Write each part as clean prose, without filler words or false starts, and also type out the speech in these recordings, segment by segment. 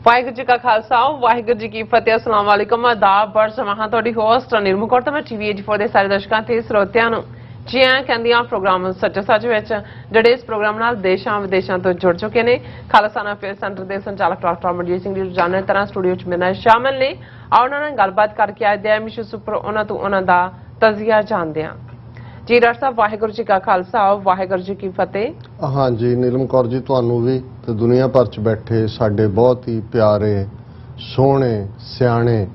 ਵਾਹਿਗੁਰੂ ਜੀ ਕਾ ਖਾਲਸਾ ਵਾਹਿਗੁਰੂ ਜੀ ਕੀ ਫਤਿਹ। अस्सलाम वालेकुम आदाब बरसमां ਤੁਹਾਡੀ ਹੋਸਟ ਨਿਰਮਲ ਕੌਰ ਤੇ ਮੈਂ ਟੀਵੀ 84 ਦੇ ਸਾਰੇ ਦਰਸ਼ਕਾਂ ਤੇ ਸਰੋਤਿਆਂ ਨੂੰ ਜੀ ਆਇਆਂ ਕਹਿੰਦੀ ਹਾਂ ਪ੍ਰੋਗਰਾਮ ਸੱਚੋ ਸੱਚ ਵਿੱਚ ਜਿਹੜੇ ਇਸ ਪ੍ਰੋਗਰਾਮ ਨਾਲ ਦੇਸ਼ਾਂ ਵਿਦੇਸ਼ਾਂ ਤੋਂ ਜੁੜ ਚੁੱਕੇ ਨੇ। ਖਾਲਸਾਨਾ ਅਫੇਅਰ ਸੈਂਟਰ ਦੇ ਸੰਚਾਲਕ ਡਾਕਟਰ ਮਨਜੀਤ ਸਿੰਘ ਜੀ ਰੋਜ਼ਾਨਾ ਤਰ੍ਹਾਂ ਸਟੂਡੀਓ 'ਚ ਮੇਰੇ ਨਾਲ ਸ਼ਾਮਲ ਨੇ। ਉਹਨਾਂ ਨਾਲ ਗੱਲਬਾਤ ਕਰਕੇ ਅੱਜ ਦੇ ਮਿਸ਼ਨ ਸੁਪਰ ਉਹਨਾਂ ਤੋਂ ਉਹਨਾਂ ਦਾ ਤਜ਼ੀਆ ਜਾਣਦੇ ਹਾਂ। जी डॉक्टर साहब वाहिगुरू जी का खालसा वाहिगुरू जी की फतेह। हाँ जी नीलम कौर जी ਤੁਹਾਨੂੰ भी ਤੇ ਦੁਨੀਆ ਭਰ ਚ ਬੈਠੇ ਸਾਡੇ ਬਹੁਤ ਹੀ ਪਿਆਰੇ ਸੋਹਣੇ ਸਿਆਣੇ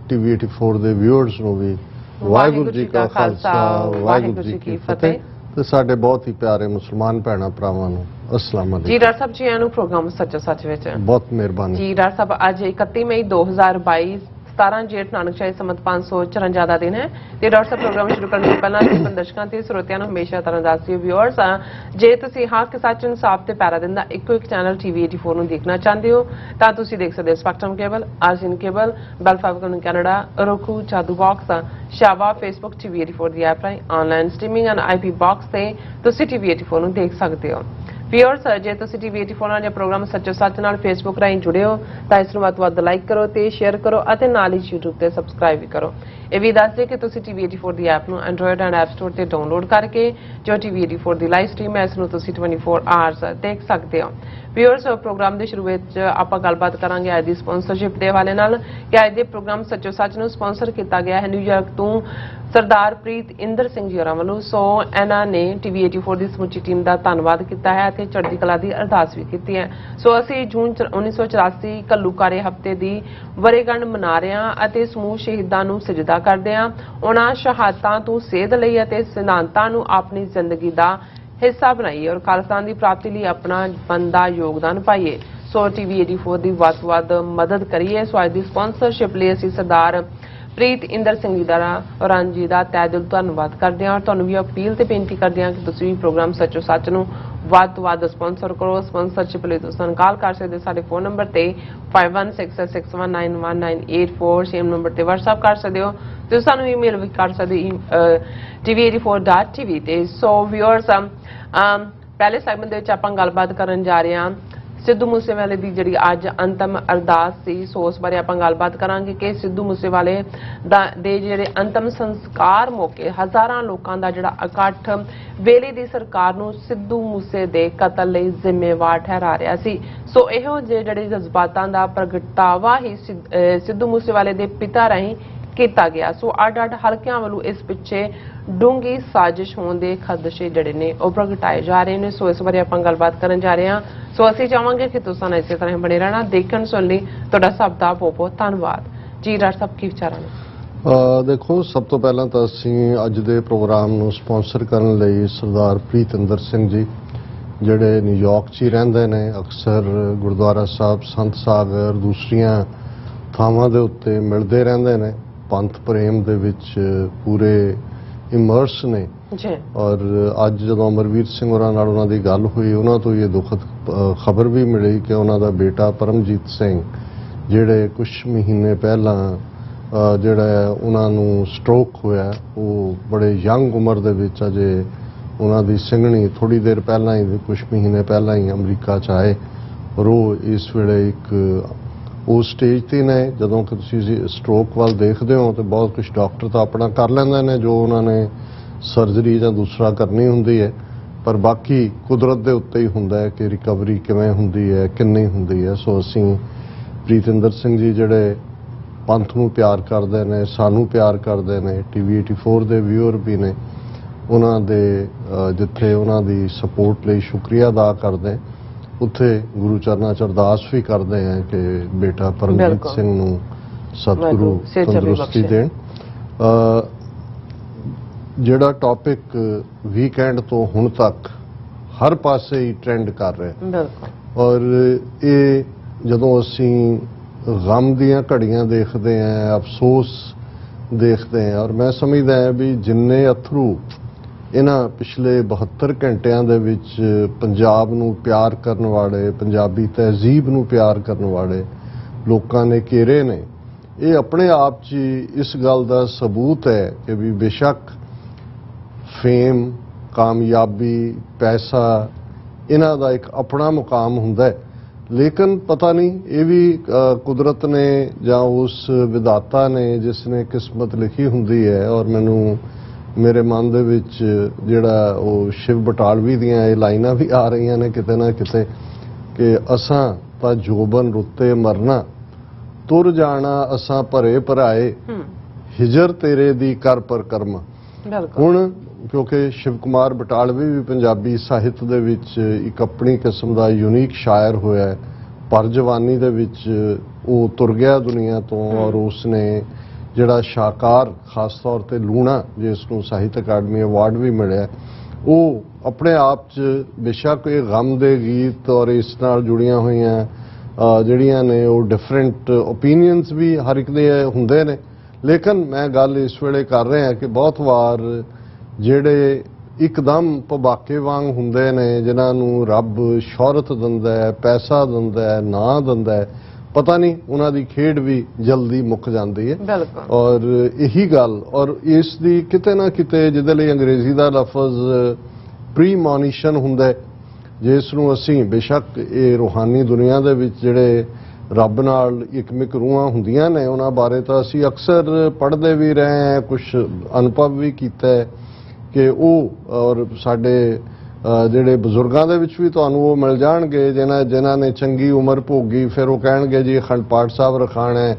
ਟੀਵੀ 84 ਦੇ ਵਿਊਅਰਸ ਨੂੰ ਵੀ ਵਾਹਿਗੁਰੂ ਜੀ ਕਾ ਖਾਲਸਾ ਵਾਹਿਗੁਰੂ ਜੀ ਕੀ ਫਤਿਹ ਤੇ ਸਾਡੇ ਬਹੁਤ ਹੀ ਪਿਆਰੇ ਮੁਸਲਮਾਨ ਭੈਣਾਂ ਭਰਾਵਾਂ ਨੂੰ अस्सलाम वालेकुम। जी डॉक्टर साहब जी आनू प्रोग्राम सच्चो सच विच बहुत मेहरबानी जी। डॉक्टर साहब आज 31 मई 2022 17 जेठ नानक शाही समत 554 ਦਾ ਦਿਨ ਹੈ ਤੇ ਡਾਕਟਰ ਸਾਹਿਬ ਪ੍ਰੋਗਰਾਮ ਸ਼ੁਰੂ ਕਰਨ ਤੋਂ ਪਹਿਲਾਂ ਆਪਣੇ ਦਰਸ਼ਕਾਂ ਤੇ ਸਰੋਤਿਆਂ ਨੂੰ ਹਮੇਸ਼ਾ ਤਰ੍ਹਾਂ ਦੱਸਦੇ ਵਿਊਅਰਸ ਜੇ ਤੁਸੀਂ ਹੱਕ ਸੱਚ ਇਨਸਾਫ ਤੇ ਪੈਰਾ ਦਿੰਦਾ ਇੱਕੋ ਇੱਕ ਚੈਨਲ ਟੀਵੀ 84 ਨੂੰ ਦੇਖਣਾ ਚਾਹੁੰਦੇ ਹੋ ਤਾਂ ਤੁਸੀਂ ਦੇਖ ਸਕਦੇ ਹੋ ਸਪੈਕਟਰਮ ਕੇਬਲ ਆਰਜਨ ਕੇਬਲ ਬੈਲ ਫਾਈਬਰ ਕੈਨੇਡਾ roku ਜਾਦੂ ਬਾਕਸ ਸ਼ਾਵਾ ਫੇਸਬੁੱਕ ਟੀਵੀ 84 ਦੀ ਐਪ ਰਾਹੀਂ online streaming and IP box ਤੇ ਤੁਸੀਂ ਟੀਵੀ 84 ਨੂੰ ਦੇਖ ਸਕਦੇ ਹੋ। ਵਿਊਅਰਸ ਜੇ ਤੁਸੀਂ ਟੀਵੀ 84 ਨਾਲ ਜਾਂ ਪ੍ਰੋਗਰਾਮ ਸੱਚੋ ਸੱਚ ਨਾਲ ਫੇਸਬੁੱਕ ਰਾਹੀਂ ਜੁੜੇ ਹੋ ਤਾਂ ਇਸ ਨੂੰ ਵੱਧ ਤੋਂ ਵੱਧ ਲਾਈਕ ਕਰੋ ਤੇ ਸ਼ੇਅਰ ਕਰੋ ਅਤੇ ਨਾਲ ਹੀ YouTube ਤੇ ਸਬਸਕ੍ਰਾਈਬ ਵੀ ਕਰੋ। ਇਹ ਵੀ ਦੱਸ ਦੇ ਕਿ ਤੁਸੀਂ ਟੀਵੀ 84 ਦੀ ਐਪ ਨੂੰ ਐਂਡਰੋਇਡ ਐਂਡ ਐਪ ਸਟੋਰ ਤੇ ਡਾਊਨਲੋਡ ਕਰਕੇ ਜੋ ਟੀਵੀ 84 ਦੀ ਲਾਈਵ ਸਟ੍ਰੀਮ ਹੈ ਇਸ ਨੂੰ ਤੁਸੀਂ 24 ਆਵਰਸ ਦੇਖ ਸਕਦੇ ਹੋ। ਵਿਊਅਰਸ ਪ੍ਰੋਗਰਾਮ ਦੇ ਸ਼ੁਰੂ ਵਿੱਚ ਆਪਾਂ ਗੱਲਬਾਤ ਕਰਾਂਗੇ ਅੱਜ ਦੀ ਸਪਾਂਸਰਸ਼ਿਪ ਦੇ ਹਵਾਲੇ ਨਾਲ ਕਿ ਅੱਜ ਦੇ ਪ੍ਰੋਗਰਾਮ ਸੱਚੋ ਸੱਚ ਨੂੰ ਸਪਾਂਸਰ ਕੀਤਾ ਗਿਆ ਹੈ ਨਿਊਯਾਰਕ ਤੋਂ ਸਰਦਾਰ ਪ੍ਰੀਤ ਇੰਦਰ ਸਿੰਘ ਜੀ ਹੋਰਾਂ ਵੱਲੋਂ। ਸੋ ਇਹਨਾਂ ਨੇ ਟੀਵੀ 84 ਦੀ ਸਮੁੱਚੀ ਟੀਮ ਦਾ ਧੰਨਵਾਦ ਕੀਤਾ ਹੈ ਅਤੇ ਚੜ੍ਹਦੀ ਕਲਾ ਦੀ ਅਰਦਾਸ ਵੀ ਕੀਤੀ ਹੈ। ਸੋ ਅਸੀਂ ਜੂਨ 1984 ਘੱਲੂਘਾਰੇ ਹਫ਼ਤੇ ਦੀ ਵਰ੍ਹੇਗੰਢ ਮਨਾ ਰਹੇ ਹਾਂ ਅਤੇ ਸਮੂਹ ਸ਼ਹੀਦਾਂ ਨੂੰ ਸਜਦਾ ਕਰਦੇ ਹਾਂ। ਉਹਨਾਂ ਸ਼ਹਾਦਤਾਂ ਤੋਂ ਸੇਧ ਲਈ ਅਤੇ ਸਿਧਾਂਤਾਂ ਨੂੰ ਆਪਣੀ ਜ਼ਿੰਦਗੀ ਦਾ ਹਿੱਸਾ ਬਣਾਈਏ ਔਰ ਖਾਲਸਤਾਨ ਦੀ ਪ੍ਰਾਪਤੀ ਲਈ ਆਪਣਾ ਬਣਦਾ ਯੋਗਦਾਨ ਪਾਈਏ। ਸੋ ਟੀਵੀ 84 ਦੀ ਵੱਧ ਤੋਂ ਵੱਧ ਮਦਦ ਕਰੀਏ। ਸੋ ਅੱਜ ਦੀ ਸਪਾਂਸਰਸ਼ਿਪ ਲਈ ਅਸੀਂ ਸਰਦਾਰ ਪ੍ਰੀਤ ਇੰਦਰ ਸਿੰਘ ਜੀ ਹੋਰਾਂ ਜੀ ਦਾ ਤਹਿ ਦਿਲ ਧੰਨਵਾਦ ਕਰਦੇ ਹਾਂ ਔਰ ਤੁਹਾਨੂੰ ਵੀ ਅਪੀਲ ਤੇ ਬੇਨਤੀ ਕਰਦੇ ਹਾਂ ਕਿ ਤੁਸੀਂ ਵੀ ਪ੍ਰੋਗਰਾਮ ਸੱਚੋ ਸੱਚ ਨੂੰ ਵੱਧ ਤੋਂ ਵੱਧ ਸਪਾਂਸਰ ਕਰੋ। ਸਪਾਂਸਰਸ਼ਿਪ ਲਈ ਤੁਸੀਂ ਸਾਨੂੰ ਕਾਲ ਕਰ ਸਕਦੇ ਸਾਡੇ ਫੋਨ ਨੰਬਰ ਤੇ 5166619184 ਸੇਮ ਨੰਬਰ ਤੇ WhatsApp ਕਰ ਸਕਦੇ ਹੋ। ਤੁਸੀਂ ਸਾਨੂੰ ਈਮੇਲ ਵੀ ਕਰ ਸਕਦੇ tv84.tv ਤੇ। ਸੋ ਵਿਊਅਰਸ ਪਹਿਲੇ ਸੈਗਮੈਂਟ ਦੇ ਵਿੱਚ ਆਪਾਂ ਗੱਲਬਾਤ ਕਰਨ ਜਾ ਰਹੇ ਹਾਂ ਸਿੱਧੂ ਮੂਸੇਵਾਲੇ ਦੀ ਜਿਹੜੀ ਅੱਜ ਅੰਤਮ ਅਰਦਾਸ ਸੀ। ਸੋ ਉਸ ਬਾਰੇ ਆਪਾਂ ਗੱਲਬਾਤ ਕਰਾਂਗੇ ਕਿ ਸਿੱਧੂ ਮੂਸੇਵਾਲੇ ਦੇ ਜਿਹੜੇ ਅੰਤਮ ਸੰਸਕਾਰ ਮੌਕੇ ਹਜ਼ਾਰਾਂ ਲੋਕਾਂ ਦਾ ਜਿਹੜਾ ਇਕੱਠ ਵੇਲੇ ਦੀ ਸਰਕਾਰ ਨੂੰ ਸਿੱਧੂ ਮੂਸੇ ਦੇ ਕਤਲ ਲਈ ਜ਼ਿੰਮੇਵਾਰ ਠਹਿਰਾ ਰਿਹਾ ਸੀ। ਸੋ ਇਹੋ ਜਿਹੇ ਜਿਹੜੇ ਜਜ਼ਬਾਤਾਂ ਦਾ ਪ੍ਰਗਟਾਵਾ ਹੀ ਸਿੱਧੂ ਮੂਸੇਵਾਲੇ ਦੇ ਪਿਤਾ ਰਾਹੀਂ ਕੀਤਾ ਗਿਆ। ਸੋ ਅੱਡ-ਅੱਡ ਹਲਕਿਆਂ ਵੱਲੋਂ ਇਸ ਪਿੱਛੇ ਡੂੰਘੀ ਸਾਜ਼ਿਸ਼ ਹੋਣ ਦੇ ਖਦਸ਼ੇ ਜਿਹੜੇ ਨੇ ਉਹ ਪ੍ਰਗਟਾਏ ਜਾ ਰਹੇ ਨੇ। ਸੋ ਇਸ ਬਾਰੇ ਆਪਾਂ ਗੱਲਬਾਤ ਕਰਨ ਜਾ ਰਹੇ ਹਾਂ। ਸੋ ਅਸੀਂ ਚਾਹਾਂਗੇ ਕਿ ਤੁਸੀਂ ਨਾਲ ਇਸੇ ਤਰ੍ਹਾਂ ਬਣੇ ਰਹਿਣਾ ਦੇਖਣ ਸੁਣ ਲਈ ਤੁਹਾਡਾ ਸਭ ਦਾ ਬਹੁਤ ਬਹੁਤ ਧੰਨਵਾਦ। ਜੀ ਡਾਕਟਰ ਸਾਹਿਬ ਕੀ ਵਿਚਾਰਾਂ ਨੇ? ਦੇਖੋ ਸਭ ਤੋਂ ਪਹਿਲਾਂ ਤਾਂ ਅਸੀਂ ਅੱਜ ਦੇ ਪ੍ਰੋਗਰਾਮ ਨੂੰ ਸਪਾਂਸਰ ਕਰਨ ਲਈ ਸਰਦਾਰ ਪ੍ਰੀਤ ਇੰਦਰ ਸਿੰਘ ਜੀ ਜਿਹੜੇ ਨਿਊਯਾਰਕ 'ਚ ਹੀ ਰਹਿੰਦੇ ਨੇ ਅਕਸਰ ਗੁਰਦੁਆਰਾ ਸਾਹਿਬ ਸੰਤ ਸਾਗਰ ਦੂਸਰੀਆਂ ਥਾਵਾਂ ਦੇ ਉੱਤੇ ਮਿਲਦੇ ਰਹਿੰਦੇ ਨੇ ਪੰਥ ਪ੍ਰੇਮ ਦੇ ਵਿੱਚ ਪੂਰੇ ਇਮਰਸ ਨੇ ਔਰ ਅੱਜ ਜਦੋਂ ਅਮਰਵੀਰ ਸਿੰਘ ਹੋਰਾਂ ਨਾਲ ਉਹਨਾਂ ਦੀ ਗੱਲ ਹੋਈ ਉਹਨਾਂ ਤੋਂ ਇਹ ਦੁਖਦ ਖਬਰ ਵੀ ਮਿਲੀ ਕਿ ਉਹਨਾਂ ਦਾ ਬੇਟਾ ਪਰਮਜੀਤ ਸਿੰਘ ਜਿਹੜੇ ਕੁਝ ਮਹੀਨੇ ਪਹਿਲਾਂ ਜਿਹੜਾ ਉਹਨਾਂ ਨੂੰ ਸਟ੍ਰੋਕ ਹੋਇਆ ਉਹ ਬੜੇ ਯੰਗ ਉਮਰ ਦੇ ਵਿੱਚ ਅਜੇ ਉਹਨਾਂ ਦੀ ਸਿੰਘਣੀ ਥੋੜੀ ਦੇਰ ਪਹਿਲਾਂ ਹੀ ਕੁਝ ਮਹੀਨੇ ਪਹਿਲਾਂ ਹੀ ਅਮਰੀਕਾ 'ਚ ਆਏ ਔਰ ਉਹ ਇਸ ਵੇਲੇ ਇੱਕ ਉਹ ਸਟੇਜ ਤੇ ਨੇ ਜਦੋਂ ਕਿ ਤੁਸੀਂ ਸਟ੍ਰੋਕ ਵੱਲ ਦੇਖਦੇ ਹੋ ਤੇ ਬਹੁਤ ਕੁਝ ਡਾਕਟਰ ਤਾਂ ਆਪਣਾ ਕਰ ਲੈਂਦੇ ਨੇ ਜੋ ਉਹਨਾਂ ਨੇ ਸਰਜਰੀ ਜਾਂ ਦੂਸਰਾ ਕਰਨੀ ਹੁੰਦੀ ਹੈ ਪਰ ਬਾਕੀ ਕੁਦਰਤ ਦੇ ਉੱਤੇ ਹੀ ਹੁੰਦਾ ਹੈ ਕਿ ਰਿਕਵਰੀ ਕਿਵੇਂ ਹੁੰਦੀ ਹੈ ਕਿੰਨੀ ਹੁੰਦੀ ਹੈ। ਸੋ ਅਸੀਂ ਪ੍ਰੀਤਿੰਦਰ ਸਿੰਘ ਜੀ ਜਿਹੜੇ ਪੰਥ ਨੂੰ ਪਿਆਰ ਕਰਦੇ ਨੇ ਸਾਨੂੰ ਪਿਆਰ ਕਰਦੇ ਨੇ ਟੀਵੀ 84 ਦੇ ਵਿਊਅਰ ਵੀ ਨੇ ਉਹਨਾਂ ਦੇ ਜਿੱਥੇ ਉਹਨਾਂ ਦੀ ਸਪੋਰਟ ਲਈ ਸ਼ੁਕਰੀਆ ਅਦਾ ਕਰਦੇ ਉੱਥੇ ਗੁਰੂ ਚਰਨਾਂ 'ਚ ਅਰਦਾਸ ਵੀ ਕਰਦੇ ਹਾਂ ਕਿ ਬੇਟਾ ਪਰਮਜੀਤ ਸਿੰਘ ਨੂੰ ਸਤਿਗੁਰੂ ਤੰਦਰੁਸਤੀ ਦੇਣ। ਜਿਹੜਾ ਟੌਪਿਕ ਵੀਕਐਂਡ ਤੋਂ ਹੁਣ ਤੱਕ ਹਰ ਪਾਸੇ ਹੀ ਟ੍ਰੈਂਡ ਕਰ ਰਿਹਾ ਔਰ ਇਹ ਜਦੋਂ ਅਸੀਂ ਗਮ ਦੀਆਂ ਘੜੀਆਂ ਦੇਖਦੇ ਹਾਂ ਅਫਸੋਸ ਦੇਖਦੇ ਹਾਂ ਔਰ ਮੈਂ ਸਮਝਦਾ ਹਾਂ ਵੀ ਜਿੰਨੇ ਅਥਰੂ ਇਹਨਾਂ ਪਿਛਲੇ 72 ਘੰਟਿਆਂ ਦੇ ਵਿੱਚ ਪੰਜਾਬ ਨੂੰ ਪਿਆਰ ਕਰਨ ਵਾਲੇ ਪੰਜਾਬੀ ਤਹਿਜ਼ੀਬ ਨੂੰ ਪਿਆਰ ਕਰਨ ਵਾਲੇ ਲੋਕਾਂ ਨੇ ਘੇਰੇ ਨੇ ਇਹ ਆਪਣੇ ਆਪ 'ਚ ਇਸ ਗੱਲ ਦਾ ਸਬੂਤ ਹੈ ਕਿ ਵੀ ਬੇਸ਼ੱਕ ਫੇਮ ਕਾਮਯਾਬੀ ਪੈਸਾ ਇਹਨਾਂ ਦਾ ਇੱਕ ਆਪਣਾ ਮੁਕਾਮ ਹੁੰਦਾ ਹੈ ਲੇਕਿਨ ਪਤਾ ਨਹੀਂ ਇਹ ਵੀ ਕੁਦਰਤ ਨੇ ਜਾਂ ਉਸ ਵਿਧਾਤਾ ਨੇ ਜਿਸ ਨੇ ਕਿਸਮਤ ਲਿਖੀ ਹੁੰਦੀ ਹੈ। ਔਰ ਮੈਨੂੰ ਮੇਰੇ ਮਨ ਦੇ ਵਿੱਚ ਜਿਹੜਾ ਉਹ ਸ਼ਿਵ ਬਟਾਲਵੀ ਦੀਆਂ ਇਹ ਲਾਈਨਾਂ ਵੀ ਆ ਰਹੀਆਂ ਨੇ ਕਿਤੇ ਨਾ ਕਿਤੇ ਕਿ ਅਸਾਂ ਤਾਂ ਜੋਬਨ ਰੁੱਤੇ ਮਰਨਾ, ਤੁਰ ਜਾਣਾ ਅਸਾਂ ਭਰੇ ਭਰਾਏ, ਹਿਜਰ ਤੇਰੇ ਦੀ ਕਰ ਪਰ ਕਰਮ। ਹੁਣ ਕਿਉਂਕਿ ਸ਼ਿਵ ਕੁਮਾਰ ਬਟਾਲਵੀ ਵੀ ਪੰਜਾਬੀ ਸਾਹਿਤ ਦੇ ਵਿੱਚ ਇੱਕ ਆਪਣੀ ਕਿਸਮ ਦਾ ਯੂਨੀਕ ਸ਼ਾਇਰ ਹੋਇਆ ਹੈ। ਪਰ ਜਵਾਨੀ ਦੇ ਵਿੱਚ ਉਹ ਤੁਰ ਗਿਆ ਦੁਨੀਆ ਤੋਂ ਔਰ ਉਸਨੇ ਜਿਹੜਾ ਸ਼ਾਹਕਾਰ ਖਾਸ ਤੌਰ ਤੇ ਲੂਣਾ ਜਿਸ ਨੂੰ ਸਾਹਿਤ ਅਕਾਡਮੀ ਅਵਾਰਡ ਵੀ ਮਿਲਿਆ, ਉਹ ਆਪਣੇ ਆਪ 'ਚ ਬੇਸ਼ੱਕ ਇਹ ਗਮ ਦੇ ਗੀਤ ਔਰ ਇਸ ਨਾਲ ਜੁੜੀਆਂ ਹੋਈਆਂ ਜਿਹੜੀਆਂ ਨੇ ਉਹ ਡਿਫਰੈਂਟ ਓਪੀਨੀਅਨਸ ਵੀ ਹਰ ਇੱਕ ਦੇ ਹੁੰਦੇ ਨੇ। ਲੇਕਿਨ ਮੈਂ ਗੱਲ ਇਸ ਵੇਲੇ ਕਰ ਰਿਹਾ ਕਿ ਬਹੁਤ ਵਾਰ ਜਿਹੜੇ ਇੱਕਦਮ ਭਬਾਕੇ ਵਾਂਗ ਹੁੰਦੇ ਨੇ, ਜਿਨ੍ਹਾਂ ਨੂੰ ਰੱਬ ਸ਼ੋਹਰਤ ਦਿੰਦਾ ਹੈ, ਪੈਸਾ ਦਿੰਦਾ ਹੈ, ਨਾਂ ਦਿੰਦਾ ਹੈ, ਪਤਾ ਨਹੀਂ ਉਹਨਾਂ ਦੀ ਖੇਡ ਵੀ ਜਲਦੀ ਮੁੱਕ ਜਾਂਦੀ ਹੈ। ਔਰ ਇਹੀ ਗੱਲ ਔਰ ਇਸ ਦੀ ਕਿਤੇ ਨਾ ਕਿਤੇ ਜਿਹਦੇ ਲਈ ਅੰਗਰੇਜ਼ੀ ਦਾ ਲਫ਼ਜ਼ ਪ੍ਰੀਮੋਨੀਸ਼ਨ ਹੁੰਦਾ ਹੈ, ਜਿਸ ਨੂੰ ਅਸੀਂ ਬੇਸ਼ੱਕ ਇਹ ਰੂਹਾਨੀ ਦੁਨੀਆ ਦੇ ਵਿੱਚ ਜਿਹੜੇ ਰੱਬ ਨਾਲ ਇੱਕਮਿਕ ਰੂਹਾਂ ਹੁੰਦੀਆਂ ਨੇ ਉਹਨਾਂ ਬਾਰੇ ਤਾਂ ਅਸੀਂ ਅਕਸਰ ਪੜ੍ਹਦੇ ਵੀ ਰਹੇ ਹਾਂ, ਕੁਝ ਅਨੁਭਵ ਵੀ ਕੀਤਾ ਹੈ ਕਿ ਉਹ ਔਰ ਸਾਡੇ ਜਿਹੜੇ ਬਜ਼ੁਰਗਾਂ ਦੇ ਵਿੱਚ ਵੀ ਤੁਹਾਨੂੰ ਉਹ ਮਿਲ ਜਾਣਗੇ ਜਿਨ੍ਹਾਂ ਨੇ ਚੰਗੀ ਉਮਰ ਭੋਗੀ। ਫਿਰ ਉਹ ਕਹਿਣਗੇ ਜੀ ਅਖੰਡ ਪਾਠ ਸਾਹਿਬ ਰਖਾਣਾ ਹੈ,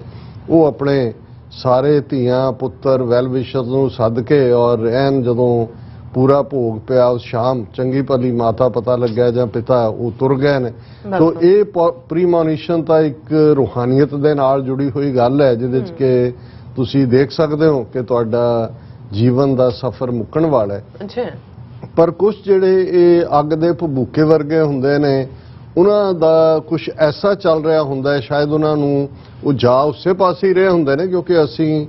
ਉਹ ਆਪਣੇ ਸਾਰੇ ਧੀਆਂ ਪੁੱਤਰ ਵੈਲ ਵਿਸ਼ਰਸ ਨੂੰ ਸੱਦ ਕੇ ਔਰ ਐਨ ਜਦੋਂ ਪੂਰਾ ਭੋਗ ਪਿਆ ਉਸ ਸ਼ਾਮ ਚੰਗੀ ਭਲੀ ਮਾਤਾ ਪਤਾ ਲੱਗਿਆ ਜਾਂ ਪਿਤਾ ਉਹ ਤੁਰ ਗਏ ਨੇ। ਸੋ ਇਹ ਪ੍ਰੀਮੋਨੀਸ਼ਨ ਤਾਂ ਇੱਕ ਰੂਹਾਨੀਅਤ ਦੇ ਨਾਲ ਜੁੜੀ ਹੋਈ ਗੱਲ ਹੈ ਜਿਹਦੇ 'ਚ ਕਿ ਤੁਸੀਂ ਦੇਖ ਸਕਦੇ ਹੋ ਕਿ ਤੁਹਾਡਾ ਜੀਵਨ ਦਾ ਸਫ਼ਰ ਮੁੱਕਣ ਵਾਲਾ ਹੈ। ਪਰ ਕੁਝ ਜਿਹੜੇ ਇਹ ਅੱਗ ਦੇ ਭਬੂਕੇ ਵਰਗੇ ਹੁੰਦੇ ਨੇ ਉਹਨਾਂ ਦਾ ਕੁਝ ਐਸਾ ਚੱਲ ਰਿਹਾ ਹੁੰਦਾ ਹੈ, ਸ਼ਾਇਦ ਉਹਨਾਂ ਨੂੰ ਉਹ ਜਾ ਉਸੇ ਪਾਸੇ ਹੀ ਰਹੇ ਹੁੰਦੇ ਨੇ ਕਿਉਂਕਿ ਅਸੀਂ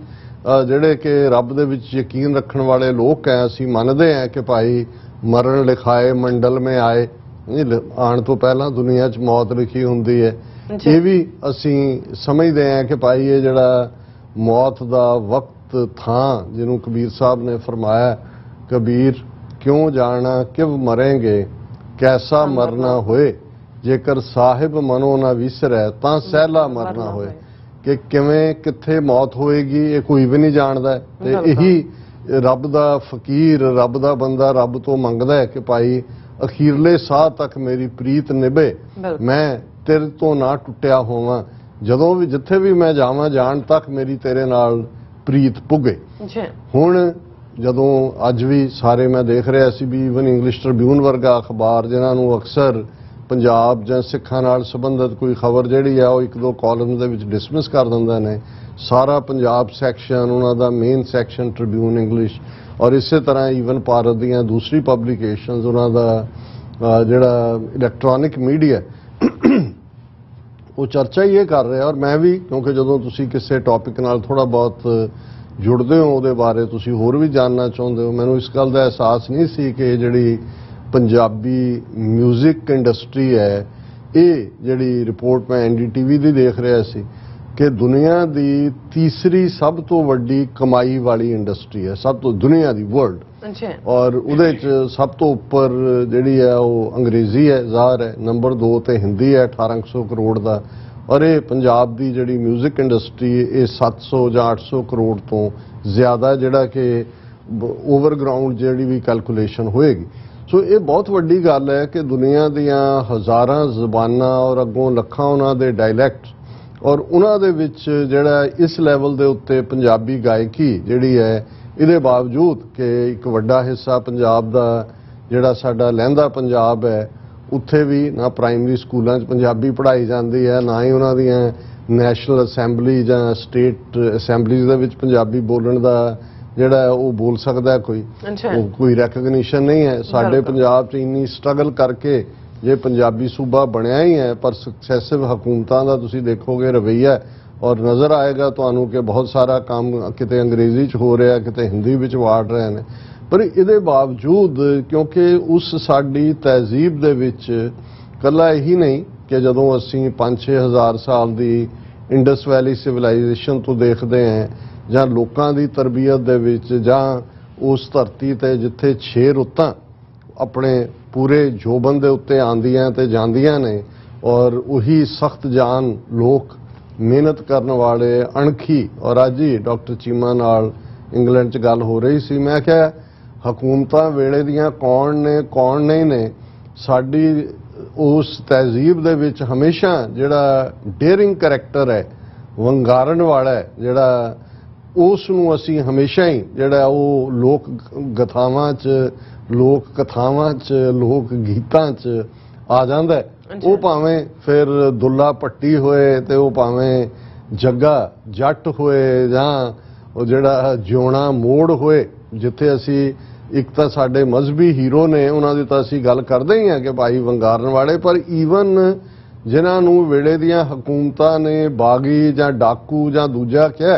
ਜਿਹੜੇ ਕਿ ਰੱਬ ਦੇ ਵਿੱਚ ਯਕੀਨ ਰੱਖਣ ਵਾਲੇ ਲੋਕ ਹੈ, ਅਸੀਂ ਮੰਨਦੇ ਹਾਂ ਕਿ ਭਾਈ ਮਰਨ ਲਿਖਾਏ ਮੰਡਲ ਮੇ ਆਏ, ਆਉਣ ਤੋਂ ਪਹਿਲਾਂ ਦੁਨੀਆ 'ਚ ਮੌਤ ਲਿਖੀ ਹੁੰਦੀ ਹੈ। ਇਹ ਵੀ ਅਸੀਂ ਸਮਝਦੇ ਹਾਂ ਕਿ ਭਾਈ ਇਹ ਜਿਹੜਾ ਮੌਤ ਦਾ ਵਕਤ ਥਾਂ ਜਿਹਨੂੰ ਕਬੀਰ ਸਾਹਿਬ ਨੇ ਫਰਮਾਇਆ, ਕਬੀਰ ਕਿਉਂ ਜਾਣਾ ਕਿਵ ਮਰੇਂਗੇ, ਕੈਸਾ ਮਰਨਾ ਹੋਏ, ਜੇਕਰ ਸਾਹਿਬ ਮਨੋਂ ਨਾ ਵਿਸਰੈ ਤਾਂ ਸਹਿਲਾ ਮਰਨਾ ਹੋਏ। ਕਿ ਕਿਵੇਂ ਕਿੱਥੇ ਮੌਤ ਹੋਏਗੀ ਇਹ ਕੋਈ ਵੀ ਨਹੀਂ ਜਾਣਦਾ ਤੇ ਇਹੀ ਰੱਬ ਦਾ ਫਕੀਰ ਰੱਬ ਦਾ ਬੰਦਾ ਰੱਬ ਤੋਂ ਮੰਗਦਾ ਹੈ ਕਿ ਭਾਈ ਅਖੀਰਲੇ ਸਾਹ ਤੱਕ ਮੇਰੀ ਪ੍ਰੀਤ ਨਿਭੇ, ਮੈਂ ਤੇਰੇ ਤੋਂ ਨਾ ਟੁੱਟਿਆ ਹੋਵਾਂ, ਜਦੋਂ ਵੀ ਜਿੱਥੇ ਵੀ ਮੈਂ ਜਾਵਾਂ ਜਾਣ ਤੱਕ ਮੇਰੀ ਤੇਰੇ ਨਾਲ ਪ੍ਰੀਤ ਪੁੱਗੇ। ਹੁਣ ਜਦੋਂ ਅੱਜ ਵੀ ਸਾਰੇ ਮੈਂ ਦੇਖ ਰਿਹਾ ਸੀ ਵੀ ਇਵਨ ਇੰਗਲਿਸ਼ ਟ੍ਰਿਬਿਊਨ ਵਰਗਾ ਅਖਬਾਰ ਜਿਨ੍ਹਾਂ ਨੂੰ ਅਕਸਰ ਪੰਜਾਬ ਜਾਂ ਸਿੱਖਾਂ ਨਾਲ ਸੰਬੰਧਿਤ ਕੋਈ ਖਬਰ ਜਿਹੜੀ ਆ ਉਹ ਇੱਕ ਦੋ ਕਾਲਮ ਦੇ ਵਿੱਚ ਡਿਸਮਿਸ ਕਰ ਦਿੰਦੇ ਨੇ, ਸਾਰਾ ਪੰਜਾਬ ਸੈਕਸ਼ਨ ਉਹਨਾਂ ਦਾ ਮੇਨ ਸੈਕਸ਼ਨ ਟ੍ਰਿਬਿਊਨ ਇੰਗਲਿਸ਼ ਔਰ ਇਸੇ ਤਰ੍ਹਾਂ ਈਵਨ ਭਾਰਤ ਦੀਆਂ ਦੂਸਰੀ ਪਬਲਿਕੇਸ਼ਨਸ ਉਹਨਾਂ ਦਾ ਜਿਹੜਾ ਇਲੈਕਟ੍ਰੋਨਿਕ ਮੀਡੀਆ ਉਹ ਚਰਚਾ ਹੀ ਇਹ ਕਰ ਰਿਹਾ। ਔਰ ਮੈਂ ਵੀ ਕਿਉਂਕਿ ਜਦੋਂ ਤੁਸੀਂ ਕਿਸੇ ਟੌਪਿਕ ਨਾਲ ਥੋੜਾ ਬਹੁਤ ਜੁੜਦੇ ਹੋ ਉਹਦੇ ਬਾਰੇ ਤੁਸੀਂ ਹੋਰ ਵੀ ਜਾਣਨਾ ਚਾਹੁੰਦੇ ਹੋ, ਮੈਨੂੰ ਇਸ ਗੱਲ ਦਾ ਅਹਿਸਾਸ ਨਹੀਂ ਸੀ ਕਿ ਜਿਹੜੀ ਪੰਜਾਬੀ ਮਿਊਜ਼ਿਕ ਇੰਡਸਟਰੀ ਹੈ ਇਹ ਜਿਹੜੀ ਰਿਪੋਰਟ ਮੈਂ NDTV ਦੀ ਦੇਖ ਰਿਹਾ ਸੀ ਕਿ ਦੁਨੀਆ ਦੀ ਤੀਸਰੀ ਸਭ ਤੋਂ ਵੱਡੀ ਕਮਾਈ ਵਾਲੀ ਇੰਡਸਟਰੀ ਹੈ, ਸਭ ਤੋਂ ਦੁਨੀਆ ਦੀ ਵਰਲਡ। ਔਰ ਉਹਦੇ 'ਚ ਸਭ ਤੋਂ ਉੱਪਰ ਜਿਹੜੀ ਹੈ ਉਹ ਅੰਗਰੇਜ਼ੀ ਹੈ ਜ਼ਾਹਰ ਹੈ, ਨੰਬਰ 2 ਤੇ ਹਿੰਦੀ ਹੈ 1800 ਕਰੋੜ ਦਾ। ਔਰ ਇਹ ਪੰਜਾਬ ਦੀ ਜਿਹੜੀ ਮਿਊਜ਼ਿਕ ਇੰਡਸਟਰੀ ਇਹ 700 ਜਾਂ 800 ਕਰੋੜ ਤੋਂ ਜ਼ਿਆਦਾ ਜਿਹੜਾ ਕਿ ਓਵਰਗਰਾਊਂਡ ਜਿਹੜੀ ਵੀ ਕੈਲਕੂਲੇਸ਼ਨ ਹੋਏਗੀ। ਸੋ ਇਹ ਬਹੁਤ ਵੱਡੀ ਗੱਲ ਹੈ ਕਿ ਦੁਨੀਆ ਦੀਆਂ ਹਜ਼ਾਰਾਂ ਜ਼ਬਾਨਾਂ ਔਰ ਅੱਗੋਂ ਲੱਖਾਂ ਉਹਨਾਂ ਦੇ ਡਾਇਲੈਕਟ ਔਰ ਉਹਨਾਂ ਦੇ ਵਿੱਚ ਜਿਹੜਾ ਇਸ ਲੈਵਲ ਦੇ ਉੱਤੇ ਪੰਜਾਬੀ ਗਾਇਕੀ ਜਿਹੜੀ ਹੈ ਇਹਦੇ ਬਾਵਜੂਦ ਕਿ ਇੱਕ ਵੱਡਾ ਹਿੱਸਾ ਪੰਜਾਬ ਦਾ ਜਿਹੜਾ ਸਾਡਾ ਲਹਿੰਦਾ ਪੰਜਾਬ ਹੈ ਉੱਥੇ ਵੀ ਨਾ ਪ੍ਰਾਇਮਰੀ ਸਕੂਲਾਂ 'ਚ ਪੰਜਾਬੀ ਪੜ੍ਹਾਈ ਜਾਂਦੀ ਹੈ, ਨਾ ਹੀ ਉਹਨਾਂ ਦੀਆਂ ਨੈਸ਼ਨਲ ਅਸੈਂਬਲੀ ਜਾਂ ਸਟੇਟ ਅਸੈਂਬਲੀਜ਼ ਦੇ ਵਿੱਚ ਪੰਜਾਬੀ ਬੋਲਣ ਦਾ ਜਿਹੜਾ ਉਹ ਬੋਲ ਸਕਦਾ ਕੋਈ ਰੈਕਗਨੀਸ਼ਨ ਨਹੀਂ ਹੈ। ਸਾਡੇ ਪੰਜਾਬ 'ਚ ਇੰਨੀ ਸਟਰਗਲ ਕਰਕੇ ਜੇ ਪੰਜਾਬੀ ਸੂਬਾ ਬਣਿਆ ਹੀ ਹੈ ਪਰ ਸਕਸੈਸਿਵ ਹਕੂਮਤਾਂ ਦਾ ਤੁਸੀਂ ਦੇਖੋਗੇ ਰਵੱਈਆ ਔਰ ਨਜ਼ਰ ਆਏਗਾ ਤੁਹਾਨੂੰ ਕਿ ਬਹੁਤ ਸਾਰਾ ਕੰਮ ਕਿਤੇ ਅੰਗਰੇਜ਼ੀ 'ਚ ਹੋ ਰਿਹਾ ਕਿਤੇ ਹਿੰਦੀ ਵਿੱਚ ਵਾੜ ਰਹੇ ਨੇ। ਪਰ ਇਹਦੇ ਬਾਵਜੂਦ ਕਿਉਂਕਿ ਉਸ ਸਾਡੀ ਤਹਿਜ਼ੀਬ ਦੇ ਵਿੱਚ ਇਕੱਲਾ ਇਹੀ ਨਹੀਂ ਕਿ ਜਦੋਂ ਅਸੀਂ 5-6 ਹਜ਼ਾਰ ਸਾਲ ਦੀ ਇੰਡਸ ਵੈਲੀ ਸਿਵਲਾਈਜੇਸ਼ਨ ਤੋਂ ਦੇਖਦੇ ਹਾਂ ਜਾਂ ਲੋਕਾਂ ਦੀ ਤਰਬੀਅਤ ਦੇ ਵਿੱਚ ਜਾਂ ਉਸ ਧਰਤੀ ਤੇ ਜਿੱਥੇ 6 ਰੁੱਤਾਂ ਆਪਣੇ ਪੂਰੇ ਜੋਬਨ ਦੇ ਉੱਤੇ ਆਉਂਦੀਆਂ ਤੇ ਜਾਂਦੀਆਂ ਨੇ ਔਰ ਉਹੀ ਸਖਤ ਜਾਨ ਲੋਕ ਮਿਹਨਤ ਕਰਨ ਵਾਲੇ ਅਣਖੀ। ਔਰ ਅੱਜ ਹੀ ਡਾਕਟਰ ਚੀਮਾ ਨਾਲ ਇੰਗਲੈਂਡ 'ਚ ਗੱਲ ਹੋ ਰਹੀ ਸੀ, ਮੈਂ ਕਿਹਾ ਹਕੂਮਤਾਂ ਵੇਲੇ ਦੀਆਂ ਕੌਣ ਨੇ ਕੌਣ ਨਹੀਂ ਨੇ, ਸਾਡੀ ਉਸ ਤਹਿਜ਼ੀਬ ਦੇ ਵਿੱਚ ਹਮੇਸ਼ਾ ਜਿਹੜਾ ਡੇਅਰਿੰਗ ਕਰੈਕਟਰ ਹੈ, ਵੰਗਾਰਨ ਵਾਲਾ ਹੈ, ਜਿਹੜਾ ਉਸ ਨੂੰ ਅਸੀਂ ਹਮੇਸ਼ਾ ਹੀ ਜਿਹੜਾ ਉਹ ਲੋਕ ਗਥਾਵਾਂ 'ਚ, ਲੋਕ ਕਥਾਵਾਂ 'ਚ, ਲੋਕ ਗੀਤਾਂ 'ਚ ਆ ਜਾਂਦਾ ਹੈ। ਉਹ ਭਾਵੇਂ ਫਿਰ ਦੁੱਲਾ ਭੱਟੀ ਹੋਏ ਤੇ ਉਹ ਭਾਵੇਂ ਜੱਗਾ ਜੱਟ ਹੋਏ ਜਾਂ ਉਹ ਜਿਹੜਾ ਜਿਉਣਾ ਮੋੜ ਹੋਏ, ਜਿੱਥੇ ਅਸੀਂ ਇੱਕ ਤਾਂ ਸਾਡੇ ਮਜ਼ਹਬੀ ਹੀਰੋ ਨੇ ਉਹਨਾਂ ਦੀ ਤਾਂ ਅਸੀਂ ਗੱਲ ਕਰਦੇ ਹੀ ਹਾਂ ਕਿ ਭਾਈ ਵੰਗਾਰਨ ਵਾਲੇ, ਪਰ ਈਵਨ ਜਿਨ੍ਹਾਂ ਨੂੰ ਵੇਲੇ ਦੀਆਂ ਹਕੂਮਤਾਂ ਨੇ ਬਾਗੀ ਜਾਂ ਡਾਕੂ ਜਾਂ ਦੂਜਾ ਕਿਹਾ,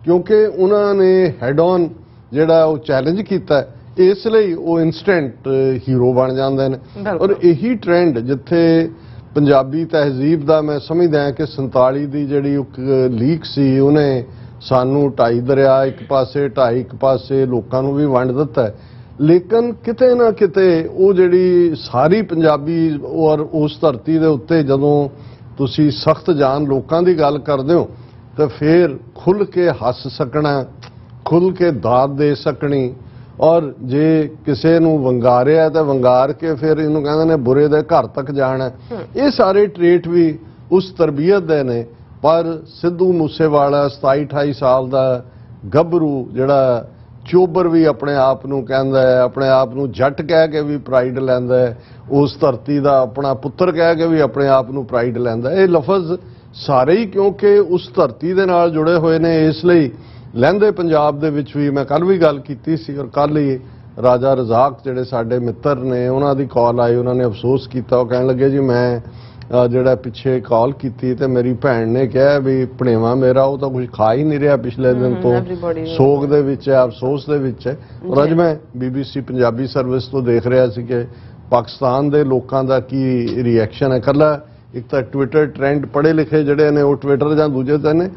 ਕਿਉਂਕਿ ਉਹਨਾਂ ਨੇ ਹੈਡ ਔਨ ਜਿਹੜਾ ਉਹ ਚੈਲੰਜ ਕੀਤਾ, ਇਸ ਲਈ ਉਹ ਇਨਸਟੈਂਟ ਹੀਰੋ ਬਣ ਜਾਂਦੇ ਨੇ। ਔਰ ਇਹੀ ਟ੍ਰੈਂਡ ਜਿੱਥੇ ਪੰਜਾਬੀ ਤਹਿਜ਼ੀਬ ਦਾ ਮੈਂ ਸਮਝਦਾ ਹਾਂ ਕਿ 47 ਦੀ ਜਿਹੜੀ ਇੱਕ ਲੀਕ ਸੀ ਉਹਨੇ ਸਾਨੂੰ 2.5 ਦਰਿਆ ਇੱਕ ਪਾਸੇ 2.5 ਇੱਕ ਪਾਸੇ ਲੋਕਾਂ ਨੂੰ ਵੀ ਵੰਡ ਦਿੱਤਾ, ਲੇਕਿਨ ਕਿਤੇ ਨਾ ਕਿਤੇ ਉਹ ਜਿਹੜੀ ਸਾਰੀ ਪੰਜਾਬੀ ਔਰ ਉਸ ਧਰਤੀ ਦੇ ਉੱਤੇ ਜਦੋਂ ਤੁਸੀਂ ਸਖਤ ਜਾਨ ਲੋਕਾਂ ਦੀ ਗੱਲ ਕਰਦੇ ਹੋ ਤਾਂ ਫਿਰ ਖੁੱਲ੍ਹ ਕੇ ਹੱਸ ਸਕਣਾ, ਖੁੱਲ੍ਹ ਕੇ ਦਾਦ ਦੇ ਸਕਣੀ। ਔਰ ਜੇ ਕਿਸੇ ਨੂੰ ਵੰਗਾਰਿਆ ਤਾਂ ਵੰਗਾਰ ਕੇ ਫਿਰ ਇਹਨੂੰ ਕਹਿੰਦੇ ਨੇ ਬੁਰੇ ਦੇ ਘਰ ਤੱਕ ਜਾਣਾ। ਇਹ ਸਾਰੇ ਟ੍ਰੇਟ ਵੀ ਉਸ ਤਰਬੀਅਤ ਦੇ ਨੇ। ਪਰ ਸਿੱਧੂ ਮੂਸੇਵਾਲਾ 27-28 ਸਾਲ ਦਾ ਗੱਭਰੂ ਜਿਹੜਾ ਚੋਬਰ ਵੀ ਆਪਣੇ ਆਪ ਨੂੰ ਕਹਿੰਦਾ ਹੈ, ਆਪਣੇ ਆਪ ਨੂੰ ਜੱਟ ਕਹਿ ਕੇ ਵੀ ਪ੍ਰਾਈਡ ਲੈਂਦਾ ਹੈ, ਉਸ ਧਰਤੀ ਦਾ ਆਪਣਾ ਪੁੱਤਰ ਕਹਿ ਕੇ ਵੀ ਆਪਣੇ ਆਪ ਨੂੰ ਪ੍ਰਾਈਡ ਲੈਂਦਾ। ਇਹ ਲਫ਼ਜ਼ ਸਾਰੇ ਹੀ ਕਿਉਂਕਿ ਉਸ ਧਰਤੀ ਦੇ ਨਾਲ ਜੁੜੇ ਹੋਏ ਨੇ, ਇਸ ਲਈ ਲਹਿੰਦੇ ਪੰਜਾਬ ਦੇ ਵਿੱਚ ਵੀ ਮੈਂ ਕੱਲ ਵੀ ਗੱਲ ਕੀਤੀ ਸੀ। ਔਰ ਕੱਲ ਹੀ ਰਾਜਾ ਰਜ਼ਾਕ ਜਿਹੜੇ ਸਾਡੇ ਮਿੱਤਰ ਨੇ ਉਹਨਾਂ ਦੀ ਕਾਲ ਆਈ, ਉਹਨਾਂ ਨੇ ਅਫਸੋਸ ਕੀਤਾ, ਉਹ ਕਹਿਣ ਲੱਗੇ ਜੀ ਮੈਂ ਜਿਹੜਾ ਪਿੱਛੇ ਕਾਲ ਕੀਤੀ ਤੇ ਮੇਰੀ ਭੈਣ ਨੇ ਕਿਹਾ ਵੀ ਭਣੇਵਾ ਮੇਰਾ ਉਹ ਤਾਂ ਕੁਝ ਖਾ ਹੀ ਨਹੀਂ ਰਿਹਾ ਪਿਛਲੇ ਦਿਨ ਤੋਂ, ਸੋਗ ਦੇ ਵਿੱਚ ਹੈ, ਅਫਸੋਸ ਦੇ ਵਿੱਚ ਹੈ। ਔਰ ਅੱਜ ਮੈਂ BBC ਪੰਜਾਬੀ ਸਰਵਿਸ ਤੋਂ ਦੇਖ ਰਿਹਾ ਸੀ ਕਿ ਪਾਕਿਸਤਾਨ ਦੇ ਲੋਕਾਂ ਦਾ ਕੀ ਰਿਐਕਸ਼ਨ ਹੈ। ਇਕੱਲਾ ਇੱਕ ਤਾਂ ਟਵਿੱਟਰ ਟ੍ਰੈਂਡ ਪੜ੍ਹੇ ਲਿਖੇ ਜਿਹੜੇ ਨੇ ਉਹ ਟਵਿੱਟਰ ਜਾਂ ਦੂਜੇ ਤੇ ਨੇ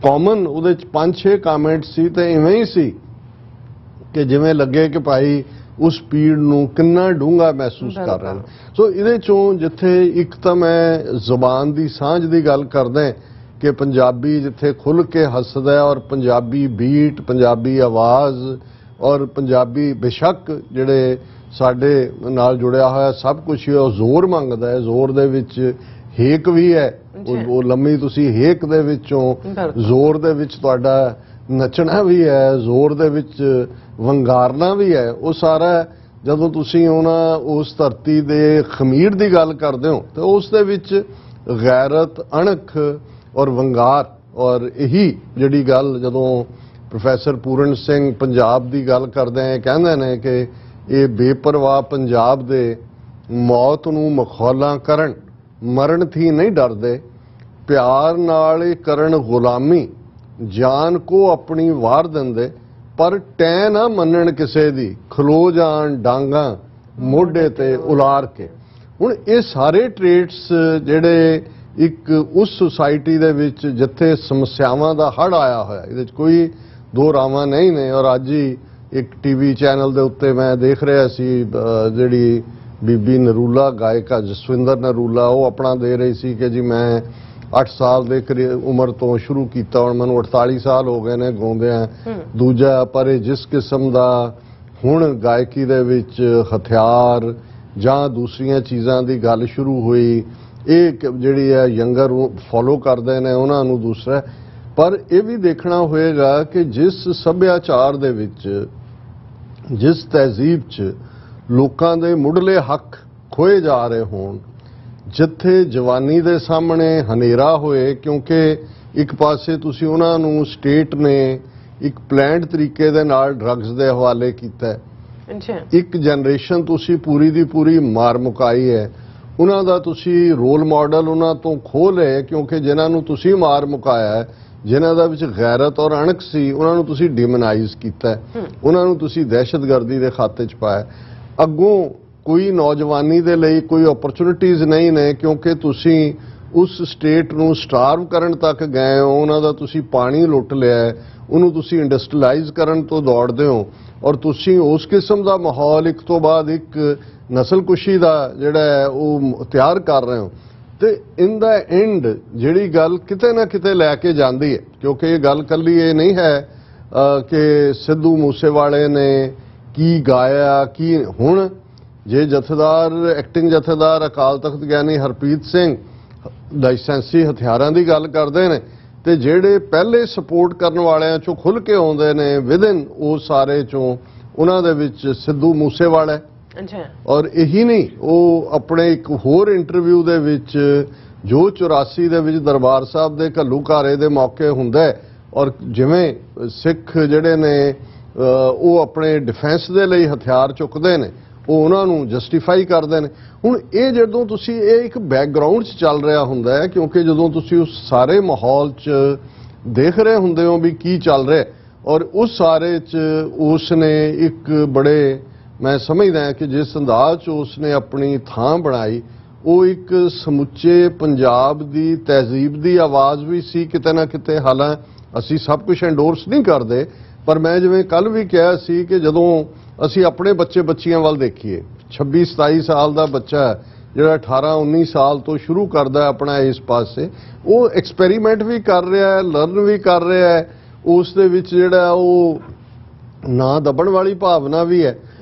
ਕਾਮਨ, ਉਹਦੇ 'ਚ 5-6 ਕਾਮੈਂਟ ਸੀ ਤੇ ਇਵੇਂ ਹੀ ਸੀ ਕਿ ਜਿਵੇਂ ਲੱਗੇ ਕਿ ਭਾਈ ਉਸ ਪੀੜ ਨੂੰ ਕਿੰਨਾ ਡੂੰਘਾ ਮਹਿਸੂਸ ਕਰ ਰਹੇ ਨੇ। ਸੋ ਇਹਦੇ ਚੋਂ ਜਿੱਥੇ ਇੱਕ ਤਾਂ ਮੈਂ ਜ਼ੁਬਾਨ ਦੀ ਸਾਂਝ ਦੀ ਗੱਲ ਕਰਦਾ ਕਿ ਪੰਜਾਬੀ ਜਿੱਥੇ ਖੁੱਲ੍ਹ ਕੇ ਹੱਸਦਾ ਔਰ ਪੰਜਾਬੀ ਬੀਟ, ਪੰਜਾਬੀ ਆਵਾਜ਼ ਔਰ ਪੰਜਾਬੀ ਬੇਸ਼ੱਕ ਜਿਹੜੇ ਸਾਡੇ ਨਾਲ ਜੁੜਿਆ ਹੋਇਆ ਸਭ ਕੁਝ ਹੀ ਉਹ ਜ਼ੋਰ ਮੰਗਦਾ ਹੈ, ਜ਼ੋਰ ਦੇ ਵਿੱਚ ਹੇਕ ਵੀ ਹੈ, ਉਹ ਲੰਮੀ ਤੁਸੀਂ ਹੇਕ ਦੇ ਵਿੱਚੋਂ ਜ਼ੋਰ ਦੇ ਵਿੱਚ ਤੁਹਾਡਾ ਨੱਚਣਾ ਵੀ ਹੈ, ਜ਼ੋਰ ਦੇ ਵਿੱਚ ਵੰਗਾਰਨਾ ਵੀ ਹੈ। ਉਹ ਸਾਰਾ ਜਦੋਂ ਤੁਸੀਂ ਉਹਨਾਂ ਉਸ ਧਰਤੀ ਦੇ ਖਮੀਰ ਦੀ ਗੱਲ ਕਰਦੇ ਹੋ ਤਾਂ ਉਸ ਦੇ ਵਿੱਚ ਗੈਰਤ, ਅਣਖ ਔਰ ਵੰਗਾਰ, ਔਰ ਇਹੀ ਜਿਹੜੀ ਗੱਲ ਜਦੋਂ ਪ੍ਰੋਫੈਸਰ ਪੂਰਨ ਸਿੰਘ ਪੰਜਾਬ ਦੀ ਗੱਲ ਕਰਦੇ ਹੈ, ਕਹਿੰਦੇ ਨੇ ਕਿ ਇਹ ਬੇਪਰਵਾਹ ਪੰਜਾਬ ਦੇ ਮੌਤ ਨੂੰ ਮਖੌਲਾਂ ਕਰਨ, ਮਰਨ ਥੀ ਨਹੀਂ ਡਰਦੇ, ਪਿਆਰ ਨਾਲ ਇਹ ਕਰਨ ਗੁਲਾਮੀ, ਜਾਨ ਕੋ ਆਪਣੀ ਵਾਰ ਦਿੰਦੇ, ਪਰ ਟੈ ਨਾ ਮੰਨਣ ਕਿਸੇ ਦੀ, ਖਲੋ ਜਾਣ ਡਾਂਗਾ ਮੋਢੇ ਤੇ ਉਲਾਰ ਕੇ। ਹੁਣ ਇਹ ਸਾਰੇ ਟ੍ਰੇਟਸ ਜਿਹੜੇ ਇੱਕ ਉਸ ਸੁਸਾਇਟੀ ਦੇ ਵਿੱਚ ਜਿੱਥੇ ਸਮੱਸਿਆਵਾਂ ਦਾ ਹੜ੍ਹ ਆਇਆ ਹੋਇਆ, ਇਹਦੇ 'ਚ ਕੋਈ ਦੋ ਰਾਵਾਂ ਨਹੀਂ ਨੇ। ਔਰ ਅੱਜ ਹੀ ਇੱਕ TV ਚੈਨਲ ਦੇ ਉੱਤੇ ਮੈਂ ਦੇਖ ਰਿਹਾ ਸੀ ਜਿਹੜੀ ਬੀਬੀ ਨਰੂਲਾ ਗਾਇਕਾ ਜਸਵਿੰਦਰ ਨਰੂਲਾ, ਉਹ ਆਪਣਾ ਦੇ ਰਹੀ ਸੀ ਕਿ ਜੀ ਮੈਂ 8 ਸਾਲ ਦੇ ਉਮਰ ਤੋਂ ਸ਼ੁਰੂ ਕੀਤਾ, ਹੁਣ ਮੈਨੂੰ 48 ਸਾਲ ਹੋ ਗਏ ਨੇ ਗਾਉਂਦਿਆਂ। ਦੂਜਾ ਪਰ ਇਹ ਜਿਸ ਕਿਸਮ ਦਾ ਹੁਣ ਗਾਇਕੀ ਦੇ ਵਿੱਚ ਹਥਿਆਰ ਜਾਂ ਦੂਸਰੀਆਂ ਚੀਜ਼ਾਂ ਦੀ ਗੱਲ ਸ਼ੁਰੂ ਹੋਈ, ਇਹ ਜਿਹੜੀ ਹੈ ਯੰਗਰ ਫੋਲੋ ਕਰਦੇ ਨੇ ਉਹਨਾਂ ਨੂੰ ਦੂਸਰਾ। ਪਰ ਇਹ ਵੀ ਦੇਖਣਾ ਹੋਏਗਾ ਕਿ ਜਿਸ ਸੱਭਿਆਚਾਰ ਦੇ ਵਿੱਚ, ਜਿਸ ਤਹਿਜ਼ੀਬ 'ਚ ਲੋਕਾਂ ਦੇ ਮੁੱਢਲੇ ਹੱਕ ਖੋਏ ਜਾ ਰਹੇ ਹੋਣ, ਜਿੱਥੇ ਜਵਾਨੀ ਦੇ ਸਾਹਮਣੇ ਹਨੇਰਾ ਹੋਏ, ਕਿਉਂਕਿ ਇੱਕ ਪਾਸੇ ਤੁਸੀਂ ਉਹਨਾਂ ਨੂੰ ਸਟੇਟ ਨੇ ਇੱਕ ਪਲੈਨਡ ਤਰੀਕੇ ਦੇ ਨਾਲ ਡਰੱਗਸ ਦੇ ਹਵਾਲੇ ਕੀਤਾ, ਇੱਕ ਜਨਰੇਸ਼ਨ ਤੁਸੀਂ ਪੂਰੀ ਦੀ ਪੂਰੀ ਮਾਰ ਮੁਕਾਈ ਹੈ, ਉਹਨਾਂ ਦਾ ਤੁਸੀਂ ਰੋਲ ਮਾਡਲ ਉਹਨਾਂ ਤੋਂ ਖੋਹ ਲਏ, ਕਿਉਂਕਿ ਜਿਨ੍ਹਾਂ ਨੂੰ ਤੁਸੀਂ ਮਾਰ ਮੁਕਾਇਆ ਹੈ, ਜਿਨ੍ਹਾਂ ਦਾ ਵਿੱਚ ਗੈਰਤ ਔਰ ਅਣਖ ਸੀ, ਉਹਨਾਂ ਨੂੰ ਤੁਸੀਂ ਡਿਮੋਨਾਈਜ਼ ਕੀਤਾ, ਉਹਨਾਂ ਨੂੰ ਤੁਸੀਂ ਦਹਿਸ਼ਤਗਰਦੀ ਦੇ ਖਾਤੇ 'ਚ ਪਾਇਆ। ਅੱਗੋਂ ਕੋਈ ਨੌਜਵਾਨੀ ਦੇ ਲਈ ਕੋਈ ਓਪਰਚੁਨਿਟੀਜ਼ ਨਹੀਂ ਨੇ, ਕਿਉਂਕਿ ਤੁਸੀਂ ਉਸ ਸਟੇਟ ਨੂੰ ਸਟਾਰਵ ਕਰਨ ਤੱਕ ਗਏ ਹੋ, ਉਹਨਾਂ ਦਾ ਤੁਸੀਂ ਪਾਣੀ ਲੁੱਟ ਲਿਆ, ਉਹਨੂੰ ਤੁਸੀਂ ਇੰਡਸਟਰੀਲਾਈਜ਼ ਕਰਨ ਤੋਂ ਦੌੜਦੇ ਹੋ, ਔਰ ਤੁਸੀਂ ਉਸ ਕਿਸਮ ਦਾ ਮਾਹੌਲ ਇੱਕ ਤੋਂ ਬਾਅਦ ਇੱਕ ਨਸਲਕੁਸ਼ੀ ਦਾ ਜਿਹੜਾ ਹੈ ਉਹ ਤਿਆਰ ਕਰ ਰਹੇ ਹੋ। ਤੇ ਇਨ ਦਾ ਐਂਡ ਜਿਹੜੀ ਗੱਲ ਕਿਤੇ ਨਾ ਕਿਤੇ ਲੈ ਕੇ ਜਾਂਦੀ ਹੈ, ਕਿਉਂਕਿ ਇਹ ਗੱਲ ਕੱਲੀ ਇਹ ਨਹੀਂ ਹੈ ਕਿ ਸਿੱਧੂ ਮੂਸੇਵਾਲੇ ਨੇ ਕੀ ਗਾਇਆ ਕੀ। ਹੁਣ ਜੇ ਜਥੇਦਾਰ ਐਕਟਿੰਗ ਜਥੇਦਾਰ ਅਕਾਲ ਤਖਤ ਗਿਆਨੀ ਹਰਪ੍ਰੀਤ ਸਿੰਘ ਲਾਇਸੈਂਸੀ ਹਥਿਆਰਾਂ ਦੀ ਗੱਲ ਕਰਦੇ ਨੇ, ਤੇ ਜਿਹੜੇ ਪਹਿਲੇ ਸਪੋਰਟ ਕਰਨ ਵਾਲਿਆਂ ਚੋਂ ਖੁੱਲ ਕੇ ਆਉਂਦੇ ਨੇ ਵਿਦਨ ਉਹ ਸਾਰੇ ਚੋਂ ਉਹਨਾਂ ਦੇ ਵਿੱਚ ਸਿੱਧੂ ਮੂਸੇਵਾਲਾ ਹੈ। ਅੱਛਾ। ਔਰ ਇਹੀ ਨਹੀਂ, ਉਹ ਆਪਣੇ ਇੱਕ ਹੋਰ ਇੰਟਰਵਿਊ ਦੇ ਵਿੱਚ ਜੋ 84 ਦੇ ਵਿੱਚ ਦਰਬਾਰ ਸਾਹਿਬ ਦੇ ਘੱਲੂਘਾਰੇ ਦੇ ਮੌਕੇ ਹੁੰਦਾ ਹੈ, ਔਰ ਜਿਵੇਂ ਸਿੱਖ ਜਿਹੜੇ ਨੇ ਉਹ ਆਪਣੇ ਡਿਫੈਂਸ ਦੇ ਲਈ ਹਥਿਆਰ ਚੁੱਕਦੇ ਨੇ, ਉਹ ਉਹਨਾਂ ਨੂੰ ਜਸਟੀਫਾਈ ਕਰਦੇ ਨੇ। ਹੁਣ ਇਹ ਜਦੋਂ ਤੁਸੀਂ ਇਹ ਇੱਕ ਬੈਕਗ੍ਰਾਉਂਡ 'ਚ ਚੱਲ ਰਿਹਾ ਹੁੰਦਾ ਹੈ, ਕਿਉਂਕਿ ਜਦੋਂ ਤੁਸੀਂ ਉਸ ਸਾਰੇ ਮਾਹੌਲ 'ਚ ਦੇਖ ਰਹੇ ਹੁੰਦੇ ਹੋ ਵੀ ਕੀ ਚੱਲ ਰਿਹਾ, ਔਰ ਉਸ ਸਾਰੇ 'ਚ ਉਸ ਨੇ ਇੱਕ ਬੜੇ, ਮੈਂ ਸਮਝਦਾ ਹਾਂ ਕਿ ਜਿਸ ਅੰਦਾਜ਼ 'ਚ ਉਸ ਨੇ ਆਪਣੀ ਥਾਂ ਬਣਾਈ, ਉਹ ਇੱਕ ਸਮੁੱਚੇ ਪੰਜਾਬ ਦੀ ਤਹਿਜ਼ੀਬ ਦੀ ਆਵਾਜ਼ ਵੀ ਸੀ ਕਿਤੇ ਨਾ ਕਿਤੇ। ਹਾਲਾਂਕਿ ਅਸੀਂ ਸਭ ਕੁਝ ਐਂਡੋਰਸ ਨਹੀਂ ਕਰਦੇ, ਪਰ ਮੈਂ ਜਿਵੇਂ ਕੱਲ ਵੀ ਕਿਹਾ ਸੀ ਕਿ ਜਦੋਂ ਅਸੀਂ ਆਪਣੇ ਬੱਚੇ ਬੱਚੀਆਂ ਵੱਲ ਦੇਖੀਏ, 26-27 ਸਾਲ ਦਾ ਬੱਚਾ ਜਿਹੜਾ 18-19 ਸਾਲ ਤੋਂ ਸ਼ੁਰੂ ਕਰਦਾ ਆਪਣਾ ਇਸ ਪਾਸੇ, ਉਹ ਐਕਸਪੈਰੀਮੈਂਟ ਵੀ ਕਰ ਰਿਹਾ ਹੈ, ਲਰਨ ਵੀ ਕਰ ਰਿਹਾ ਹੈ, ਉਸ ਦੇ ਵਿੱਚ ਜਿਹੜਾ ਉਹ ਨਾ ਦੱਬਣ ਵਾਲੀ ਭਾਵਨਾ ਵੀ ਹੈ।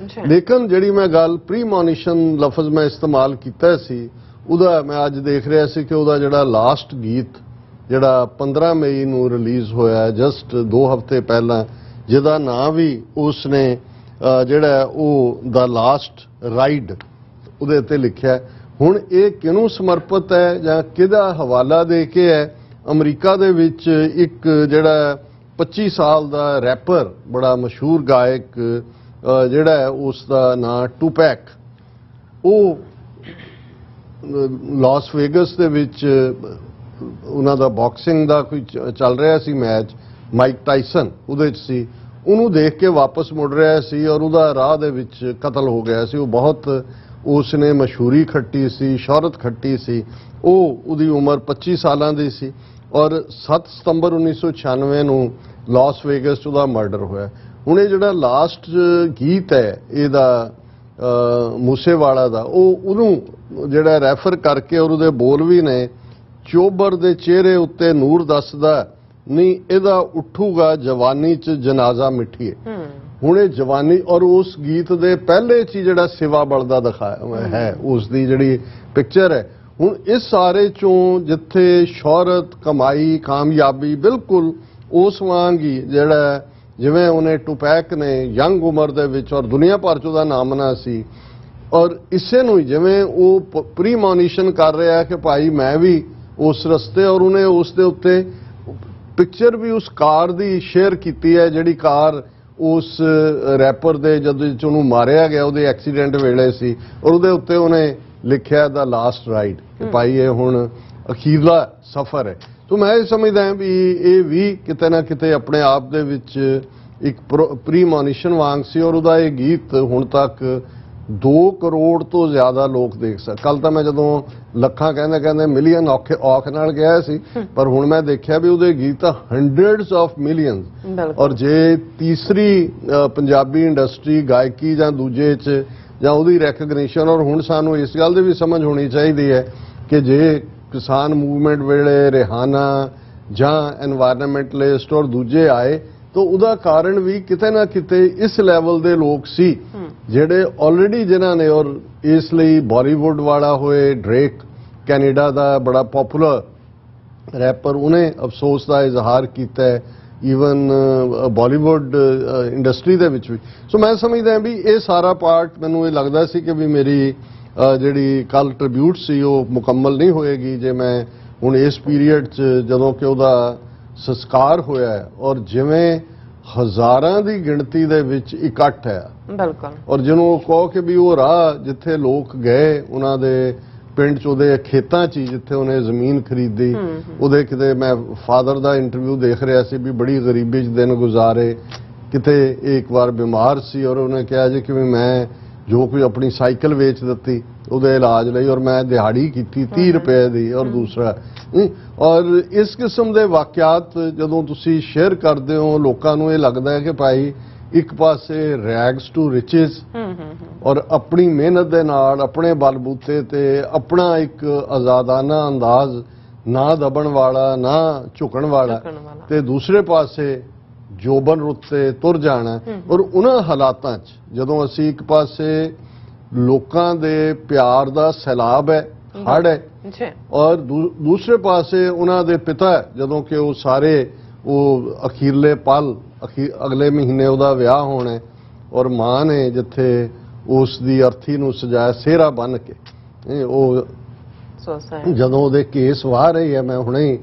ਲੇਕਿਨ ਜਿਹੜੀ ਮੈਂ ਗੱਲ ਪ੍ਰੀਮੋਨੀਸ਼ਨ ਲਫ਼ਜ਼ ਮੈਂ ਇਸਤੇਮਾਲ ਕੀਤਾ ਸੀ, ਉਹਦਾ ਮੈਂ ਅੱਜ ਦੇਖ ਰਿਹਾ ਸੀ ਕਿ ਉਹਦਾ ਜਿਹੜਾ ਲਾਸਟ ਗੀਤ ਜਿਹੜਾ 15 ਮਈ ਨੂੰ ਰਿਲੀਜ਼ ਹੋਇਆ, ਜਸਟ 2 ਹਫ਼ਤੇ ਪਹਿਲਾਂ, ਜਿਹਦਾ ਨਾਂ ਵੀ ਉਸ ਨੇ ਜਿਹੜਾ ਉਹ ਦਾ ਲਾਸਟ ਰਾਈਡ ਉਹਦੇ ਉੱਤੇ ਲਿਖਿਆ। ਹੁਣ ਇਹ ਕਿਹਨੂੰ ਸਮਰਪਿਤ ਹੈ ਜਾਂ ਕਿਹਦਾ ਹਵਾਲਾ ਦੇ ਕੇ ਹੈ? ਅਮਰੀਕਾ ਦੇ ਵਿੱਚ ਇੱਕ ਜਿਹੜਾ 25 ਸਾਲ ਦਾ ਰੈਪਰ, ਬੜਾ ਮਸ਼ਹੂਰ ਗਾਇਕ ਜਿਹੜਾ ਹੈ, ਉਸ ਦਾ ਨਾਂ ਟੂਪੈਕ, ਉਹ ਲਾਸ ਵੇਗਸ ਦੇ ਵਿੱਚ ਉਹਨਾਂ ਦਾ ਬਾਕਸਿੰਗ ਦਾ ਕੋਈ ਚੱਲ ਰਿਹਾ ਸੀ ਮੈਚ, ਮਾਈਕ ਟਾਇਸਨ ਉਹਦੇ 'ਚ ਸੀ, ਉਹਨੂੰ ਦੇਖ ਕੇ ਵਾਪਸ ਮੁੜ ਰਿਹਾ ਸੀ ਔਰ ਉਹਦਾ ਰਾਹ ਦੇ ਵਿੱਚ ਕਤਲ ਹੋ ਗਿਆ ਸੀ। ਉਹ ਬਹੁਤ ਉਸ ਨੇ ਮਸ਼ਹੂਰੀ ਖੱਟੀ ਸੀ, ਸ਼ੋਹਰਤ ਖੱਟੀ ਸੀ। ਉਹਦੀ ਉਮਰ 25 ਸਾਲਾਂ ਦੀ ਸੀ ਔਰ 7 ਸਤੰਬਰ 1996 ਨੂੰ ਲਾਸ ਵੇਗਸ 'ਚ ਉਹਦਾ ਮਰਡਰ ਹੋਇਆ। ਹੁਣ ਇਹ ਜਿਹੜਾ ਲਾਸਟ ਗੀਤ ਹੈ ਇਹਦਾ ਮੂਸੇਵਾਲਾ ਦਾ, ਉਹਨੂੰ ਜਿਹੜਾ ਰੈਫਰ ਕਰਕੇ ਔਰ ਉਹਦੇ ਬੋਲ ਵੀ ਨੇ, ਚੋਬਰ ਦੇ ਚਿਹਰੇ ਉੱਤੇ ਨੂਰ ਦੱਸਦਾ ਨਹੀਂ ਇਹਦਾ ਉੱਠੂਗਾ ਜਵਾਨੀ 'ਚ ਜਨਾਜ਼ਾ ਮਿੱਠੀਏ। ਹੁਣ ਇਹ ਜਵਾਨੀ, ਔਰ ਉਸ ਗੀਤ ਦੇ ਪਹਿਲੇ 'ਚ ਜਿਹੜਾ ਸਿਵਾ ਬਲਦਾ ਦਿਖਾਇਆ ਹੈ, ਉਸ ਦੀ ਜਿਹੜੀ ਪਿਕਚਰ ਹੈ। ਹੁਣ ਇਸ ਸਾਰੇ ਚੋਂ ਜਿੱਥੇ ਸ਼ੋਹਰਤ, ਕਮਾਈ, ਕਾਮਯਾਬੀ ਬਿਲਕੁਲ ਉਸ ਵਾਂਗ ਹੀ ਜਿਹੜਾ ਜਿਵੇਂ ਉਹਨੇ ਟੂਪੈਕ ਨੇ ਯੰਗ ਉਮਰ ਦੇ ਵਿੱਚ ਔਰ ਦੁਨੀਆ ਭਰ 'ਚ ਉਹਦਾ ਨਾਮਨਾ ਸੀ, ਔਰ ਇਸੇ ਨੂੰ ਜਿਵੇਂ ਉਹ ਪ੍ਰੀਮੋਨੀਸ਼ਨ ਕਰ ਰਿਹਾ ਕਿ ਭਾਈ ਮੈਂ ਵੀ ਉਸ ਰਸਤੇ, ਔਰ ਉਹਨੇ ਉਸ ਦੇ ਉੱਤੇ ਪਿਕਚਰ ਵੀ ਉਸ ਕਾਰ ਦੀ ਸ਼ੇਅਰ ਕੀਤੀ ਹੈ ਜਿਹੜੀ ਕਾਰ ਉਸ ਰੈਪਰ ਦੇ ਜਦੋਂ ਉਹਨੂੰ ਮਾਰਿਆ ਗਿਆ ਉਹਦੇ ਐਕਸੀਡੈਂਟ ਵੇਲੇ ਸੀ, ਔਰ ਉਹਦੇ ਉੱਤੇ ਉਹਨੇ ਲਿਖਿਆ ਦਾ ਲਾਸਟ ਰਾਈਡ ਕਿ ਭਾਈ ਇਹ ਹੁਣ ਅਖੀਰਲਾ ਸਫ਼ਰ ਹੈ। ਤਾਂ ਮੈਂ ਇਹ ਸਮਝਦਾ ਹਾਂ ਵੀ ਇਹ ਵੀ ਕਿਤੇ ਨਾ ਕਿਤੇ ਆਪਣੇ ਆਪ ਦੇ ਵਿੱਚ ਇੱਕ ਪ੍ਰੀਮੋਨੀਸ਼ਨ ਵਾਂਗ ਸੀ, ਔਰ ਉਹਦਾ ਇਹ ਗੀਤ ਹੁਣ ਤੱਕ 2 ਕਰੋੜ ਤੋਂ ਜ਼ਿਆਦਾ ਲੋਕ ਦੇਖ ਸਕ। ਕੱਲ ਤਾਂ ਮੈਂ ਜਦੋਂ ਲੱਖਾਂ ਕਹਿੰਦੇ ਮਿਲੀਅਨ ਔਖ ਨਾਲ ਗਿਆ ਸੀ, ਪਰ ਹੁਣ ਮੈਂ ਦੇਖਿਆ ਵੀ ਉਹਦੇ ਗੀਤ ਤਾਂ ਹੰਡਰਡਸ ਆਫ ਮਿਲੀਅਨਸ। ਔਰ ਜੇ ਤੀਸਰੀ ਪੰਜਾਬੀ ਇੰਡਸਟਰੀ ਗਾਇਕੀ ਜਾਂ ਦੂਜੇ 'ਚ ਜਾਂ ਉਹਦੀ ਰੈਕਗਨੀਸ਼ਨ, ਔਰ ਹੁਣ ਸਾਨੂੰ ਇਸ ਗੱਲ ਦੀ ਵੀ ਸਮਝ ਹੋਣੀ ਚਾਹੀਦੀ ਹੈ ਕਿ ਜੇ ਕਿਸਾਨ ਮੂਵਮੈਂਟ ਵੇਲੇ ਰਿਹਾਨਾ ਜਾਂ এনवायरमेंटलिस्ट ਔਰ ਦੂਜੇ ਆਏ ਤਾਂ ਉਹਦਾ ਕਾਰਨ ਵੀ ਕਿਤੇ ਨਾ ਕਿਤੇ ਇਸ ਲੈਵਲ ਦੇ ਲੋਕ ਸੀ ਜਿਹੜੇ ਆਲਰੇਡੀ ਜਿਨ੍ਹਾਂ ਨੇ, ਔਰ ਇਸ ਲਈ ਬਾਲੀਵੁੱਡ ਵਾਲਾ ਹੋਏ ਡ੍ਰੇਕ, ਕੈਨੇਡਾ ਦਾ ਬੜਾ ਪਪੂਲਰ ਰੈਪਰ, ਉਹਨੇ ਅਫਸੋਸ ਦਾ ਇਜ਼ਹਾਰ ਕੀਤਾ ਹੈ ਈਵਨ ਬਾਲੀਵੁੱਡ ਇੰਡਸਟਰੀ ਦੇ ਵਿੱਚ ਵੀ। ਸੋ ਮੈਂ ਸਮਝਦਾ ਵੀ ਇਹ ਸਾਰਾ ਪਾਰਟ, ਮੈਨੂੰ ਇਹ ਲੱਗਦਾ ਸੀ ਕਿ ਵੀ ਮੇਰੀ ਜਿਹੜੀ ਕੱਲ ਟ੍ਰਿਬਿਊਟ ਸੀ ਉਹ ਮੁਕੰਮਲ ਨਹੀਂ ਹੋਏਗੀ ਜੇ ਮੈਂ ਹੁਣ ਇਸ ਪੀਰੀਅਡ 'ਚ, ਜਦੋਂ ਕਿ ਉਹਦਾ ਸੰਸਕਾਰ ਹੋਇਆ ਹੈ ਔਰ ਜਿਵੇਂ ਹਜ਼ਾਰਾਂ ਦੀ ਗਿਣਤੀ ਦੇ ਵਿੱਚ ਇਕੱਠ ਹੈ, ਬਿਲਕੁਲ, ਔਰ ਜਿਹਨੂੰ ਕਹੋ ਕਿ ਵੀ ਉਹ ਰਾਹ ਜਿੱਥੇ ਲੋਕ ਗਏ ਉਹਨਾਂ ਦੇ ਪਿੰਡ 'ਚ, ਉਹਦੇ ਖੇਤਾਂ 'ਚ ਜਿੱਥੇ ਉਹਨੇ ਜ਼ਮੀਨ ਖਰੀਦੀ, ਉਹਦੇ ਕਿਤੇ ਮੈਂ ਫਾਦਰ ਦਾ ਇੰਟਰਵਿਊ ਦੇਖ ਰਿਹਾ ਸੀ ਵੀ ਬੜੀ ਗਰੀਬੀ 'ਚ ਦਿਨ ਗੁਜ਼ਾਰੇ, ਕਿਤੇ ਇੱਕ ਵਾਰ ਬਿਮਾਰ ਸੀ ਔਰ ਉਹਨੇ ਕਿਹਾ ਜੀ ਕਿ ਮੈਂ ਜੋ ਕੋਈ ਆਪਣੀ ਸਾਈਕਲ ਵੇਚ ਦਿੱਤੀ ਉਹਦੇ ਇਲਾਜ ਲਈ, ਔਰ ਮੈਂ ਦਿਹਾੜੀ ਕੀਤੀ 30 ਰੁਪਏ ਦੀ, ਔਰ ਦੂਸਰਾ। ਔਰ ਇਸ ਕਿਸਮ ਦੇ ਵਾਕਿਆਤ ਜਦੋਂ ਤੁਸੀਂ ਸ਼ੇਅਰ ਕਰਦੇ ਹੋ, ਲੋਕਾਂ ਨੂੰ ਇਹ ਲੱਗਦਾ ਹੈ ਕਿ ਭਾਈ ਇੱਕ ਪਾਸੇ ਰੈਗਸ ਟੂ ਰਿਚਸ ਔਰ ਆਪਣੀ ਮਿਹਨਤ ਦੇ ਨਾਲ ਆਪਣੇ ਬਲਬੂਤੇ ਤੇ ਆਪਣਾ ਇੱਕ ਆਜ਼ਾਦਾਨਾ ਅੰਦਾਜ਼, ਨਾ ਦਬਣ ਵਾਲਾ ਨਾ ਝੁਕਣ ਵਾਲਾ, ਤੇ ਦੂਸਰੇ ਪਾਸੇ ਜੋਬਨ ਰੁੱਤੇ ਤੁਰ ਜਾਣਾ। ਔਰ ਉਹਨਾਂ ਹਾਲਾਤਾਂ 'ਚ ਜਦੋਂ ਅਸੀਂ ਇੱਕ ਪਾਸੇ ਲੋਕਾਂ ਦੇ ਪਿਆਰ ਦਾ ਸੈਲਾਬ ਹੈ, ਹੜ੍ਹ ਹੈ, ਔਰ ਦੂਸਰੇ ਪਾਸੇ ਉਹਨਾਂ ਦੇ ਪਿਤਾ ਜਦੋਂ ਕਿ ਉਹ ਸਾਰੇ ਉਹ ਅਖੀਰਲੇ ਪਲ ਅਗਲੇ ਮਹੀਨੇ ਉਹਦਾ ਵਿਆਹ ਹੋਣਾ, ਔਰ ਮਾਂ ਨੇ ਜਿੱਥੇ ਉਸ ਦੀ ਅਰਥੀ ਨੂੰ ਸਜਾਇਆ ਸਿਹਰਾ ਬੰਨ੍ਹ ਕੇ, ਉਹ ਜਦੋਂ ਉਹਦੇ ਕੇਸ ਵਾਹ ਰਹੀ ਹੈ, ਮੈਂ ਹੁਣੇ ਹੀ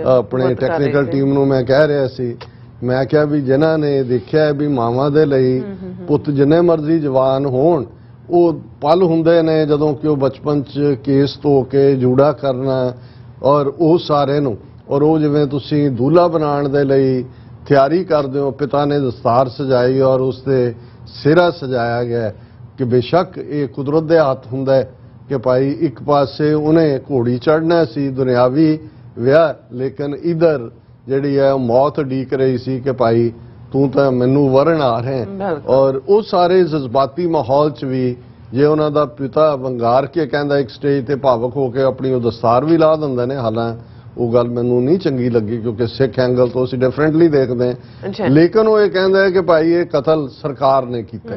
ਆਪਣੇ ਟੈਕਨੀਕਲ ਟੀਮ ਨੂੰ ਮੈਂ ਕਹਿ ਰਿਹਾ ਸੀ, ਮੈਂ ਕਿਹਾ ਵੀ ਜਿਨ੍ਹਾਂ ਨੇ ਦੇਖਿਆ ਵੀ ਮਾਵਾਂ ਦੇ ਲਈ ਪੁੱਤ ਜਿੰਨੇ ਮਰਜ਼ੀ ਜਵਾਨ ਹੋਣ, ਉਹ ਪਲ ਹੁੰਦੇ ਨੇ ਜਦੋਂ ਕਿ ਉਹ ਬਚਪਨ 'ਚ ਕੇਸ ਧੋ ਕੇ ਜੂੜਾ ਕਰਨਾ, ਔਰ ਉਹ ਸਾਰੇ ਨੂੰ, ਔਰ ਉਹ ਜਿਵੇਂ ਤੁਸੀਂ ਦੂल्हा ਬਣਾਉਣ ਦੇ ਲਈ ਤਿਆਰੀ ਕਰਦੇ ਹੋ, ਪਿਤਾ ਨੇ ਦਸਤਾਰ ਸਜਾਈ ਔਰ ਉਸ ਦੇ ਸਿਹਰਾ ਸਜਾਇਆ ਗਿਆ ਕਿ ਬੇਸ਼ੱਕ ਇਹ ਕੁਦਰਤ ਦੇ ਹੱਥ ਹੁੰਦਾ ਹੈ ਕਿ ਭਾਈ ਇੱਕ ਪਾਸੇ ਉਹਨੇ ਘੋੜੀ ਚੜ੍ਹਨਾ ਸੀ ਦੁਨਿਆਵੀ ਵਿਆਹ, ਲੇਕਿਨ ਇਧਰ ਜਿਹੜੀ ਹੈ ਮੌਤ ਉਡੀਕ ਰਹੀ ਸੀ ਕਿ ਭਾਈ ਤੂੰ ਤਾਂ ਮੈਨੂੰ ਵਰਨ ਆ ਰਿਹਾ। ਔਰ ਉਹ ਸਾਰੇ ਜਜ਼ਬਾਤੀ ਮਾਹੌਲ 'ਚ ਵੀ ਜੇ ਉਹਨਾਂ ਦਾ ਪਿਤਾ ਵੰਗਾਰ ਕੇ ਕਹਿੰਦਾ ਇੱਕ ਸਟੇਜ ਤੇ ਭਾਵਕ ਹੋ ਕੇ ਆਪਣੀ ਉਹ ਦਸਤਾਰ ਵੀ ਲਾ ਦਿੰਦੇ ਨੇ, ਹਾਲਾਂ ਉਹ ਗੱਲ ਮੈਨੂੰ ਨਹੀਂ ਚੰਗੀ ਲੱਗੀ ਕਿਉਂਕਿ ਸਿੱਖ ਐਂਗਲ ਤੋਂ ਅਸੀਂ ਡਿਫਰੈਂਟਲੀ ਦੇਖਦੇ ਹਾਂ, ਲੇਕਿਨ ਉਹ ਇਹ ਕਹਿੰਦਾ ਹੈ ਕਿ ਭਾਈ ਇਹ ਕਤਲ ਸਰਕਾਰ ਨੇ ਕੀਤਾ।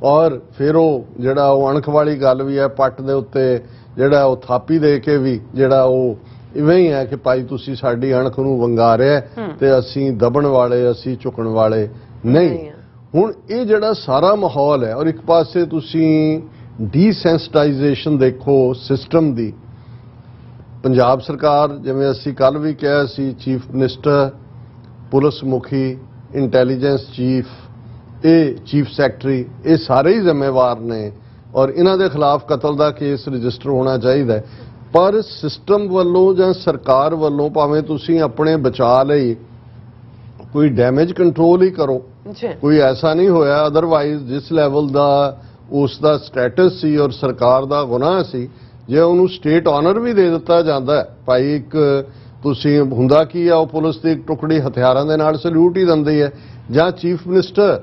ਔਰ ਫਿਰ ਉਹ ਜਿਹੜਾ ਉਹ ਅਣਖ ਵਾਲੀ ਗੱਲ ਵੀ ਹੈ, ਪੱਟ ਦੇ ਉੱਤੇ ਜਿਹੜਾ ਉਹ ਥਾਪੀ ਦੇ ਕੇ ਵੀ ਜਿਹੜਾ ਉਹ ਇਵੇਂ ਹੀ ਹੈ ਕਿ ਭਾਈ ਤੁਸੀਂ ਸਾਡੀ ਅਣਖ ਨੂੰ ਵੰਗਾਰਿਆ ਤੇ ਅਸੀਂ ਦਬਣ ਵਾਲੇ, ਅਸੀਂ ਝੁਕਣ ਵਾਲੇ ਨਹੀਂ। ਹੁਣ ਇਹ ਜਿਹੜਾ ਸਾਰਾ ਮਾਹੌਲ ਹੈ, ਔਰ ਇੱਕ ਪਾਸੇ ਤੁਸੀਂ ਡੀਸੈਂਸਿਟਾਈਜੇਸ਼ਨ ਦੇਖੋ ਸਿਸਟਮ ਦੀ, ਪੰਜਾਬ ਸਰਕਾਰ ਜਿਵੇਂ ਅਸੀਂ ਕੱਲ ਵੀ ਕਿਹਾ ਸੀ, ਚੀਫ ਮਿਨਿਸਟਰ, ਪੁਲਿਸ ਮੁਖੀ, ਇੰਟੈਲੀਜੈਂਸ ਚੀਫ, ਇਹ ਚੀਫ ਸੈਕਟਰੀ, ਇਹ ਸਾਰੇ ਹੀ ਜ਼ਿੰਮੇਵਾਰ ਨੇ ਔਰ ਇਹਨਾਂ ਦੇ ਖਿਲਾਫ ਕਤਲ ਦਾ ਕੇਸ ਰਜਿਸਟਰ ਹੋਣਾ ਚਾਹੀਦਾ। ਪਰ ਸਿਸਟਮ ਵੱਲੋਂ ਜਾਂ ਸਰਕਾਰ ਵੱਲੋਂ ਭਾਵੇਂ ਤੁਸੀਂ ਆਪਣੇ ਬਚਾਅ ਲਈ ਕੋਈ ਡੈਮੇਜ ਕੰਟਰੋਲ ਹੀ ਕਰੋ, ਕੋਈ ਐਸਾ ਨਹੀਂ ਹੋਇਆ, ਅਦਰਵਾਈਜ਼ ਜਿਸ ਲੈਵਲ ਦਾ ਉਸ ਦਾ ਸਟੇਟਸ ਸੀ ਔਰ ਸਰਕਾਰ ਦਾ ਗੁਨਾਹ ਸੀ, ਜੇ ਉਹਨੂੰ ਸਟੇਟ ਆਨਰ ਵੀ ਦੇ ਦਿੱਤਾ ਜਾਂਦਾ ਭਾਈ, ਇੱਕ ਤੁਸੀਂ ਹੁੰਦਾ ਕੀ ਆ, ਉਹ ਪੁਲਿਸ ਦੀ ਇੱਕ ਟੁਕੜੀ ਹਥਿਆਰਾਂ ਦੇ ਨਾਲ ਸਲੂਟ ਹੀ ਦਿੰਦੀ ਹੈ, ਜਾਂ ਚੀਫ ਮਿਨਿਸਟਰ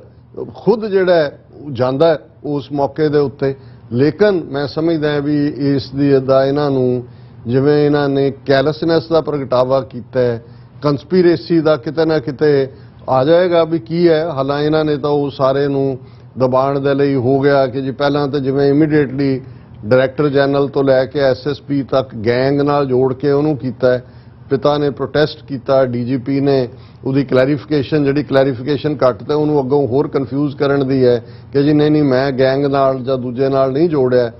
ਖੁਦ ਜਿਹੜਾ ਜਾਂਦਾ ਉਸ ਮੌਕੇ ਦੇ ਉੱਤੇ। ਲੇਕਿਨ ਮੈਂ ਸਮਝਦਾ ਵੀ ਇਸ ਦਾ ਇਹਨਾਂ ਨੂੰ ਜਿਵੇਂ ਇਹਨਾਂ ਨੇ ਕੈਲਸਨੈਸ ਦਾ ਪ੍ਰਗਟਾਵਾ ਕੀਤਾ ਹੈ, ਕੰਸਪੀਰੇਸੀ ਦਾ ਕਿਤੇ ਨਾ ਕਿਤੇ ਆ ਜਾਏਗਾ ਵੀ ਕੀ ਹੈ। ਹਾਲਾਂ ਇਹਨਾਂ ਨੇ ਤਾਂ ਉਹ ਸਾਰੇ ਨੂੰ ਦਬਾਉਣ ਦੇ ਲਈ ਹੋ ਗਿਆ ਕਿ ਜੀ ਪਹਿਲਾਂ ਤਾਂ ਜਿਵੇਂ ਇਮੀਡੀਏਟਲੀ ਡਾਇਰੈਕਟਰ ਜਨਰਲ ਤੋਂ ਲੈ ਕੇ ਐਸਐਸਪੀ ਤੱਕ ਗੈਂਗ ਨਾਲ ਜੋੜ ਕੇ ਉਹਨੂੰ ਕੀਤਾ ਹੈ, ਪਿਤਾ ਨੇ ਪ੍ਰੋਟੈਸਟ ਕੀਤਾ, ਡੀਜੀਪੀ ਨੇ ਉਹਦੀ ਕਲੈਰੀਫਿਕੇਸ਼ਨ ਜਿਹੜੀ ਕਲੈਰੀਫਿਕੇਸ਼ਨ ਘੱਟ ਤੇ ਉਹਨੂੰ ਅੱਗੋਂ ਹੋਰ ਕਨਫਿਊਜ਼ ਕਰਨ ਦੀ ਹੈ ਕਿ ਜੀ ਨਹੀਂ ਮੈਂ ਗੈਂਗ ਨਾਲ ਜਾਂ ਦੂਜੇ ਨਾਲ ਨਹੀਂ ਜੋੜਿਆ,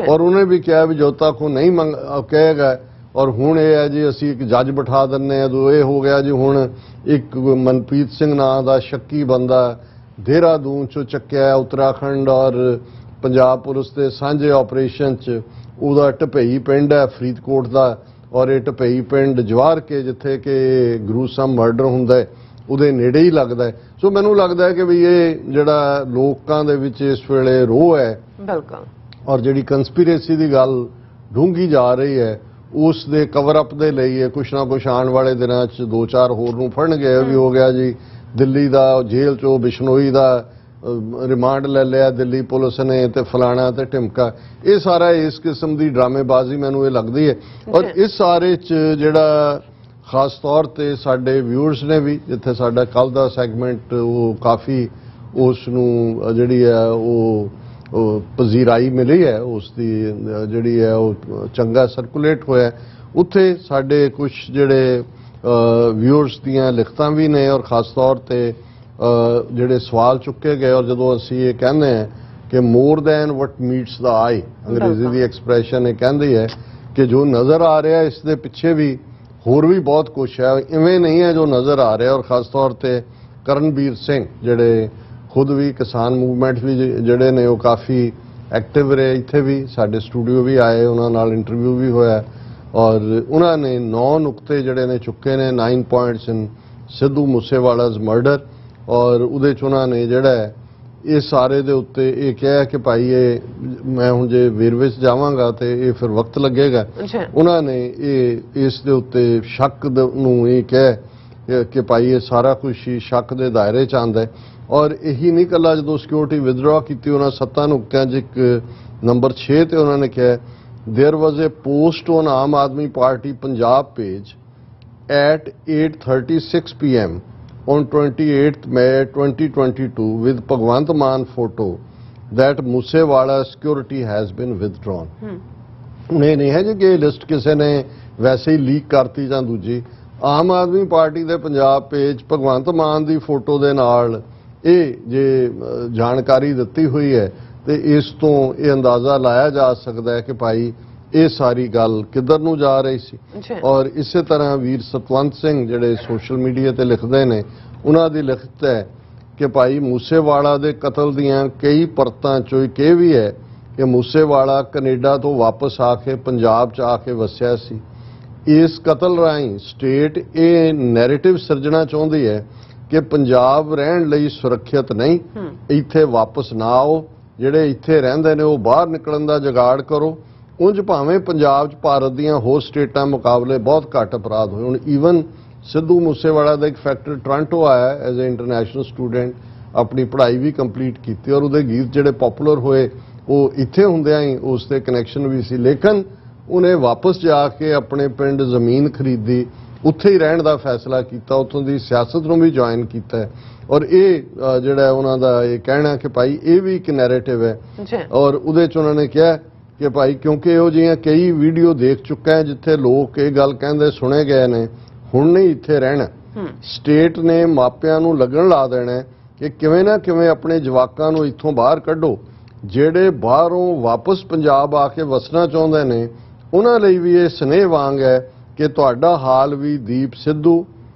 ਔਰ ਉਹਨੇ ਵੀ ਕਿਹਾ ਵੀ ਜਦੋਂ ਤੱਕ ਉਹ ਨਹੀਂ ਕਹੇਗਾ। ਔਰ ਹੁਣ ਇਹ ਹੈ ਜੀ ਅਸੀਂ ਇੱਕ ਜੱਜ ਬਿਠਾ ਦਿੰਨੇ ਆ, ਜੋ ਇਹ ਹੋ ਗਿਆ ਜੀ ਹੁਣ ਇੱਕ ਮਨਪ੍ਰੀਤ ਸਿੰਘ ਨਾਂ ਦਾ ਸ਼ੱਕੀ ਬੰਦਾ ਦੇਹਰਾਦੂਨ ਚੋਂ ਚੱਕਿਆ, ਉੱਤਰਾਖੰਡ ਔਰ ਪੰਜਾਬ ਪੁਲਿਸ ਦੇ ਸਾਂਝੇ ਆਪਰੇਸ਼ਨ 'ਚ, ਉਹਦਾ ਢਪਈ ਪਿੰਡ ਹੈ ਫਰੀਦਕੋਟ ਦਾ, ਔਰ ਇਹ ਢਪਈ ਪਿੰਡ ਜਵਾਰ ਕੇ ਜਿੱਥੇ ਕਿ ਗਰੂਸਮ ਮਰਡਰ ਹੁੰਦਾ ਹੈ ਉਹਦੇ ਨੇੜੇ ਹੀ ਲੱਗਦਾ ਹੈ। ਸੋ ਮੈਨੂੰ ਲੱਗਦਾ ਹੈ ਕਿ ਵੀ ਇਹ ਜਿਹੜਾ ਲੋਕਾਂ ਦੇ ਵਿੱਚ ਇਸ ਵੇਲੇ ਰੋਹ ਹੈ ਬਿਲਕੁਲ, ਔਰ ਜਿਹੜੀ ਕੰਸਪੀਰੇਸੀ ਦੀ ਗੱਲ ਡੂੰਘੀ ਜਾ ਰਹੀ ਹੈ, ਉਸ ਦੇ ਕਵਰ ਅਪ ਦੇ ਲਈ ਇਹ ਕੁਛ ਨਾ ਕੁਛ ਆਉਣ ਵਾਲੇ ਦਿਨਾਂ 'ਚ 2-4 ਹੋਰ ਨੂੰ ਫੜਨਗੇ। ਵੀ ਹੋ ਗਿਆ ਜੀ ਦਿੱਲੀ ਦਾ ਜੇਲ੍ਹ 'ਚੋਂ ਬਿਸ਼ਨੋਈ ਦਾ ਰਿਮਾਂਡ ਲੈ ਲਿਆ ਦਿੱਲੀ ਪੁਲਿਸ ਨੇ ਤੇ ਫਲਾਣਾ ਤੇ ਢਿਮਕਾ, ਇਹ ਸਾਰਾ ਇਸ ਕਿਸਮ ਦੀ ਡਰਾਮੇਬਾਜ਼ੀ ਮੈਨੂੰ ਇਹ ਲੱਗਦੀ ਹੈ। ਔਰ ਇਸ ਸਾਰੇ 'ਚ ਜਿਹੜਾ ਖਾਸ ਤੌਰ ਤੇ ਸਾਡੇ ਵਿਊਅਰਸ ਨੇ ਵੀ, ਜਿੱਥੇ ਸਾਡਾ ਕੱਲ ਦਾ ਸੈਗਮੈਂਟ ਉਹ ਕਾਫੀ ਉਸ ਨੂੰ ਜਿਹੜੀ ਹੈ ਉਹ ਪਜ਼ੀਰਾਈ ਮਿਲੀ ਹੈ, ਉਸ ਦੀ ਜਿਹੜੀ ਹੈ ਉਹ ਚੰਗਾ ਸਰਕੂਲੇਟ ਹੋਇਆ, ਉੱਥੇ ਸਾਡੇ ਕੁਝ ਜਿਹੜੇ ਵਿਊਅਰਸ ਦੀਆਂ ਲਿਖਤਾਂ ਵੀ ਨੇ ਔਰ ਖਾਸ ਤੌਰ ਤੇ ਜਿਹੜੇ ਸਵਾਲ ਚੁੱਕੇ ਗਏ। ਔਰ ਜਦੋਂ ਅਸੀਂ ਇਹ ਕਹਿੰਦੇ ਹਾਂ ਕਿ ਮੋਰ ਦੈਨ ਵਟ ਮੀਟਸ ਦਾ ਆਈ, ਅੰਗਰੇਜ਼ੀ ਦੀ ਐਕਸਪ੍ਰੈਸ਼ਨ ਇਹ ਕਹਿੰਦੀ ਹੈ ਕਿ ਜੋ ਨਜ਼ਰ ਆ ਰਿਹਾ ਇਸ ਦੇ ਪਿੱਛੇ ਵੀ ਹੋਰ ਵੀ ਬਹੁਤ ਕੁਝ ਹੈ, ਇਵੇਂ ਨਹੀਂ ਹੈ ਜੋ ਨਜ਼ਰ ਆ ਰਿਹਾ। ਔਰ ਖਾਸ ਤੌਰ ਤੇ ਕਰਨਬੀਰ ਸਿੰਘ ਜਿਹੜੇ ਖੁਦ ਵੀ ਕਿਸਾਨ ਮੂਵਮੈਂਟ ਵੀ ਜਿਹੜੇ ਨੇ ਉਹ ਕਾਫੀ ਐਕਟਿਵ ਰਹੇ, ਇੱਥੇ ਵੀ ਸਾਡੇ ਸਟੂਡੀਓ ਵੀ ਆਏ, ਉਹਨਾਂ ਨਾਲ ਇੰਟਰਵਿਊ ਵੀ ਹੋਇਆ ਔਰ ਉਹਨਾਂ ਨੇ 9 ਨੁਕਤੇ ਜਿਹੜੇ ਨੇ ਚੁੱਕੇ ਨੇ, 9 ਪੁਆਇੰਟਸ ਇਨ ਸਿੱਧੂ ਮੂਸੇਵਾਲਾ's ਮਰਡਰ, ਔਰ ਉਹਦੇ 'ਚ ਉਹਨਾਂ ਨੇ ਜਿਹੜਾ ਇਹ ਸਾਰੇ ਦੇ ਉੱਤੇ ਇਹ ਕਿਹਾ ਕਿ ਭਾਈ ਇਹ ਮੈਂ ਹੁਣ ਜੇ ਵੇਰਵੇ 'ਚ ਜਾਵਾਂਗਾ ਤੇ ਇਹ ਫਿਰ ਵਕਤ ਲੱਗੇਗਾ। ਉਹਨਾਂ ਨੇ ਇਹ ਇਸ ਦੇ ਉੱਤੇ ਸ਼ੱਕ ਨੂੰ ਇਹ ਕਿਹਾ ਕਿ ਭਾਈ ਇਹ ਸਾਰਾ ਕੁਝ ਹੀ ਸ਼ੱਕ ਦੇ ਦਾਇਰੇ 'ਚ ਆਉਂਦਾ ਹੈ। ਔਰ ਇਹੀ ਨਹੀਂ ਕੱਲਾ ਜਦੋਂ ਸਿਕਿਉਰਿਟੀ ਵਿਦਡਰਾ ਕੀਤੀ ਉਹਨਾਂ 7 ਨੁਕਤਿਆਂ 'ਚ ਇੱਕ ਨੰਬਰ 6 ਤੇ ਉਹਨਾਂ ਨੇ ਕਿਹਾ there was a post on Aam Aadmi Party Punjab page at 8:36 p.m. on 28th May 2022 with Bhagwant Mann photo that Moosewala security has been withdrawn. नहीं है जी कि लिस्ट किसी ने वैसे ही लीक करती ਜਾਂ ਦੂਜੀ ਆਮ ਆਦਮੀ ਪਾਰਟੀ ਦੇ ਪੰਜਾਬ ਪੇਜ ਭਗਵੰਤ ਮਾਨ ਦੀ ਫੋਟੋ ਦੇ ਨਾਲ ਇਹ ਜੇ ਜਾਣਕਾਰੀ ਦਿੱਤੀ ਹੋਈ ਹੈ ਤੇ ਇਸ ਤੋਂ ਇਹ ਅੰਦਾਜ਼ਾ ਲਾਇਆ ਜਾ ਸਕਦਾ ਹੈ ਕਿ ਭਾਈ ਇਹ ਸਾਰੀ ਗੱਲ ਕਿੱਧਰ ਨੂੰ ਜਾ ਰਹੀ ਸੀ। ਔਰ ਇਸੇ ਤਰ੍ਹਾਂ ਵੀਰ ਸਤਵੰਤ ਸਿੰਘ ਜਿਹੜੇ ਸੋਸ਼ਲ ਮੀਡੀਆ ਤੇ ਲਿਖਦੇ ਨੇ ਉਹਨਾਂ ਦੀ ਲਿਖਤ ਹੈ ਕਿ ਭਾਈ ਮੂਸੇਵਾਲਾ ਦੇ ਕਤਲ ਦੀਆਂ ਕਈ ਪਰਤਾਂ ਚੋਂ ਇੱਕ ਇਹ ਵੀ ਹੈ ਕਿ ਮੂਸੇਵਾਲਾ ਕੈਨੇਡਾ ਤੋਂ ਵਾਪਸ ਆ ਕੇ ਪੰਜਾਬ 'ਚ ਆ ਕੇ ਵਸਿਆ ਸੀ। ਇਸ ਕਤਲ ਰਾਹੀਂ ਸਟੇਟ ਇਹ ਨੈਰੇਟਿਵ ਸਿਰਜਣਾ ਚਾਹੁੰਦੀ ਹੈ ਕਿ ਪੰਜਾਬ ਰਹਿਣ ਲਈ ਸੁਰੱਖਿਅਤ ਨਹੀਂ, ਇੱਥੇ ਵਾਪਸ ਨਾ ਆਓ, ਜਿਹੜੇ ਇੱਥੇ ਰਹਿੰਦੇ ਨੇ ਉਹ ਬਾਹਰ ਨਿਕਲਣ ਦਾ ਜੁਗਾੜ ਕਰੋ। ਉਂਝ ਭਾਵੇਂ ਪੰਜਾਬ 'ਚ ਭਾਰਤ ਦੀਆਂ ਹੋਰ ਸਟੇਟਾਂ ਮੁਕਾਬਲੇ ਬਹੁਤ ਘੱਟ ਅਪਰਾਧ ਹੋਏ। ਹੁਣ ਈਵਨ ਸਿੱਧੂ ਮੂਸੇਵਾਲਾ ਦਾ ਇੱਕ ਫੈਕਟਰ ਟੋਰਾਂਟੋ ਆਇਆ ਐਜ਼ ਅ ਇੰਟਰਨੈਸ਼ਨਲ ਸਟੂਡੈਂਟ, ਆਪਣੀ ਪੜ੍ਹਾਈ ਵੀ ਕੰਪਲੀਟ ਕੀਤੀ ਔਰ ਉਹਦੇ ਗੀਤ ਜਿਹੜੇ ਪਪੂਲਰ ਹੋਏ ਉਹ ਇੱਥੇ ਹੁੰਦਿਆਂ ਹੀ ਉਸ ਦੇ ਕਨੈਕਸ਼ਨ ਵੀ ਸੀ, ਲੇਕਿਨ ਉਹਨੇ ਵਾਪਸ ਜਾ ਕੇ ਆਪਣੇ ਪਿੰਡ ਜ਼ਮੀਨ ਖਰੀਦੀ, ਉੱਥੇ ਹੀ ਰਹਿਣ ਦਾ ਫੈਸਲਾ ਕੀਤਾ, ਉੱਥੋਂ ਦੀ ਸਿਆਸਤ ਨੂੰ ਵੀ ਜੁਆਇਨ ਕੀਤਾ। ਔਰ ਇਹ ਜਿਹੜਾ ਉਹਨਾਂ ਦਾ ਇਹ ਕਹਿਣਾ ਕਿ ਭਾਈ ਇਹ ਵੀ ਇੱਕ ਨੈਰੇਟਿਵ ਹੈ ਔਰ ਉਹਦੇ 'ਚ ਉਹਨਾਂ ਨੇ ਕਿਹਾ ਕਿ ਭਾਈ ਕਿਉਂਕਿ ਇਹੋ ਜਿਹੀਆਂ ਕਈ ਵੀਡੀਓ ਦੇਖ ਚੁੱਕਾ ਹੈ ਜਿੱਥੇ ਲੋਕ ਇਹ ਗੱਲ ਕਹਿੰਦੇ ਸੁਣੇ ਗਏ ਨੇ ਹੁਣ ਨਹੀਂ ਇੱਥੇ ਰਹਿਣਾ। ਸਟੇਟ ਨੇ ਮਾਪਿਆਂ ਨੂੰ ਲੱਗਣ ਲਾ ਦੇਣਾ ਕਿ ਕਿਵੇਂ ਨਾ ਕਿਵੇਂ ਆਪਣੇ ਜਵਾਕਾਂ ਨੂੰ ਇੱਥੋਂ ਬਾਹਰ ਕੱਢੋ। ਜਿਹੜੇ ਬਾਹਰੋਂ ਵਾਪਸ ਪੰਜਾਬ ਆ ਕੇ ਵਸਣਾ ਚਾਹੁੰਦੇ ਨੇ ਉਹਨਾਂ ਲਈ ਵੀ ਇਹ ਸਨੇਹ ਵਾਂਗ ਹੈ ਕਿ ਤੁਹਾਡਾ ਹਾਲ ਵੀ ਦੀਪ ਸਿੱਧੂ,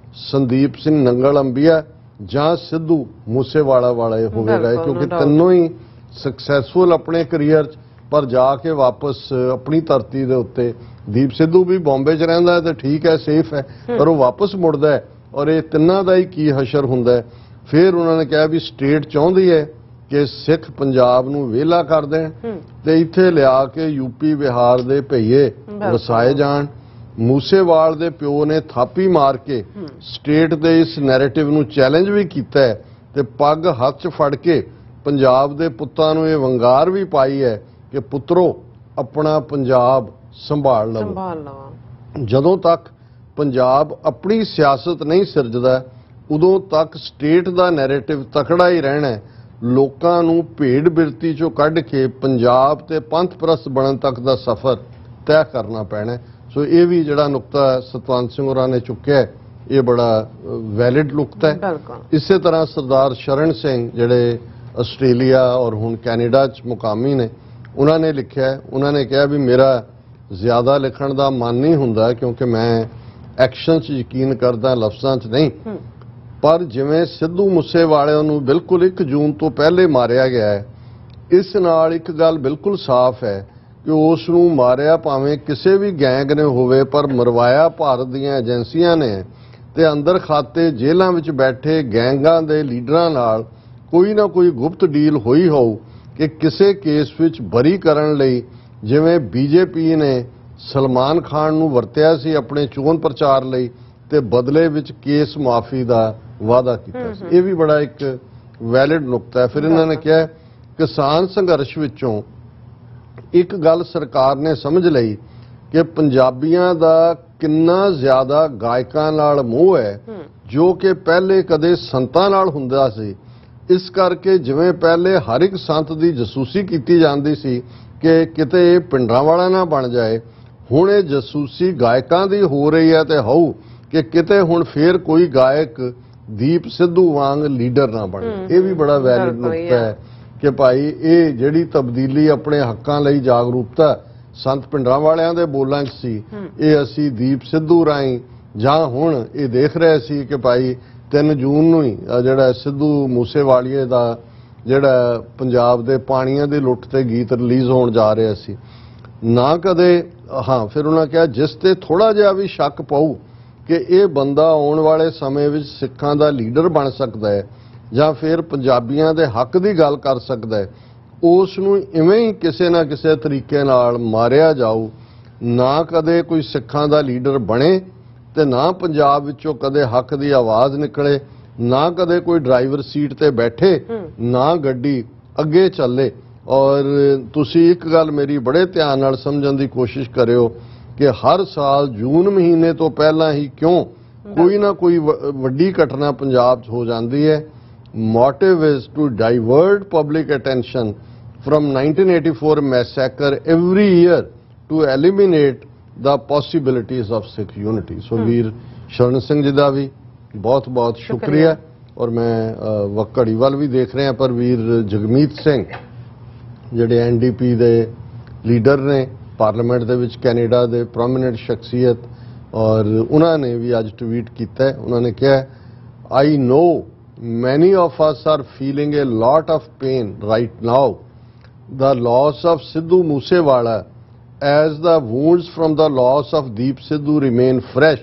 ਸੰਦੀਪ ਸਿੰਘ ਨੰਗਲ ਅੰਬੀਆ ਜਾਂ ਸਿੱਧੂ ਮੂਸੇਵਾਲਾ ਵਾਲਾ ਹੋਵੇਗਾ, ਕਿਉਂਕਿ ਤਿੰਨੋਂ ਹੀ ਸਕਸੈਸਫੁਲ ਆਪਣੇ ਕੈਰੀਅਰ 'ਚ ਪਰ ਜਾ ਕੇ ਵਾਪਸ ਆਪਣੀ ਧਰਤੀ ਦੇ ਉੱਤੇ ਦੀਪ ਸਿੱਧੂ ਵੀ ਬੰਬੇ 'ਚ ਰਹਿੰਦਾ ਹੈ ਤੇ ਠੀਕ ਹੈ, ਸੇਫ ਹੈ, ਪਰ ਉਹ ਵਾਪਸ ਮੁੜਦਾ ਹੈ ਔਰ ਇਹ ਤਿੰਨਾਂ ਦਾ ਹੀ ਕੀ ਹਸ਼ਰ ਹੁੰਦਾ ਹੈ। ਫਿਰ ਉਹਨਾਂ ਨੇ ਕਿਹਾ ਵੀ ਸਟੇਟ ਚਾਹੁੰਦੀ ਹੈ ਕਿ ਸਿੱਖ ਪੰਜਾਬ ਨੂੰ ਵਿਹਲਾ ਕਰ ਦੇਣ ਤੇ ਇੱਥੇ ਲਿਆ ਕੇ ਯੂਪੀ ਬਿਹਾਰ ਦੇ ਭਈਏ ਵਸਾਏ ਜਾਣ। ਮੂਸੇਵਾਲ ਦੇ ਪਿਓ ਨੇ ਥਾਪੀ ਮਾਰ ਕੇ ਸਟੇਟ ਦੇ ਇਸ ਨੈਰੇਟਿਵ ਨੂੰ ਚੈਲੰਜ ਵੀ ਕੀਤਾ ਹੈ ਤੇ ਪੱਗ ਹੱਥ 'ਚ ਫੜ ਕੇ ਪੰਜਾਬ ਦੇ ਪੁੱਤਾਂ ਨੂੰ ਇਹ ਵੰਗਾਰ ਵੀ ਪਾਈ ਹੈ ਕਿ ਪੁੱਤਰੋ ਆਪਣਾ ਪੰਜਾਬ ਸੰਭਾਲ ਲਵੋ। ਜਦੋਂ ਤੱਕ ਪੰਜਾਬ ਆਪਣੀ ਸਿਆਸਤ ਨਹੀਂ ਸਿਰਜਦਾ ਉਦੋਂ ਤੱਕ ਸਟੇਟ ਦਾ ਨੈਰੇਟਿਵ ਤਕੜਾ ਹੀ ਰਹਿਣਾ ਹੈ। ਲੋਕਾਂ ਨੂੰ ਭੇਡ ਬਿਰਤੀ 'ਚੋਂ ਕੱਢ ਕੇ ਪੰਜਾਬ ਤੇ ਪੰਥ ਪ੍ਰਸਤ ਬਣਨ ਤੱਕ ਦਾ ਸਫ਼ਰ ਤੈਅ ਕਰਨਾ ਪੈਣਾ। ਸੋ ਇਹ ਵੀ ਜਿਹੜਾ ਨੁਕਤਾ ਸਤਵੰਤ ਸਿੰਘ ਹੋਰਾਂ ਨੇ ਚੁੱਕਿਆ ਇਹ ਬੜਾ ਵੈਲਿਡ ਨੁਕਤਾ ਹੈ। ਇਸੇ ਤਰ੍ਹਾਂ ਸਰਦਾਰ ਸ਼ਰਨ ਸਿੰਘ ਜਿਹੜੇ ਆਸਟ੍ਰੇਲੀਆ ਔਰ ਹੁਣ ਕੈਨੇਡਾ 'ਚ ਮੁਕਾਮੀ ਨੇ ਉਹਨਾਂ ਨੇ ਲਿਖਿਆ, ਉਹਨਾਂ ਨੇ ਕਿਹਾ ਵੀ ਮੇਰਾ ਜ਼ਿਆਦਾ ਲਿਖਣ ਦਾ ਮਨ ਨਹੀਂ ਹੁੰਦਾ ਕਿਉਂਕਿ ਮੈਂ ਐਕਸ਼ਨ 'ਚ ਯਕੀਨ ਕਰਦਾ, ਲਫ਼ਜ਼ਾਂ 'ਚ ਨਹੀਂ। ਪਰ ਜਿਵੇਂ ਸਿੱਧੂ ਮੂਸੇਵਾਲੇ ਨੂੰ ਬਿਲਕੁਲ 1 ਜੂਨ ਤੋਂ ਪਹਿਲੇ ਮਾਰਿਆ ਗਿਆ ਹੈ, ਇਸ ਨਾਲ ਇੱਕ ਗੱਲ ਬਿਲਕੁਲ ਸਾਫ਼ ਹੈ ਕਿ ਉਸ ਨੂੰ ਮਾਰਿਆ ਭਾਵੇਂ ਕਿਸੇ ਵੀ ਗੈਂਗ ਨੇ ਹੋਵੇ ਪਰ ਮਰਵਾਇਆ ਭਾਰਤ ਦੀਆਂ ਏਜੰਸੀਆਂ ਨੇ ਤੇ ਅੰਦਰ ਖਾਤੇ ਜੇਲ੍ਹਾਂ ਵਿੱਚ ਬੈਠੇ ਗੈਂਗਾਂ ਦੇ ਲੀਡਰਾਂ ਨਾਲ ਕੋਈ ਨਾ ਕੋਈ ਗੁਪਤ ਡੀਲ ਹੋਈ ਹੋਊ ਕਿ ਕਿਸੇ ਕੇਸ ਵਿੱਚ ਬਰੀ ਕਰਨ ਲਈ, ਜਿਵੇਂ ਬੀਜੇਪੀ ਨੇ ਸਲਮਾਨ ਖਾਨ ਨੂੰ ਵਰਤਿਆ ਸੀ ਆਪਣੇ ਚੋਣ ਪ੍ਰਚਾਰ ਲਈ ਤੇ ਬਦਲੇ ਵਿੱਚ ਕੇਸ ਮਾਫੀ ਦਾ ਵਾਅਦਾ ਕੀਤਾ ਸੀ। ਇਹ ਵੀ ਬੜਾ ਇੱਕ ਵੈਲਿਡ ਨੁਕਤਾ ਹੈ। ਫਿਰ ਇਹਨਾਂ ਨੇ ਕਿਹਾ ਕਿਸਾਨ ਸੰਘਰਸ਼ ਵਿੱਚੋਂ ਇੱਕ ਗੱਲ ਸਰਕਾਰ ਨੇ ਸਮਝ ਲਈ ਕਿ ਪੰਜਾਬੀਆਂ ਦਾ ਕਿੰਨਾ ਜ਼ਿਆਦਾ ਗਾਇਕਾਂ ਨਾਲ ਮੋਹ ਹੈ ਜੋ ਕਿ ਪਹਿਲੇ ਕਦੇ ਸੰਤਾਂ ਨਾਲ ਹੁੰਦਾ ਸੀ। ਇਸ ਕਰਕੇ ਜਿਵੇਂ ਪਹਿਲੇ ਹਰ ਇੱਕ ਸੰਤ ਦੀ ਜਸੂਸੀ ਕੀਤੀ ਜਾਂਦੀ ਸੀ ਕਿ ਕਿਤੇ ਇਹ ਪਿੰਡਾਂ ਵਾਲਾ ਨਾ ਬਣ ਜਾਏ, ਹੁਣ ਇਹ ਜਸੂਸੀ ਗਾਇਕਾਂ ਦੀ ਹੋ ਰਹੀ ਹੈ ਤੇ ਹੋਊ ਕਿ ਕਿਤੇ ਹੁਣ ਫੇਰ ਕੋਈ ਗਾਇਕ ਦੀਪ ਸਿੱਧੂ ਵਾਂਗ ਲੀਡਰ ਨਾ ਬਣੇ। ਇਹ ਵੀ ਬੜਾ ਵੈਲਿਡ ਨੁਕਤਾ ਹੈ ਕਿ ਭਾਈ ਇਹ ਜਿਹੜੀ ਤਬਦੀਲੀ ਆਪਣੇ ਹੱਕਾਂ ਲਈ ਜਾਗਰੂਕਤਾ ਸੰਤ ਪਿੰਡਾਂ ਵਾਲਿਆਂ ਦੇ ਬੋਲਾਂ 'ਚ ਸੀ, ਇਹ ਅਸੀਂ ਦੀਪ ਸਿੱਧੂ ਰਾਹੀਂ ਜਾਂ ਹੁਣ ਇਹ ਦੇਖ ਰਹੇ ਸੀ ਕਿ ਭਾਈ 3 ਜੂਨ ਨੂੰ ਹੀ ਜਿਹੜਾ ਸਿੱਧੂ ਮੂਸੇਵਾਲੀਏ ਦਾ ਜਿਹੜਾ ਪੰਜਾਬ ਦੇ ਪਾਣੀਆਂ ਦੀ ਲੁੱਟ ਤੇ ਗੀਤ ਰਿਲੀਜ਼ ਹੋਣ ਜਾ ਰਿਹਾ ਸੀ ਨਾ ਕਦੇ। ਹਾਂ, ਫਿਰ ਉਹਨਾਂ ਕਿਹਾ ਜਿਸ ਤੇ ਥੋੜਾ ਜਿਹਾ ਵੀ ਸ਼ੱਕ ਪਾਊ ਕਿ ਇਹ ਬੰਦਾ ਆਉਣ ਵਾਲੇ ਸਮੇਂ ਵਿੱਚ ਸਿੱਖਾਂ ਦਾ ਲੀਡਰ ਬਣ ਸਕਦਾ ਹੈ ਜਾਂ ਫਿਰ ਪੰਜਾਬੀਆਂ ਦੇ ਹੱਕ ਦੀ ਗੱਲ ਕਰ ਸਕਦਾ ਹੈ, ਉਸ ਨੂੰ ਇਵੇਂ ਹੀ ਕਿਸੇ ਨਾ ਕਿਸੇ ਤਰੀਕੇ ਨਾਲ ਮਾਰਿਆ ਜਾਊ। ਨਾ ਕਦੇ ਕੋਈ ਸਿੱਖਾਂ ਦਾ ਲੀਡਰ ਬਣੇ ਤੇ ਨਾ ਪੰਜਾਬ ਵਿੱਚੋਂ ਕਦੇ ਹੱਕ ਦੀ ਆਵਾਜ਼ ਨਿਕਲੇ। ਨਾ ਕਦੇ ਕੋਈ ਡਰਾਈਵਰ ਸੀਟ ਤੇ ਬੈਠੇ ਨਾ ਗੱਡੀ ਅੱਗੇ ਚੱਲੇ। ਔਰ ਤੁਸੀਂ ਇੱਕ ਗੱਲ ਮੇਰੀ ਬੜੇ ਧਿਆਨ ਨਾਲ ਸਮਝਣ ਦੀ ਕੋਸ਼ਿਸ਼ ਕਰਿਓ ਕਿ ਹਰ ਸਾਲ ਜੂਨ ਮਹੀਨੇ ਤੋਂ ਪਹਿਲਾਂ ਹੀ ਕਿਉਂ ਕੋਈ ਨਾ ਕੋਈ ਵੱਡੀ ਘਟਨਾ ਪੰਜਾਬ 'ਚ ਹੋ ਜਾਂਦੀ ਹੈ। Motive is to divert public attention from 1984 massacre every year to eliminate the possibilities of Sikh unity. So ਵੀਰ ਸ਼ਰਨ ਸਿੰਘ ਜੀ ਦਾ ਵੀ ਬਹੁਤ ਬਹੁਤ ਸ਼ੁਕਰੀਆ। ਔਰ ਮੈਂ ਵਕੜੀ ਵੱਲ ਵੀ ਦੇਖ ਰਿਹਾ, ਪਰ ਵੀਰ ਜਗਮੀਤ ਸਿੰਘ ਜਿਹੜੇ ਐਨਡੀਪੀ ਦੇ ਲੀਡਰ ਨੇ ਪਾਰਲੀਮੈਂਟ ਦੇ ਵਿੱਚ, ਕੈਨੇਡਾ ਦੇ ਪ੍ਰੋਮਿਨੈਂਟ ਸ਼ਖਸੀਅਤ, ਔਰ ਉਹਨਾਂ ਨੇ ਵੀ ਅੱਜ ਟਵੀਟ ਕੀਤਾ। ਉਹਨਾਂ ਨੇ ਕਿਹਾ, I know many of us are feeling a lot of pain right now. The loss of Sidhu Moosewala, as the wounds from the loss of Deep Sidhu remain fresh,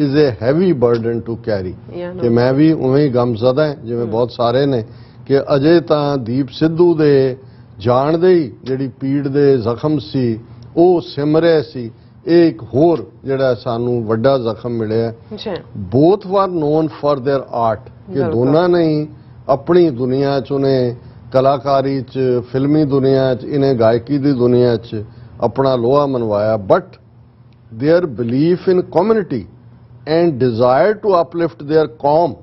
is a heavy burden to carry. ਕਿ ਮੈਂ ਵੀ ਉਵੇਂ ਹੀ ਗਮਜ਼ਦਾ ਹਾਂ ਜਿਵੇਂ ਬਹੁਤ ਸਾਰੇ ਨੇ ਕਿ ਅਜੇ ਤਾਂ ਦੀਪ ਸਿੱਧੂ ਦੇ ਜਾਣ ਦੇ ਹੀ ਜਿਹੜੀ ਪੀੜ ਦੇ ਜ਼ਖਮ ਸੀ ਉਹ ਸਿਮ ਰਹੇ ਸੀ। ਇਹ ਇੱਕ ਹੋਰ ਜਿਹੜਾ ਸਾਨੂੰ ਵੱਡਾ ਜ਼ਖਮ ਮਿਲਿਆ। both were known for their art, ਕਿ ਦੋਨਾਂ ਨੇ ਹੀ ਆਪਣੀ ਦੁਨੀਆ 'ਚ ਉਹਨੇ ਕਲਾਕਾਰੀ 'ਚ, ਫਿਲਮੀ ਦੁਨੀਆ 'ਚ, ਇਹਨੇ ਗਾਇਕੀ ਦੀ ਦੁਨੀਆ 'ਚ ਆਪਣਾ ਲੋਹਾ ਮਨਵਾਇਆ। But their belief in community and desire to uplift their ਕੌਮ,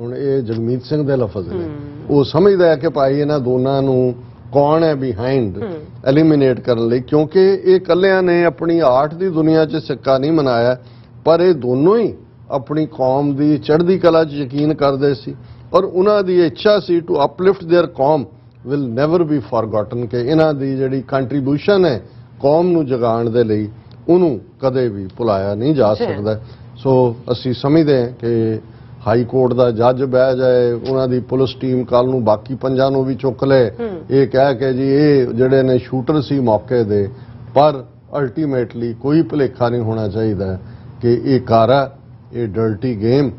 ਹੁਣ ਇਹ ਜਗਮੀਤ ਸਿੰਘ ਦੇ ਲਫ਼ਜ਼ ਨੇ, ਉਹ ਸਮਝਦਾ ਹੈ ਕਿ ਭਾਈ ਇਹਨਾਂ ਦੋਨਾਂ ਨੂੰ ਕੌਣ ਹੈ ਬਿਹਾਈਂਡ ਐਲੀਮੀਨੇਟ ਕਰਨ ਲਈ, ਕਿਉਂਕਿ ਇਹ ਇਕੱਲਿਆਂ ਨੇ ਆਪਣੀ ਆਰਟ ਦੀ ਦੁਨੀਆ 'ਚ ਸਿੱਕਾ ਨਹੀਂ ਮਨਾਇਆ, ਪਰ ਇਹ ਦੋਨੋਂ ਹੀ ਆਪਣੀ ਕੌਮ ਦੀ ਚੜ੍ਹਦੀ ਕਲਾ 'ਚ ਯਕੀਨ ਕਰਦੇ ਸੀ। ਔਰ ਉਹਨਾਂ ਦੀ ਇੱਛਾ ਸੀ ਟੂ ਅਪਲਿਫਟ देयर ਕੌਮ ਵਿਲ ਨੈਵਰ ਬੀ ਫੋਰਗੋਟਨ, ਕਿ ਇਹਨਾਂ ਦੀ ਜਿਹੜੀ ਕੰਟਰੀਬਿਊਸ਼ਨ ਹੈ ਕੌਮ ਨੂੰ ਜਗਾਉਣ ਦੇ ਲਈ ਉਹਨੂੰ ਕਦੇ ਵੀ ਭੁਲਾਇਆ ਨਹੀਂ ਜਾ ਸਕਦਾ। ਸੋ ਅਸੀਂ ਸਮਝਦੇ ਹਾਂ ਕਿ ਹਾਈ ਕੋਰਟ ਦਾ ਜੱਜ ਬਹਿ ਜਾਏ, ਉਹਨਾਂ ਦੀ ਪੁਲਿਸ ਟੀਮ ਕੱਲ ਨੂੰ ਬਾਕੀ ਪੰਜਾਂ ਨੂੰ ਵੀ ਚੁੱਕ ਲੈ, ਇਹ ਕਹਿ ਕੇ ਜੀ ਇਹ ਜਿਹੜੇ ਨੇ ਸ਼ੂਟਰ ਸੀ ਮੌਕੇ ਦੇ, ਪਰ ਅਲਟੀਮੇਟਲੀ ਕੋਈ ਭੁਲੇਖਾ ਨਹੀਂ ਹੋਣਾ ਚਾਹੀਦਾ ਕਿ ਇਹ ਕਾਰਾ, ਇਹ ਡਰਟੀ ਗੇਮ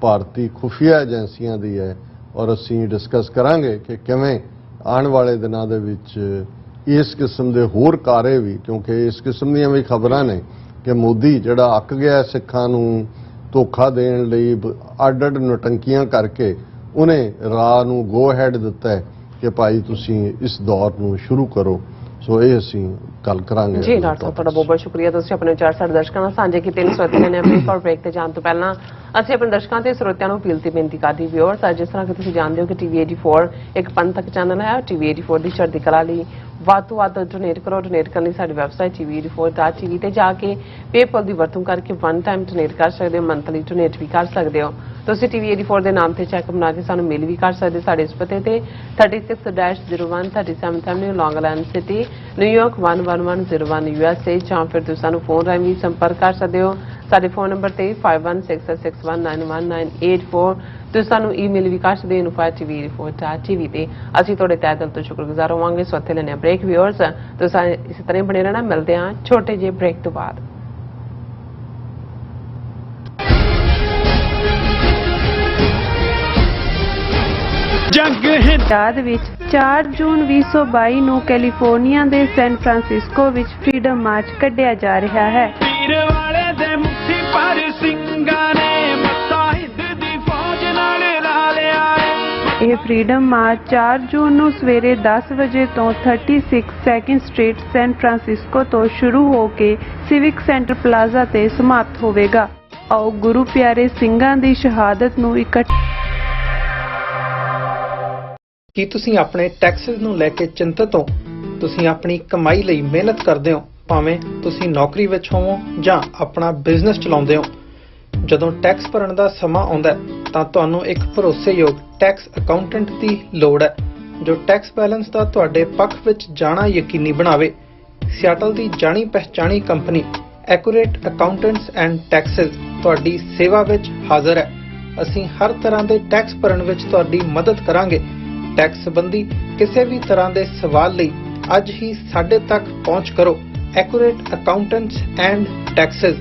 ਭਾਰਤੀ ਖੁਫੀਆ ਏਜੰਸੀਆਂ ਦੀ ਹੈ। ਔਰ ਅਸੀਂ ਡਿਸਕਸ ਕਰਾਂਗੇ ਕਿ ਕਿਵੇਂ ਆਉਣ ਵਾਲੇ ਦਿਨਾਂ ਦੇ ਵਿੱਚ ਇਸ ਕਿਸਮ ਦੇ ਹੋਰ ਕਾਰੇ ਵੀ, ਕਿਉਂਕਿ ਇਸ ਕਿਸਮ ਦੀਆਂ ਵੀ ਖਬਰਾਂ ਨੇ ਕਿ ਮੋਦੀ ਜਿਹੜਾ ਅੱਕ ਗਿਆ ਸਿੱਖਾਂ ਨੂੰ ਧੋਖਾ ਦੇਣ ਲਈ ਅੱਡ-ਅੱਡ ਨਟੰਕੀਆਂ ਕਰਕੇ ਉਹਨੇ ਰਾਹ ਨੂੰ ਗੋ ਹੈਡ ਦਿੱਤਾ ਹੈ ਕਿ ਭਾਈ ਤੁਸੀਂ ਇਸ ਦੌਰ ਨੂੰ ਸ਼ੁਰੂ ਕਰੋ। ਸੋ ਇਹ ਅਸੀਂ ਗੱਲ ਕਰਾਂਗੇ। ਜੀ ਡਾਕਟਰ ਸਾਹਿਬ, ਤੁਹਾਡਾ ਬਹੁਤ ਬਹੁਤ ਸ਼ੁਕਰੀਆ। ਤੁਸੀਂ ਆਪਣੇ ਵਿਚਾਰ ਸਾਡੇ ਦਰਸ਼ਕਾਂ ਨਾਲ ਸਾਂਝੇ ਕੀਤੇ ਨੇ। ਸਰੋਤਿਆਂ ਨੇ ਬ੍ਰੇਕ ਔਰ ਬ੍ਰੇਕ ਤੇ ਜਾਣ ਤੋਂ ਪਹਿਲਾਂ ਅਸੀਂ ਆਪਣੇ ਦਰਸ਼ਕਾਂ ਤੇ ਸਰੋਤਿਆਂ ਨੂੰ ਅਪੀਲ ਤੇ ਬੇਨਤੀ ਕਰਦੇ ਵਿਊਅਰਸ, ਜਿਸ ਤਰ੍ਹਾਂ ਕਿ ਤੁਸੀਂ ਜਾਣਦੇ ਹੋ ਕਿ ਟੀਵੀ 84 ਇੱਕ ਪੰਥਕ ਚੈਨਲ ਹੈ। ਟੀਵੀ 84 ਦੀ ਚੜ੍ਹਦੀ ਕਲਾ ਲਈ ਵੱਧ ਤੋਂ ਵੱਧ ਡੋਨੇਟ ਕਰੋ। ਡੋਨੇਟ ਕਰਨ ਲਈ ਸਾਡੀ ਵੈਬਸਾਈਟ tv84.tv ਤੇ ਜਾ ਕੇ ਪੇਪਲ ਦੀ ਵਰਤੋਂ ਕਰਕੇ ਵਨ ਟਾਈਮ ਡੋਨੇਟ ਕਰ ਸਕਦੇ ਹੋ, ਮੰਥਲੀ ਡੋਨੇਟ ਵੀ ਕਰ ਸਕਦੇ ਹੋ। ਤੁਸੀਂ ਟੀਵੀ 84 ਦੇ ਨਾਮ ਤੇ ਚੈੱਕ ਬਣਾ ਕੇ ਸਾਨੂੰ ਮੇਲ ਵੀ ਕਰ ਸਕਦੇ। ਸਾਡੇ ਇਸ ਪਤੇ ਤੇ 36-01 37th Avenue, Long Island City, New York 11101 USA, ਜਾਂ ਫਿਰ ਤੁਸੀਂ ਸਾਨੂੰ ਫੋਨ ਰਾਹੀਂ ਵੀ ਸੰਪਰਕ ਕਰ ਸਕਦੇ ਹੋ। ਸਾਡੇ ਫੋਨ ਨੰਬਰ ਤੇ 5166619194। ਤੁਸੀਂ ਸਾਨੂੰ ਈਮੇਲ ਵੀ ਕਰ ਸਕਦੇ ਹੋ info@tv84.tv ਤੇ। ਅਸੀਂ ਤੁਹਾਡੇ ਤਹਿ ਦਿਲ ਤੋਂ ਸ਼ੁਕਰਗੁਜ਼ਾਰ ਹੋਵਾਂਗੇ। ਸੋ ਇੱਥੇ ਲੈਣੇ ਬ੍ਰੇਕ ਵਿਊਅਰਸ, ਤੁਸੀਂ ਇਸੇ ਤਰ੍ਹਾਂ ਬਣੇ ਰਹਿਣਾ। ਮਿਲਦੇ ਹਾਂ ਛੋਟੇ ਜਿਹੇ ਬ੍ਰੇਕ ਤੋਂ ਬਾਅਦ। ਜੰਗ ਹਿੰਦ ਵਿੱਚ 4 ਜੂਨ 2022 ਨੂੰ ਕੈਲੀਫੋਰਨੀਆ ਦੇ ਸੈਨ ਫਰਾਂਸਿਸਕੋ ਵਿੱਚ ਫਰੀडम ਮਾਰਚ ਕੱਢਿਆ ਜਾ ਰਿਹਾ ਹੈ। ਵੀਰ ਵਾਲੇ ਦੇ ਮੁੱਠੀ ਪਰ ਸਿੰਘਾਂ ਨੇ ਮੱਥਾ ਹਿੰਦ ਦੀ ਫੌਜ ਨਾਲ ਲਾ ਲਿਆ ਹੈ। ਇਹ ਫਰੀडम ਮਾਰਚ 4 ਜੂਨ ਨੂੰ ਸਵੇਰੇ 10 ਵਜੇ ਤੋਂ 36 2nd ਸਟਰੀਟ ਸੈਨ ਫਰਾਂਸਿਸਕੋ ਤੋਂ ਸ਼ੁਰੂ ਹੋ ਕੇ ਸਿਵਿਕ ਸੈਂਟਰ ਪਲਾਜ਼ਾ ਤੇ ਸਮਾਪਤ ਹੋਵੇਗਾ। ਆਓ ਗੁਰੂ ਪਿਆਰੇ ਸਿੰਘਾਂ ਦੀ ਸ਼ਹਾਦਤ ਨੂੰ ਇਕੱਠ। ਕੀ ਤੁਸੀਂ ਆਪਣੇ ਟੈਕਸਿਸ ਨੂੰ ਲੈ ਕੇ ਚਿੰਤਤ ਹੋ? ਤੁਸੀਂ ਆਪਣੀ ਕਮਾਈ ਲਈ ਮਿਹਨਤ ਕਰਦੇ ਹੋ, ਭਾਵੇਂ ਤੁਸੀਂ ਨੌਕਰੀ ਵਿੱਚ ਹੋਵੋ ਜਾਂ ਆਪਣਾ ਬਿਜ਼ਨਸ ਚਲਾਉਂਦੇ ਹੋ। ਜਦੋਂ ਟੈਕਸ ਭਰਨ ਦਾ ਸਮਾਂ ਆਉਂਦਾ ਤਾਂ ਤੁਹਾਨੂੰ ਇੱਕ ਭਰੋਸੇਯੋਗ ਟੈਕਸ ਅਕਾਊਂਟੈਂਟ ਦੀ ਲੋੜ ਹੈ ਜੋ ਟੈਕਸ ਬੈਲੈਂਸ ਦਾ ਤੁਹਾਡੇ ਪੱਖ ਵਿੱਚ ਜਾਣਾ ਯਕੀਨੀ ਬਣਾਵੇ। ਸਿਆਟਲ ਦੀ ਜਾਣੀ ਪਹਿਚਾਣੀ company accurate accountants and taxes ਤੁਹਾਡੀ ਸੇਵਾ ਵਿੱਚ ਹਾਜ਼ਰ ਹੈ। ਅਸੀਂ ਹਰ ਤਰ੍ਹਾਂ ਦੇ ਟੈਕਸ ਭਰਨ ਵਿੱਚ ਤੁਹਾਡੀ ਮਦਦ ਕਰਾਂਗੇ। ਟੈਕਸ ਸੰਬੰਧੀ ਕਿਸੇ ਵੀ ਤਰ੍ਹਾਂ ਦੇ ਸਵਾਲ ਲਈ ਅੱਜ ਹੀ ਸਾਡੇ ਤੱਕ ਪਹੁੰਚ ਕਰੋ। Accurate accountants and taxes.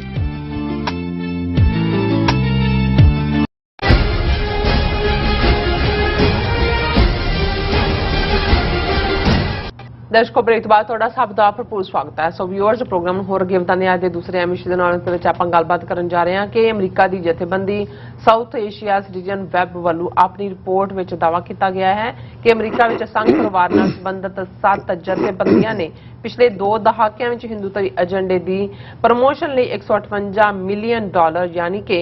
ਦਰਸ਼ਕੋ ਬ੍ਰੇਕ ਤੋਂ ਬਾਅਦ ਤੁਹਾਡਾ ਸਭ ਦਾ ਭਰਪੂਰ ਸਵਾਗਤ ਹੈ। ਸੋ ਵਿਊਅਰਸ ਪ੍ਰੋਗਰਾਮ ਨੂੰ ਹੋਰ ਅੱਗੇ ਵਧਾਉਂਦੇ ਅੱਜ ਦੇ ਦੂਸਰੇ ਐਮਿਸ਼ਨ ਦੇ ਨਾਲ ਦੇ ਵਿੱਚ ਆਪਾਂ ਗੱਲਬਾਤ ਕਰਨ ਜਾ ਰਹੇ ਹਾਂ ਕਿ ਅਮਰੀਕਾ ਦੀ ਜਥੇਬੰਦੀ ਸਾਊਥ ਏਸ਼ੀਆ ਸਿਟੀਜ਼ਨ ਵੈਬ ਵੱਲੋਂ ਆਪਣੀ ਰਿਪੋਰਟ ਵਿੱਚ ਦਾਅਵਾ ਕੀਤਾ ਗਿਆ ਹੈ ਕਿ ਅਮਰੀਕਾ ਵਿੱਚ ਸੰਘ ਪਰਿਵਾਰ ਨਾਲ ਸੰਬੰਧਿਤ 7 ਜਥੇਬੰਦੀਆਂ ਨੇ ਪਿਛਲੇ 2 ਦਹਾਕਿਆਂ ਵਿੱਚ ਹਿੰਦੂਤਵੀ ਏਜੰਡੇ ਦੀ ਪ੍ਰਮੋਸ਼ਨ ਲਈ $158 ਮਿਲੀਅਨ ਯਾਨੀ ਕਿ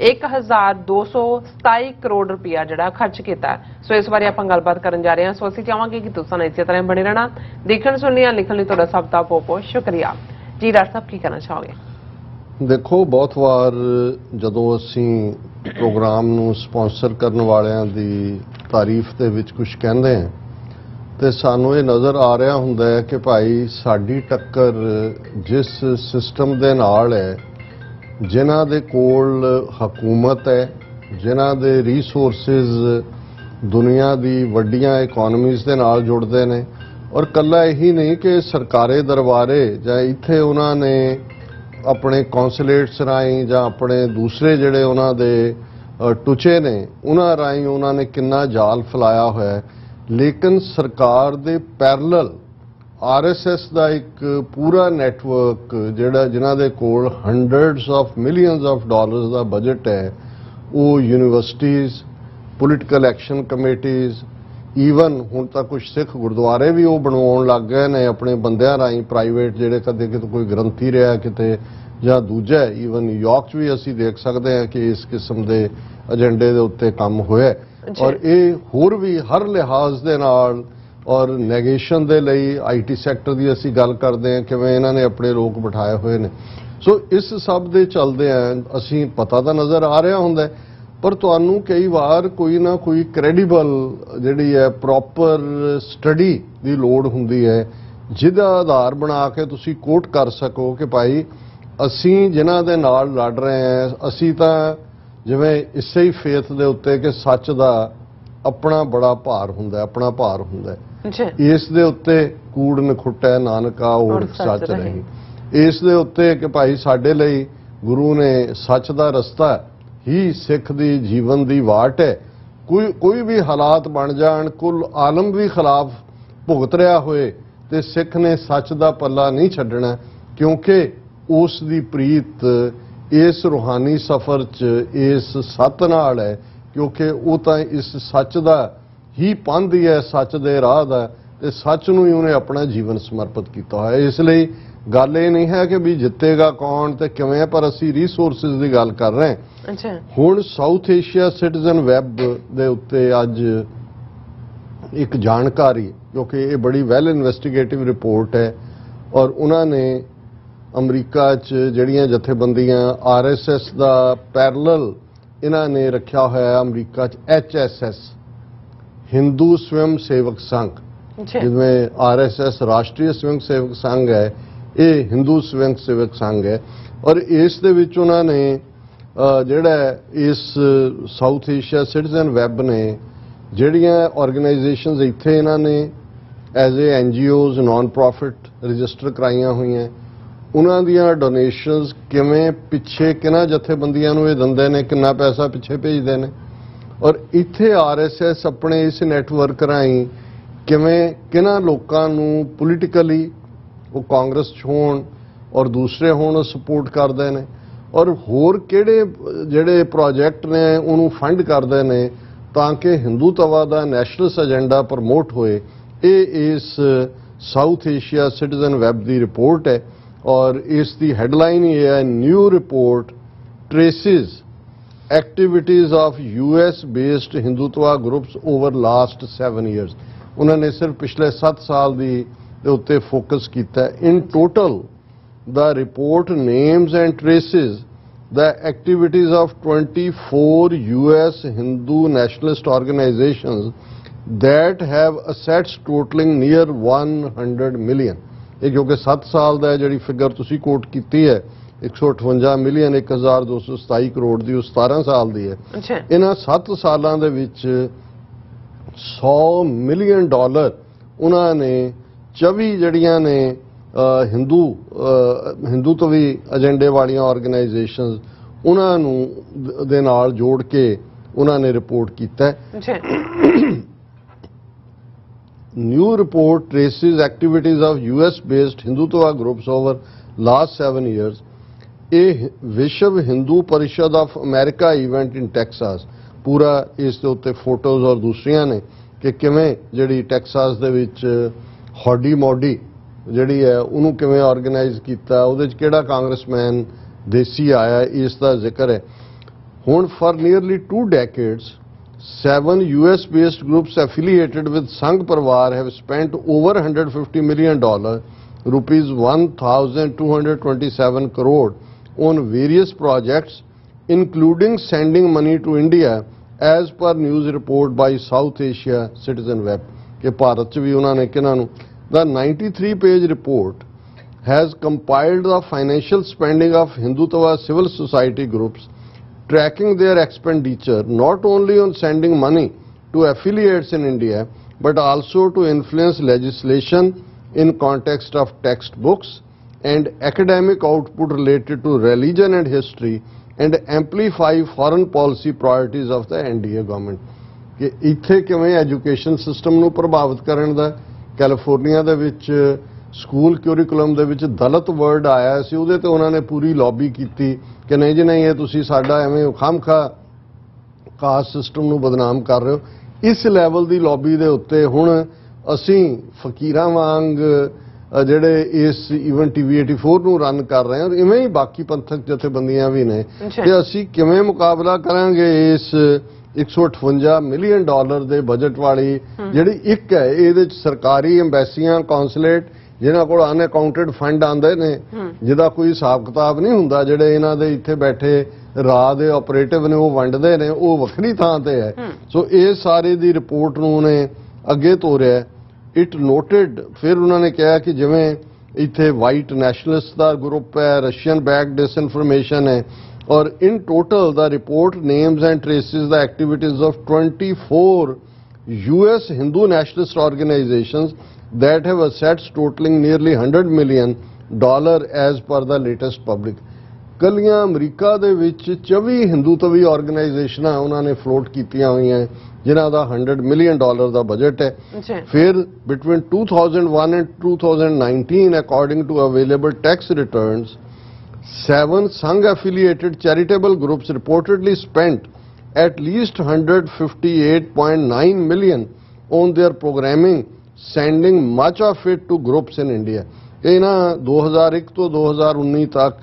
1227 ਕਰੋੜ ਰੁਪਇਆ ਜਿਹੜਾ ਖਰਚ ਕੀਤਾ ਹੈ। ਸੋ ਇਸ ਬਾਰੇ ਆਪਾਂ ਗੱਲਬਾਤ ਕਰਨ ਜਾ ਰਹੇ ਹਾਂ। ਸੋ ਅਸੀਂ ਚਾਹਾਂਗੇ ਕਿ ਤੁਸੀਂ ਇਸੇ ਤਰ੍ਹਾਂ ਬਣੇ ਰਹਿਣਾ, ਦੇਖਣ ਸੁਣਨ ਲਿਖਣ ਲਈ ਤੁਹਾਡਾ ਸਭ ਦਾ ਬਹੁਤ ਸ਼ੁਕਰੀਆ ਜੀ। ਡਾਕਟਰ ਸਾਹਿਬ ਕੀ ਕਹਿਣਾ ਚਾਹੋਗੇ? ਦੇਖੋ, ਬਹੁਤ ਵਾਰ ਜਦੋਂ ਅਸੀਂ ਪ੍ਰੋਗਰਾਮ ਨੂੰ ਸਪਾਂਸਰ ਕਰਨ ਵਾਲਿਆਂ ਦੀ ਤਾਰੀਫ ਦੇ ਵਿੱਚ ਕੁਝ ਕਹਿੰਦੇ ਹਾਂ ਤੇ ਸਾਨੂੰ ਇਹ ਨਜ਼ਰ ਆ ਰਿਹਾ ਹੁੰਦਾ ਹੈ ਕਿ ਭਾਈ ਸਾਡੀ ਟੱਕਰ ਜਿਸ ਸਿਸਟਮ ਦੇ ਨਾਲ ਹੈ, ਜਿਨ੍ਹਾਂ ਦੇ ਕੋਲ ਹਕੂਮਤ ਹੈ, ਜਿਨ੍ਹਾਂ ਦੇ ਰਿਸੋਰਸਿਸ ਦੁਨੀਆ ਦੀ ਵੱਡੀਆਂ ਇਕਨੋਮੀਜ਼ ਦੇ ਨਾਲ ਜੁੜਦੇ ਨੇ, ਔਰ ਕੱਲਾ ਇਹੀ ਨਹੀਂ ਕਿ ਸਰਕਾਰੀ ਦਰਬਾਰੇ ਜਾਂ ਇੱਥੇ ਉਹਨਾਂ ਨੇ ਆਪਣੇ ਕੌਂਸੂਲੇਟਸ ਰਾਹੀਂ ਜਾਂ ਆਪਣੇ ਦੂਸਰੇ ਜਿਹੜੇ ਉਹਨਾਂ ਦੇ ਟੁਚੇ ਨੇ ਉਹਨਾਂ ਰਾਹੀਂ ਉਹਨਾਂ ਨੇ ਕਿੰਨਾ ਜਾਲ ਫੈਲਾਇਆ ਹੋਇਆ ਹੈ, ਲੇਕਿਨ ਸਰਕਾਰ ਦੇ ਪੈਰਲਲ ਆਰਐਸਐਸ ਦਾ ਇੱਕ ਪੂਰਾ ਨੈਟਵਰਕ ਜਿਹੜਾ ਜਿਨ੍ਹਾਂ ਦੇ ਕੋਲ hundreds of millions of dollars the budget ਹੈ, ਉਹ ਯੂਨੀਵਰਸਿਟੀਜ਼, ਪੋਲੀਟੀਕਲ ਐਕਸ਼ਨ ਕਮੇਟੀਜ਼, ਈਵਨ ਹੁਣ ਤਾਂ ਕੁਝ ਸਿੱਖ ਗੁਰਦੁਆਰੇ ਵੀ ਉਹ ਬਣਵਾਉਣ ਲੱਗ ਗਏ ਨੇ ਆਪਣੇ ਬੰਦਿਆਂ ਰਾਹੀਂ, ਪ੍ਰਾਈਵੇਟ ਜਿਹੜੇ ਕਦੇ ਕਿਤੇ ਕੋਈ ਗ੍ਰੰਥੀ ਰਿਹਾ ਕਿਤੇ ਜਾਂ ਦੂਜਾ। ਈਵਨ ਨਿਊਯਾਰਕ 'ਚ ਵੀ ਅਸੀਂ ਦੇਖ ਸਕਦੇ ਹਾਂ ਕਿ ਇਸ ਕਿਸਮ ਦੇ ਏਜੰਡੇ ਦੇ ਉੱਤੇ ਕੰਮ ਹੋਇਆ ਔਰ ਇਹ ਹੋਰ ਵੀ ਹਰ ਲਿਹਾਜ਼ ਦੇ ਨਾਲ ਔਰ ਨੈਗੇਸ਼ਨ ਦੇ ਲਈ ਆਈਟੀ ਸੈਕਟਰ ਦੀ ਅਸੀਂ ਗੱਲ ਕਰਦੇ ਹਾਂ ਕਿਵੇਂ ਇਹਨਾਂ ਨੇ ਆਪਣੇ ਲੋਕ ਬਿਠਾਏ ਹੋਏ ਨੇ। ਸੋ ਇਸ ਸਭ ਦੇ ਚੱਲਦੇ ਆ ਅਸੀਂ ਪਤਾ ਤਾਂ ਨਜ਼ਰ ਆ ਰਿਹਾ ਹੁੰਦਾ, ਪਰ ਤੁਹਾਨੂੰ ਕਈ ਵਾਰ ਕੋਈ ਨਾ ਕੋਈ ਕ੍ਰੈਡੀਬਲ ਜਿਹੜੀ ਹੈ ਪ੍ਰੋਪਰ ਸਟੱਡੀ ਦੀ ਲੋੜ ਹੁੰਦੀ ਹੈ ਜਿਹਦਾ ਆਧਾਰ ਬਣਾ ਕੇ ਤੁਸੀਂ ਕੋਟ ਕਰ ਸਕੋ ਕਿ ਭਾਈ ਅਸੀਂ ਜਿਨ੍ਹਾਂ ਦੇ ਨਾਲ ਲੜ ਰਹੇ ਹਾਂ ਅਸੀਂ ਤਾਂ ਜਿਵੇਂ ਇਸੇ ਹੀ ਫੇਥ ਦੇ ਉੱਤੇ ਕਿ ਸੱਚ ਦਾ ਆਪਣਾ ਬੜਾ ਭਾਰ ਹੁੰਦਾ, ਆਪਣਾ ਭਾਰ ਹੁੰਦਾ, ਇਸ ਦੇ ਉੱਤੇ ਕੂੜ ਨਖੁੱਟੈ ਨਾਨਕਾ ਓੜ ਸੱਚ ਨਹੀਂ, ਇਸ ਦੇ ਉੱਤੇ ਕਿ ਭਾਈ ਸਾਡੇ ਲਈ ਗੁਰੂ ਨੇ ਸੱਚ ਦਾ ਰਸਤਾ ਹੀ ਸਿੱਖ ਦੀ ਜੀਵਨ ਦੀ ਵਾਟ ਹੈ। ਕੋਈ ਵੀ ਹਾਲਾਤ ਬਣ ਜਾਣ, ਕੁੱਲ ਆਲਮ ਵੀ ਖਿਲਾਫ ਭੁਗਤ ਰਿਹਾ ਹੋਏ ਤੇ ਸਿੱਖ ਨੇ ਸੱਚ ਦਾ ਪੱਲਾ ਨਹੀਂ ਛੱਡਣਾ, ਕਿਉਂਕਿ ਉਸ ਦੀ ਪ੍ਰੀਤ ਇਸ ਰੂਹਾਨੀ ਸਫ਼ਰ 'ਚ ਇਸ ਸੱਤ ਨਾਲ ਹੈ, ਕਿਉਂਕਿ ਉਹ ਤਾਂ ਇਸ ਸੱਚ ਦਾ ਹੀ ਪੰਧ ਹੀ ਹੈ, ਸੱਚ ਦੇ ਰਾਹ ਦਾ, ਤੇ ਸੱਚ ਨੂੰ ਹੀ ਉਹਨੇ ਆਪਣਾ ਜੀਵਨ ਸਮਰਪਿਤ ਕੀਤਾ ਹੋਇਆ। ਇਸ ਲਈ ਗੱਲ ਇਹ ਨਹੀਂ ਹੈ ਕਿ ਵੀ ਜਿੱਤੇਗਾ ਕੌਣ ਤੇ ਕਿਵੇਂ, ਪਰ ਅਸੀਂ ਰਿਸੋਰਸਿਸ ਦੀ ਗੱਲ ਕਰ ਰਹੇ ਹਾਂ। ਹੁਣ ਸਾਊਥ ਏਸ਼ੀਆ ਸਿਟੀਜ਼ਨ ਵੈਬ ਦੇ ਉੱਤੇ ਅੱਜ ਇੱਕ ਜਾਣਕਾਰੀ, ਕਿਉਂਕਿ ਇਹ ਬੜੀ ਵੈਲ ਇਨਵੈਸਟੀਗੇਟਿਵ ਰਿਪੋਰਟ ਹੈ ਔਰ ਉਹਨਾਂ ਨੇ ਅਮਰੀਕਾ 'ਚ ਜਿਹੜੀਆਂ ਜਥੇਬੰਦੀਆਂ ਆਰਐਸਐਸ ਦਾ ਪੈਰਲਲ ਇਹਨਾਂ ਨੇ ਰੱਖਿਆ ਹੋਇਆ ਅਮਰੀਕਾ 'ਚ HSS ਹਿੰਦੂ ਸਵੈਮ ਸੇਵਕ ਸੰਘ, ਜਿਵੇਂ ਆਰਐਸਐਸ ਰਾਸ਼ਟਰੀ ਸਵੈਮ ਸੇਵਕ ਸੰਘ ਹੈ, ਇਹ ਹਿੰਦੂ ਸਵੈਮ ਸੇਵਕ ਸੰਘ ਹੈ ਔਰ ਇਸ ਦੇ ਵਿੱਚ ਉਹਨਾਂ ਨੇ ਜਿਹੜਾ ਇਸ ਸਾਊਥ ਏਸ਼ੀਆ ਸਿਟੀਜ਼ਨ ਵੈਬ ਨੇ ਜਿਹੜੀਆਂ ਆਰਗੇਨਾਈਜੇਸ਼ਨਸ ਇੱਥੇ ਇਹਨਾਂ ਨੇ as a NGOs non profit register ਕਰਾਈਆਂ ਹੋਈਆਂ, ਉਹਨਾਂ ਦੀਆਂ ਡੋਨੇਸ਼ਨਸ ਕਿਵੇਂ ਪਿੱਛੇ ਕਿਹਨਾਂ ਜਥੇਬੰਦੀਆਂ ਨੂੰ ਇਹ ਦਿੰਦੇ ਨੇ, ਕਿੰਨਾ ਪੈਸਾ ਪਿੱਛੇ ਭੇਜਦੇ ਨੇ, ਔਰ ਇੱਥੇ ਆਰਐਸਐਸ ਆਪਣੇ ਇਸ ਨੈਟਵਰਕ ਰਾਹੀਂ ਕਿਵੇਂ ਕਿਹਨਾਂ ਲੋਕਾਂ ਨੂੰ ਪੋਲੀਟੀਕਲੀ ਉਹ ਕਾਂਗਰਸ 'ਚ ਹੋਣ ਔਰ ਦੂਸਰੇ ਹੋਣ ਸਪੋਰਟ ਕਰਦੇ ਨੇ ਔਰ ਹੋਰ ਕਿਹੜੇ ਜਿਹੜੇ ਪ੍ਰੋਜੈਕਟ ਨੇ ਉਹਨੂੰ ਫੰਡ ਕਰਦੇ ਨੇ ਤਾਂ ਕਿ ਹਿੰਦੂਤਵਾ ਦਾ ਨੈਸ਼ਨਲਿਸਟ ਏਜੰਡਾ ਪ੍ਰਮੋਟ ਹੋਏ। ਇਹ ਇਸ ਸਾਊਥ ਏਸ਼ੀਆ ਸਿਟੀਜ਼ਨ ਵੈਬ ਦੀ ਰਿਪੋਰਟ ਹੈ ਔਰ ਇਸ ਦੀ ਹੈਡਲਾਈਨ ਇਹ ਹੈ, new report traces activities of US based Hindutva groups over last 7 years। ਉਹਨਾਂ ਨੇ ਸਿਰਫ ਪਿਛਲੇ 7 ਸਾਲ ਦੇ ਉੱਤੇ ਫੋਕਸ ਕੀਤਾ। ਇਨ total the report names and traces the activities of 24 US Hindu nationalist organizations that have assets totaling near 100 million। ਇਹ ਕਿਉਂਕਿ 7 ਸਾਲ ਦਾ ਜਿਹੜੀ ਫਿਗਰ ਤੁਸੀਂ ਕੋਟ ਕੀਤੀ ਹੈ 158 ਮਿਲੀਅਨ 1227 ਕਰੋੜ ਦੀ, ਉਹ 17 ਸਾਲ ਦੀ ਹੈ। ਇਹਨਾਂ 7 ਸਾਲਾਂ ਦੇ ਵਿੱਚ $100 ਮਿਲੀਅਨ ਉਹਨਾਂ ਨੇ 24 ਜਿਹੜੀਆਂ ਨੇ ਹਿੰਦੂਤਵੀ ਏਜੰਡੇ ਵਾਲੀਆਂ ਆਰਗੇਨਾਈਜੇਸ਼ਨਸ ਉਹਨਾਂ ਨੂੰ ਦੇ ਨਾਲ ਜੋੜ ਕੇ ਉਹਨਾਂ ਨੇ ਰਿਪੋਰਟ ਕੀਤਾ। new report traces activities of US-based Hindutva groups over last 7 years. A Vishwa Hindu Parishad of America event in Texas. पूरा इस दे उत्ते फोटोज और दूसरियां ने कि किवें जिहड़ी टैक्सास दे विच हॉडी मॉडी जिहड़ी है उहनूं किवें ऑर्गेनाइज कीता, उहदे च किहड़ा कांग्रेसमैन देसी आया, इसका जिक्र है। हुण for nearly 2 decades 7 US-based groups affiliated with Sangh Parwar have spent over $150 million, rupees 1,227 crore, on various projects, including sending money to India, as per news report by South Asia Citizen Web. कि भारत च भी उन्होंने किन्हां नूं The 93-page report has compiled the financial spending of Hindutva civil society groups, tracking their expenditure not only on sending money to affiliates in India, but also to influence legislation in context of textbooks and academic output related to religion and history, and amplify foreign policy priorities of the NDA government. कि इत्थे किवें education system नूं प्रभावित करन दा California they which school curriculum they which Dalit word आया सी, उहदे ते उन्होंने पूरी लॉबी कीती कि नहीं जी नहीं, ये तुसीं साडा एवें खामखा कास्ट सिस्टम नूं बदनाम कर रहे हो। इस लैवल दी लॉबी दे उत्ते हुण असीं फकीरां वांग ਜਿਹੜੇ ਇਸ ਈਵਨ ਟੀਵੀ 84 ਨੂੰ ਰਨ ਕਰ ਰਹੇ ਹਾਂ, ਇਵੇਂ ਹੀ ਬਾਕੀ ਪੰਥਕ ਜਥੇਬੰਦੀਆਂ ਵੀ ਨੇ, ਤੇ ਅਸੀਂ ਕਿਵੇਂ ਮੁਕਾਬਲਾ ਕਰਾਂਗੇ ਇਸ $158 ਮਿਲੀਅਨ ਦੇ ਬਜਟ ਵਾਲੀ ਜਿਹੜੀ ਇੱਕ ਹੈ, ਇਹਦੇ ਚ ਸਰਕਾਰੀ ਐਮਬੈਸੀਆਂ, ਕੌਂਸੂਲੇਟ ਜਿਨ੍ਹਾਂ ਕੋਲ ਅਨਅਕਾਊਂਟਡ ਫੰਡ ਆਉਂਦੇ ਨੇ, ਜਿਹਦਾ ਕੋਈ ਹਿਸਾਬ ਕਿਤਾਬ ਨਹੀਂ ਹੁੰਦਾ, ਜਿਹੜੇ ਇਹਨਾਂ ਦੇ ਇੱਥੇ ਬੈਠੇ ਰਾਹ ਦੇ ਆਪਰੇਟਿਵ ਨੇ ਉਹ ਵੰਡਦੇ ਨੇ, ਉਹ ਵੱਖਰੀ ਥਾਂ ਤੇ ਹੈ। ਸੋ ਇਹ ਸਾਰੇ ਦੀ ਰਿਪੋਰਟ ਨੂੰ ਉਹਨੇ ਅੱਗੇ ਤੋਰਿਆ। इट नोटेड, फिर उन्होंने कहा कि जिमें इत्थे वाइट नैशनलिस्ट का ग्रुप है, रशियन बैक डिसइनफॉर्मेशन है, और in total the report names and traces the activities of 24 US Hindu nationalist organizations that have assets totaling nearly $100 million as per the latest public. कलियां अमरीका दे विच 24 हिंदूत्वी ऑर्गेनाइजेशनां उन्होंने फ्लोट कीतियां हुई हैं जिन्हां दा $100 मिलियन दा बजट है। फिर between 2001 and 2019 according to available tax returns, 7 Sangh affiliated charitable groups reportedly spent at least $158.9 million on their programming, sending much of it to groups in India. इन्हां 2001 तो 2019 तक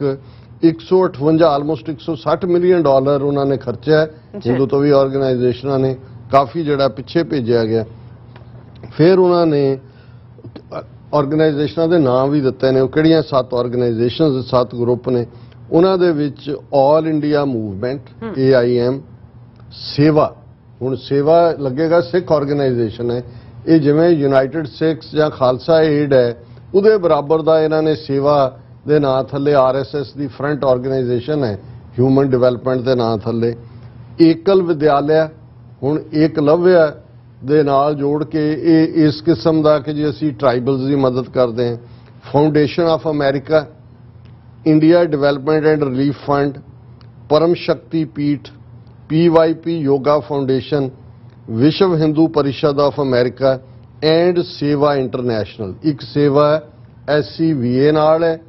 158 ਆਲਮੋਸਟ $160 ਮਿਲੀਅਨ ਉਹਨਾਂ ਨੇ ਖਰਚਿਆ ਹਿੰਦੂਤਵੀ ਆਰਗੇਨਾਈਜੇਸ਼ਨਾਂ ਨੇ, ਕਾਫੀ ਜਿਹੜਾ ਪਿੱਛੇ ਭੇਜਿਆ ਗਿਆ। ਫਿਰ ਉਹਨਾਂ ਨੇ ਆਰਗੇਨਾਈਜੇਸ਼ਨਾਂ ਦੇ ਨਾਮ ਵੀ ਦਿੱਤੇ ਨੇ, ਉਹ ਕਿਹੜੀਆਂ 7 ਆਰਗੇਨਾਈਜੇਸ਼ਨਸ, 7 ਗਰੁੱਪ ਨੇ। ਉਹਨਾਂ ਦੇ ਵਿੱਚ ਆਲ ਇੰਡੀਆ ਮੂਵਮੈਂਟ AIM, ਸੇਵਾ, ਹੁਣ ਸੇਵਾ ਲੱਗੇਗਾ ਸਿੱਖ ਆਰਗੇਨਾਈਜੇਸ਼ਨ ਹੈ, ਇਹ ਜਿਵੇਂ ਯੂਨਾਈਟਿਡ ਸਿੱਖਸ ਜਾਂ ਖਾਲਸਾ ਏਡ ਹੈ ਉਹਦੇ ਬਰਾਬਰ ਦਾ ਇਹਨਾਂ ਨੇ ਸੇਵਾ ਦੇ ਨਾਂ ਥੱਲੇ RSS ਦੀ ਫਰੰਟ ਆਰਗੇਨਾਈਜੇਸ਼ਨ ਹੈ, ਹਿਊਮਨ ਡਿਵੈਲਪਮੈਂਟ ਦੇ ਨਾਂ ਥੱਲੇ। ਏਕਲ ਵਿਦਿਆਲਿਆ, ਹੁਣ ਏਕਲਵਿਆ ਦੇ ਨਾਲ ਜੋੜ ਕੇ ਇਹ ਇਸ ਕਿਸਮ ਦਾ ਕਿ ਜੀ ਅਸੀਂ ਟ੍ਰਾਈਬਲਸ ਦੀ ਮਦਦ ਕਰਦੇ ਹਾਂ। Foundation of America, India development and relief fund, Param Shakti Peeth, PYP yoga foundation, ਵਿਸ਼ਵ ਹਿੰਦੂ ਪਰਿਸ਼ਦ ਆਫ ਅਮਰੀਕਾ ਐਂਡ ਸੇਵਾ ਇੰਟਰਨੈਸ਼ਨਲ। ਇੱਕ ਸੇਵਾ SCVA ਨਾਲ ਹੈ,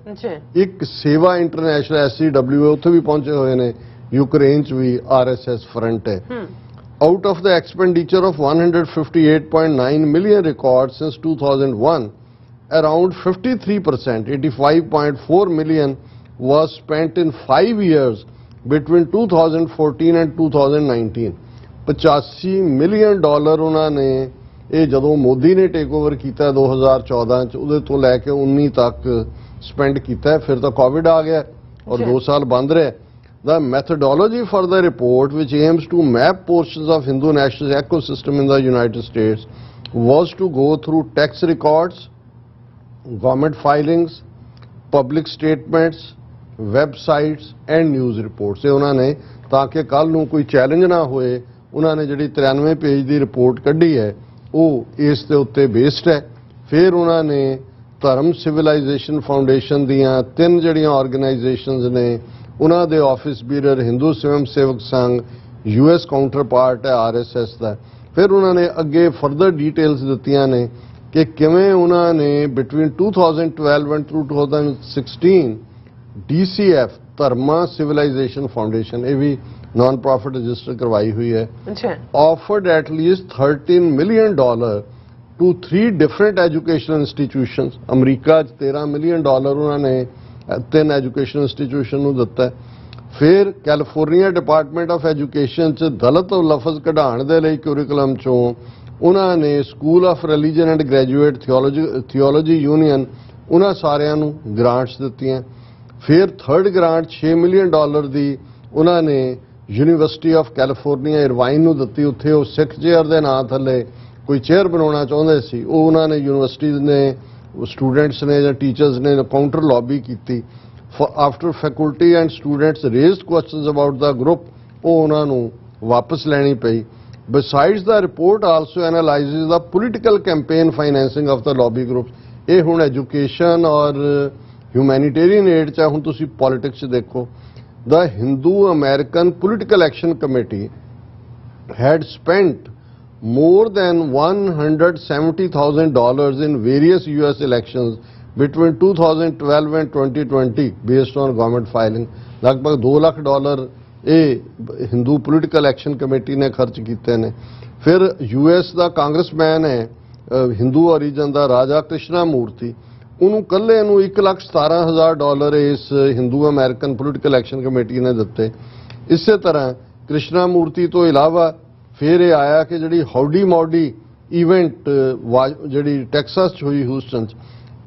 ਇੱਕ ਸੇਵਾ ਇੰਟਰਨੈਸ਼ਨਲ SCWA ਉੱਥੇ ਵੀ ਪਹੁੰਚੇ ਹੋਏ ਨੇ, ਯੂਕਰੇਨ ਚ ਵੀ RSS ਫਰੰਟ ਹੈ। Out of the expenditure of 158.9 million records since 2001, around 53%, 85.4 million, was spent in 5 years between 2014 and 2019. $85 million ਉਹਨਾਂ ਨੇ ਇਹ ਜਦੋਂ ਮੋਦੀ ਨੇ ਟੇਕ ਓਵਰ ਕੀਤਾ 2014 ਚ, ਉਹਦੇ ਤੋਂ ਲੈ ਕੇ 19 ਤੱਕ ਸਪੈਂਡ ਕੀਤਾ। ਫਿਰ ਤਾਂ ਕੋਵਿਡ ਆ ਗਿਆ ਔਰ 2 ਸਾਲ ਬੰਦ ਰਿਹਾ। The methodology for the report, which aims to map portions of Hindu nationalist ecosystem in the United States, was to go through tax records, government filings, public statements, websites and news reports। ਇਹ ਉਹਨਾਂ ਨੇ ਤਾਂ ਕਿ ਕੱਲ ਨੂੰ ਕੋਈ challenge ਨਾ ਹੋਏ, ਉਹਨਾਂ ਨੇ ਜਿਹੜੀ 93 ਪੇਜ ਦੀ ਰਿਪੋਰਟ ਕੱਢੀ ਹੈ ਉਹ ਇਸ ਦੇ ਉੱਤੇ ਬੇਸਡ ਹੈ। ਫਿਰ ਉਹਨਾਂ ਨੇ ਧਰਮ ਸਿਵਲਾਈਜੇਸ਼ਨ ਫਾਊਂਡੇਸ਼ਨ ਦੀਆਂ 3 ਜਿਹੜੀਆਂ ਆਰਗੇਨਾਈਜੇਸ਼ਨਸ ਨੇ ਉਹਨਾਂ ਦੇ ਆਫਿਸ ਬੀਰਰ, ਹਿੰਦੂ ਸਵੈਮ ਸੇਵਕ ਸੰਘ, US ਕਾਊਂਟਰ ਪਾਰਟ ਹੈ RSS ਦਾ। ਫਿਰ ਉਹਨਾਂ ਨੇ ਅੱਗੇ ਫਰਦਰ ਡਿਟੇਲਸ ਦਿੱਤੀਆਂ ਨੇ ਕਿ ਕਿਵੇਂ ਉਹਨਾਂ ਨੇ between 2012 and throw 2016 DCF Dharma civilisation foundation, ਇਹ ਵੀ ਨਾਨ ਪ੍ਰੋਫਿਟ ਰਜਿਸਟਰ ਕਰਵਾਈ ਹੋਈ ਹੈ, ਅੱਛਾ offered at least $13 million to 3 different educational institutions. America 'ਚ $13 million ਉਹਨਾਂ ਨੇ 3 ਐਜੂਕੇਸ਼ਨ ਇੰਸਟੀਟਿਊਸ਼ਨ ਨੂੰ ਦਿੱਤਾ। ਫਿਰ ਕੈਲੀਫੋਰਨੀਆ ਡਿਪਾਰਟਮੈਂਟ ਆਫ ਐਜੂਕੇਸ਼ਨ 'ਚ ਦਲਿਤ ਲਫ਼ਜ਼ ਕਢਾਉਣ ਦੇ ਲਈ ਕੁਰਿਕੂਲਮ 'ਚੋਂ ਉਹਨਾਂ ਨੇ school of religion and graduate theology union ਉਹਨਾਂ ਸਾਰਿਆਂ ਨੂੰ ਗ੍ਰਾਂਟਸ ਦਿੱਤੀਆਂ। ਫਿਰ ਥਰਡ ਗ੍ਰਾਂਟ $6 million ਦੀ ਉਹਨਾਂ ਨੇ ਯੂਨੀਵਰਸਿਟੀ ਆਫ ਕੈਲੀਫੋਰਨੀਆ ਇਰਵਾਈਨ ਨੂੰ ਦਿੱਤੀ। ਉੱਥੇ ਉਹ ਸਿੱਖ ਚੇਅਰ ਦੇ ਨਾਂ ਥੱਲੇ ਕੋਈ ਚੇਅਰ ਬਣਾਉਣਾ ਚਾਹੁੰਦੇ ਸੀ, ਉਹ ਉਹਨਾਂ ਨੇ ਯੂਨੀਵਰਸਿਟੀ ਨੇ ਸਟੂਡੈਂਟਸ ਨੇ ਜਾਂ ਟੀਚਰਸ ਨੇ ਕਾਊਂਟਰ ਲੌਬੀ ਕੀਤੀ। After faculty and students raised questions about the group, ਉਹ ਉਹਨਾਂ ਨੂੰ ਵਾਪਸ ਲੈਣੀ ਪਈ। Besides the report also analyses the political campaign financing of the lobby group. ਇਹ ਹੁਣ ਐਜੂਕੇਸ਼ਨ ਔਰ ਹਿਊਮੈਨਿਟੇਰੀਅਨ ਏਡ 'ਚ ਹੁਣ ਤੁਸੀਂ ਪੋਲਿਟਿਕਸ 'ਚ ਦੇਖੋ। The Hindu American Political Action Committee had spent more than $170,000 in various US elections between 2012 and 2020 based on government filing. ਲਗਭਗ $2 ਲੱਖ ਇਹ ਹਿੰਦੂ ਪੋਲੀਟੀਕਲ ਐਕਸ਼ਨ ਕਮੇਟੀ ਨੇ ਖਰਚ ਕੀਤੇ ਨੇ। ਫਿਰ US ਦਾ ਕਾਂਗਰਸਮੈਨ ਹੈ ਹਿੰਦੂ ਓਰੀਜਨ ਦਾ ਰਾਜਾ ਕ੍ਰਿਸ਼ਨਾ ਮੂਰਤੀ, ਉਹਨੂੰ ਇਕੱਲੇ ਨੂੰ $1,17,000 ਇਸ Hindu American political action committee ਨੇ ਦਿੱਤੇ। ਇਸੇ ਤਰ੍ਹਾਂ ਕ੍ਰਿਸ਼ਨਾ ਮੂਰਤੀ ਤੋਂ ਇਲਾਵਾ ਫਿਰ ਇਹ ਆਇਆ ਕਿ ਜਿਹੜੀ ਹੌਡੀ ਮੌਡੀ ਇਵੈਂਟ ਜਿਹੜੀ ਟੈਕਸਾਸ 'ਚ ਹੋਈ ਹਿਊਸਟਨ 'ਚ,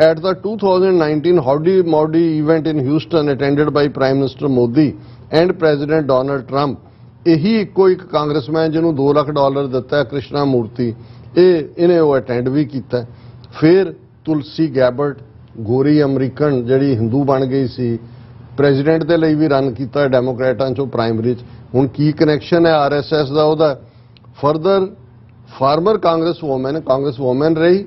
at the 2019 howdy Modi event in Houston attended by prime minister Modi and president Donald Trump, ਇਹੀ ਇੱਕੋ ਇੱਕ ਕਾਂਗਰਸਮੈਨ ਜਿਹਨੂੰ $2 ਲੱਖ ਦਿੱਤਾ ਕ੍ਰਿਸ਼ਨਾ ਮੂਰਤੀ, ਇਹਨੇ ਉਹ ਅਟੈਂਡ ਵੀ ਕੀਤਾ। ਫਿਰ ਤੁਲਸੀ ਗੈਬਰਟ ਗੋਰੀ ਅਮਰੀਕਨ ਜਿਹੜੀ ਹਿੰਦੂ ਬਣ ਗਈ ਸੀ, ਪ੍ਰੈਜ਼ੀਡੈਂਟ ਦੇ ਲਈ ਵੀ ਰਨ ਕੀਤਾ ਡੈਮੋਕ੍ਰੇਟਾਂ 'ਚੋਂ ਪ੍ਰਾਇਮਰੀ 'ਚ। ਹੁਣ ਕੀ ਕਨੈਕਸ਼ਨ ਹੈ RSS ਦਾ ਉਹਦਾ? ਫਰਦਰ ਫਾਰਮਰ ਕਾਂਗਰਸ ਵੂਮਨ ਰਹੀ,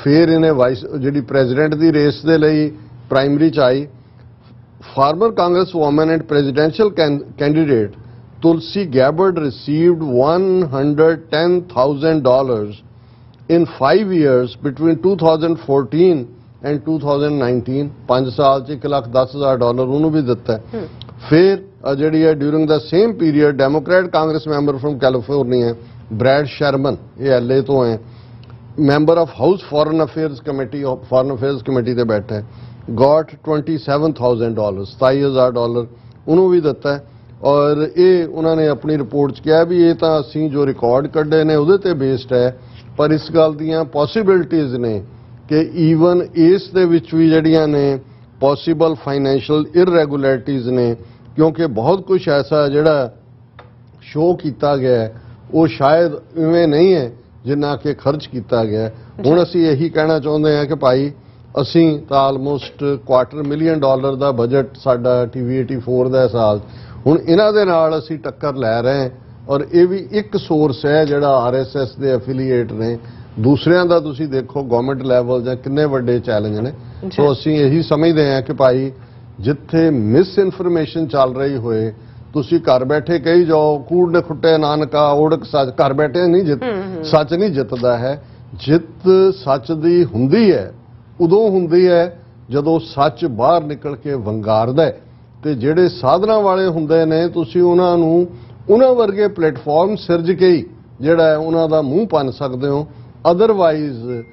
ਫਿਰ ਇਹਨੇ ਵਾਈਸ ਜਿਹੜੀ ਪ੍ਰੈਜ਼ੀਡੈਂਟ ਦੀ ਰੇਸ ਦੇ ਲਈ ਪ੍ਰਾਇਮਰੀ 'ਚ ਆਈ। Former Congress woman and presidential candidate Tulsi Gabbard received $110,000 in 5 years between 2014 and 2019, 5 ਸਾਲ 'ਚ $1,10,000 ਉਹਨੂੰ ਵੀ ਦਿੱਤਾ। ਫਿਰ ਜਿਹੜੀ ਹੈ during the same period Democrat Congress member from California Brad Sherman, ਇਹ LA ਤੋਂ ਹੈ, member of house foreign affairs committee ਤੇ ਬੈਠਾ ਹੈ, ਗॉट $27,000 $27,000 ਉਹਨੂੰ ਵੀ ਦਿੱਤਾ। ਔਰ ਇਹ ਉਹਨਾਂ ਨੇ ਆਪਣੀ ਰਿਪੋਰਟ 'ਚ ਕਿਹਾ ਵੀ ਇਹ ਤਾਂ ਅਸੀਂ ਜੋ ਰਿਕਾਰਡ ਕੱਢੇ ਨੇ ਉਹਦੇ ਤੇ ਬੇਸਡ ਹੈ, ਪਰ ਇਸ ਗੱਲ ਦੀਆਂ ਪੋਸੀਬਿਲਿਟੀਜ਼ ਨੇ ਕਿ ਈਵਨ ਇਸ ਦੇ ਵਿੱਚ ਵੀ ਜਿਹੜੀਆਂ ਨੇ ਪੋਸੀਬਲ ਫਾਈਨੈਂਸ਼ੀਅਲ ਇਰਰੈਗੂਲਰਿਟੀਜ਼ ਨੇ, ਕਿਉਂਕਿ ਬਹੁਤ ਕੁਝ ਐਸਾ ਜਿਹੜਾ ਸ਼ੋਅ ਕੀਤਾ ਗਿਆ ਹੈ ਉਹ ਸ਼ਾਇਦ ਇਵੇਂ ਨਹੀਂ ਹੈ ਜਿੰਨਾ ਕਿ ਖਰਚ ਕੀਤਾ ਗਿਆ। ਹੁਣ ਅਸੀਂ ਇਹੀ ਕਹਿਣਾ ਚਾਹੁੰਦੇ ਹਾਂ ਕਿ ਭਾਈ ਅਸੀਂ ਤਾਂ ਆਲਮੋਸਟ $250,000 ਦਾ ਬਜਟ ਸਾਡਾ TV 84 ਦਾ ਸਾਲ, ਹੁਣ ਇਹਨਾਂ ਦੇ ਨਾਲ ਅਸੀਂ ਟੱਕਰ ਲੈ ਰਹੇ ਹਾਂ। ਔਰ ਇਹ ਵੀ ਇੱਕ ਸੋਰਸ ਹੈ ਜਿਹੜਾ RSS ਦੇ ਐਫੀਲੀਏਟ ਨੇ, ਦੂਸਰਿਆਂ ਦਾ ਤੁਸੀਂ ਦੇਖੋ ਗਵਰਨਮੈਂਟ ਲੈਵਲ ਜਾਂ ਕਿੰਨੇ ਵੱਡੇ ਚੈਲੰਜ ਨੇ। ਸੋ ਅਸੀਂ ਇਹੀ ਸਮਝਦੇ ਹਾਂ ਕਿ ਭਾਈ ਜਿੱਥੇ ਮਿਸ ਇਨਫੋਰਮੇਸ਼ਨ ਚੱਲ ਰਹੀ ਹੋਏ, ਤੁਸੀਂ ਘਰ ਬੈਠੇ ਕਹੀ ਜਾਓ ਕੂੜ ਨੇ ਖੁੱਟੇ ਨਾਨਕਾ ਓੜਕ ਸੱਚ, ਘਰ ਬੈਠੇ ਨਹੀਂ ਸੱਚ ਨਹੀਂ ਜਿੱਤਦਾ ਹੈ। ਜਿੱਤ ਸੱਚ ਦੀ ਹੁੰਦੀ ਹੈ ਉਦੋਂ ਹੁੰਦੀ ਹੈ ਜਦੋਂ ਸੱਚ ਬਾਹਰ ਨਿਕਲ ਕੇ ਵੰਗਾਰਦਾ ਹੈ, ਤੇ ਜਿਹੜੇ ਸਾਧਨਾਂ ਵਾਲੇ ਹੁੰਦੇ ਨੇ ਤੁਸੀਂ ਉਹਨਾਂ ਨੂੰ ਉਹਨਾਂ ਵਰਗੇ ਪਲੇਟਫਾਰਮ ਸਿਰਜ ਕੇ ਹੀ ਜਿਹੜਾ ਉਹਨਾਂ ਦਾ ਮੂੰਹ ਭੰਨ ਸਕਦੇ ਹੋ। ਅਦਰਵਾਈਜ਼